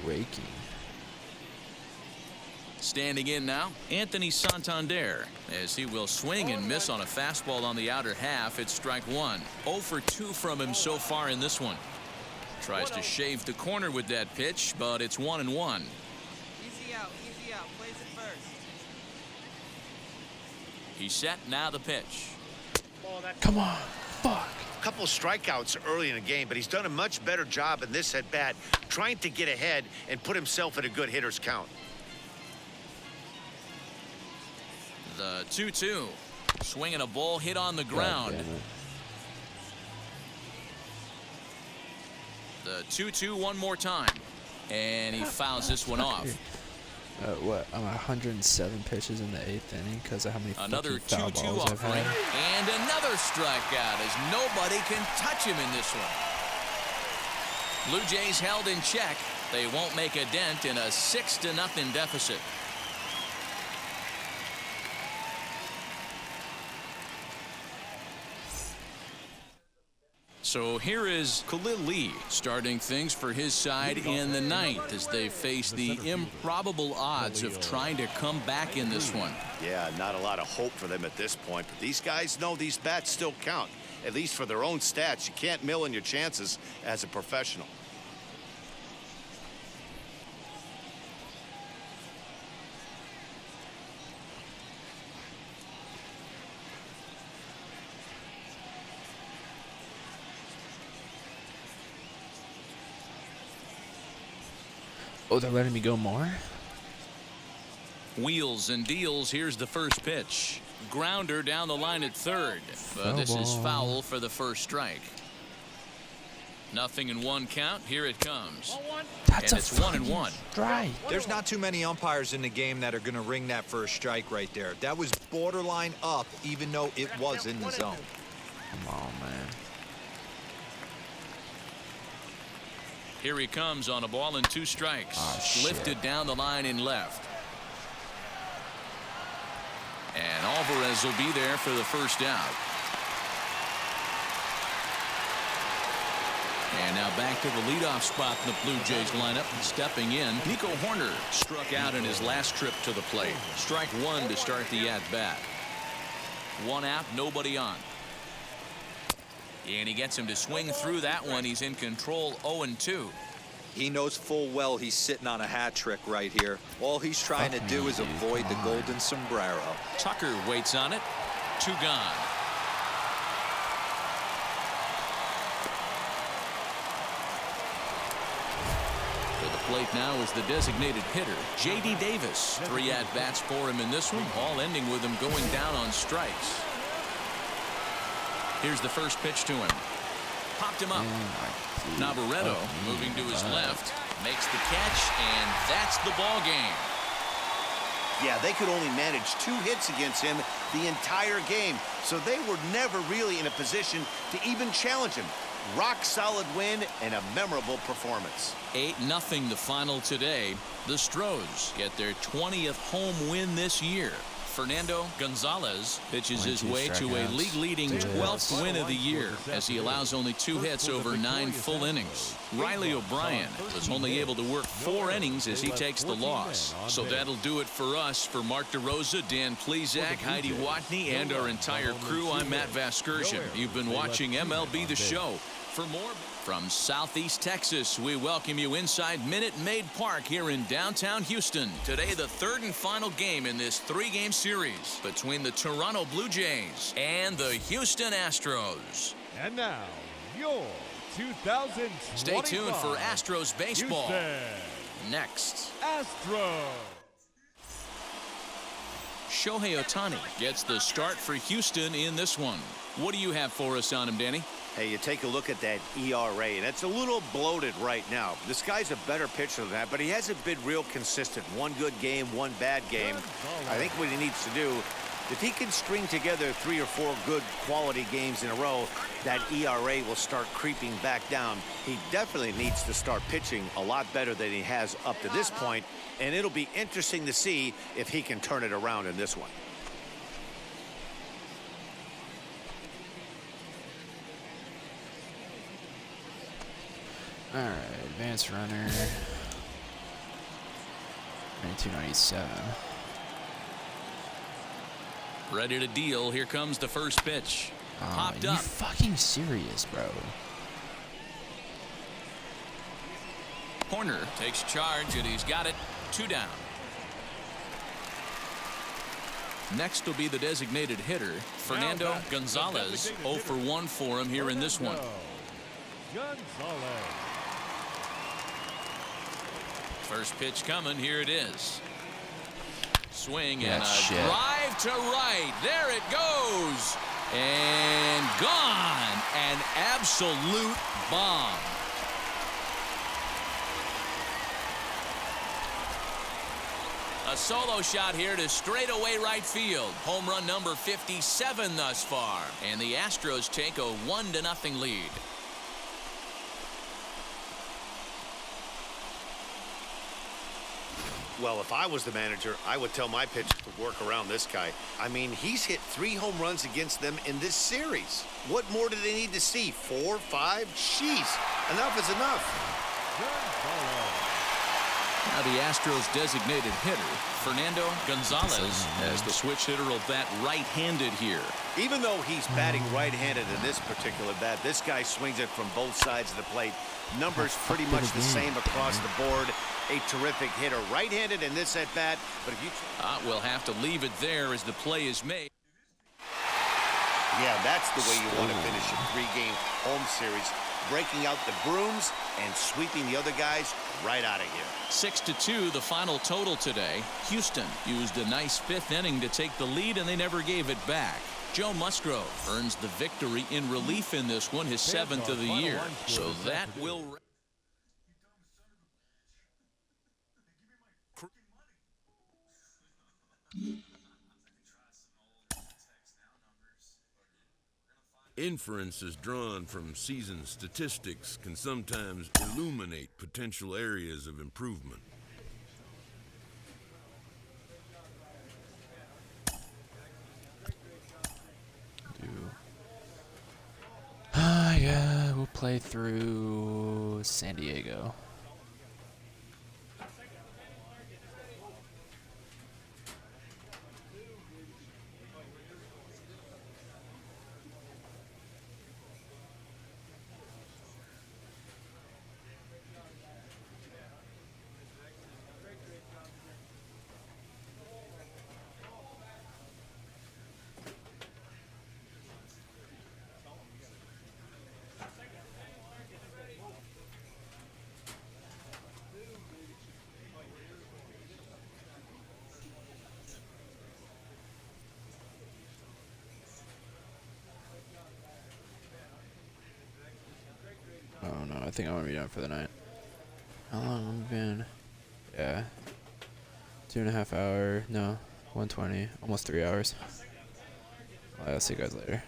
raking. Standing in now, Anthony Santander, as he will swing and miss on a fastball on the outer half. It's strike 1. 0 for 2 from him so far in this one. Tries to shave the corner with that pitch, but it's 1-1. Easy out, place it first. He's set, now the pitch. Come on. Fuck. Couple strikeouts early in the game, but he's done a much better job in this at-bat trying to get ahead and put himself at a good hitter's count. The 2-2. Swinging a ball hit on the ground. The 2-2 one more time. And he fouls this one off. What? I'm 107 pitches in the 8th inning because of how many Another fucking foul 2-2 balls I've offering. had. And another strikeout as nobody can touch him in this one. Blue Jays held in check. They won't make a dent in a 6-0 deficit. So here is Khalil Lee starting things for his side in the 9th as they face the improbable odds of trying to come back in this one. Yeah, not a lot of hope for them at this point, but these guys know these bats still count, at least for their own stats. You can't mill in your chances as a professional. Oh, they're letting me go more? Wheels and deals. Here's the first pitch. Grounder down the line at 3rd. But this is foul for the first strike. Nothing in 1 count. Here it comes. That's and it's 1-1. Strike. There's not too many umpires in the game that are going to ring that first strike right there. That was borderline up, even though it was in the zone. Come on, man. Here he comes on a ball and 2 strikes. Oh, shit. Lifted down the line in left. And Alvarez will be there for the first out. And now back to the leadoff spot in the Blue Jays lineup. Stepping in, Nico Hoerner struck out in his last trip to the plate. Strike 1 to start the at-bat. 1 out, nobody on. And he gets him to swing through that one. He's in control, 0-2. He knows full well he's sitting on a hat trick right here. All he's trying to do is avoid the golden sombrero. Tucker waits on it. 2 gone. To the plate now is the designated hitter, J.D. Davis. 3 at-bats for him in this one, all ending with him going down on strikes. Here's the first pitch to him. Popped him up. Navarreto moving to his left, makes the catch, and that's the ball game. Yeah, they could only manage 2 hits against him the entire game, so they were never really in a position to even challenge him. Rock solid win and a memorable performance. 8-0 the final today. The Stros get their 20th home win this year. Fernando Gonzalez pitches his way to a league-leading 12th win of the year as he allows only 2 hits over 9 full innings. Riley O'Brien was only able to work 4 innings as he takes the loss. So that'll do it for us. For Mark DeRosa, Dan Plesac, Heidi Watney, and our entire crew, I'm Matt Vasgersian. You've been watching MLB The Show. For more from Southeast Texas, we welcome you inside Minute Maid Park here in downtown Houston. Today, the 3rd and final game in this 3-game series between the Toronto Blue Jays and the Houston Astros. And now, your 2025 Stay tuned for Astros baseball. Houston Next. Astros. Shohei Ohtani gets the start for Houston in this one. What do you have for us on him, Danny? Hey, you take a look at that ERA, and it's a little bloated right now. This guy's a better pitcher than that, but he hasn't been real consistent. 1 good game, 1 bad game. I think what he needs to do, if he can string together 3 or 4 good quality games in a row, that ERA will start creeping back down. He definitely needs to start pitching a lot better than he has up to this point, and it'll be interesting to see if he can turn it around in this one. All right, advanced runner. 1997. Ready to deal. Here comes the first pitch. Popped you up. Fucking serious, bro? Horner takes charge, and he's got it. 2 down. Next will be the designated hitter, Fernando Gonzalez. 0 for 1 for him here in this one. Gonzalez. First pitch coming. Here it is. Swing and a shit. drive to right. There it goes. And gone. An absolute bomb. A solo shot here to straightaway right field. Home run number 57 thus far. And the Astros take a 1-0 lead. Well, if I was the manager, I would tell my pitchers to work around this guy. I mean, he's hit 3 home runs against them in this series. What more do they need to see? 4, 5? Jeez, enough is enough. Now the Astros designated hitter, Fernando Gonzalez, as the switch hitter will bat right-handed here. Even though he's batting right-handed in this particular bat, this guy swings it from both sides of the plate. Numbers pretty much the same across the board. A terrific hitter, right-handed in this at-bat. But if you we'll have to leave it there as the play is made. Yeah, that's the way you want to finish a 3-game home series. Breaking out the brooms and sweeping the other guys right out of here. 6-2 the final total today. Houston used a nice 5th inning to take the lead, and they never gave it back. Joe Musgrove earns the victory in relief in this one, his 7th of the year. So that will... Inferences drawn from season statistics can sometimes illuminate potential areas of improvement. Yeah, we'll play through San Diego. think I'm gonna be done for the night. How long have we been? Yeah. 2.5 hours. No, 120. Almost 3 hours. I'll see you guys later.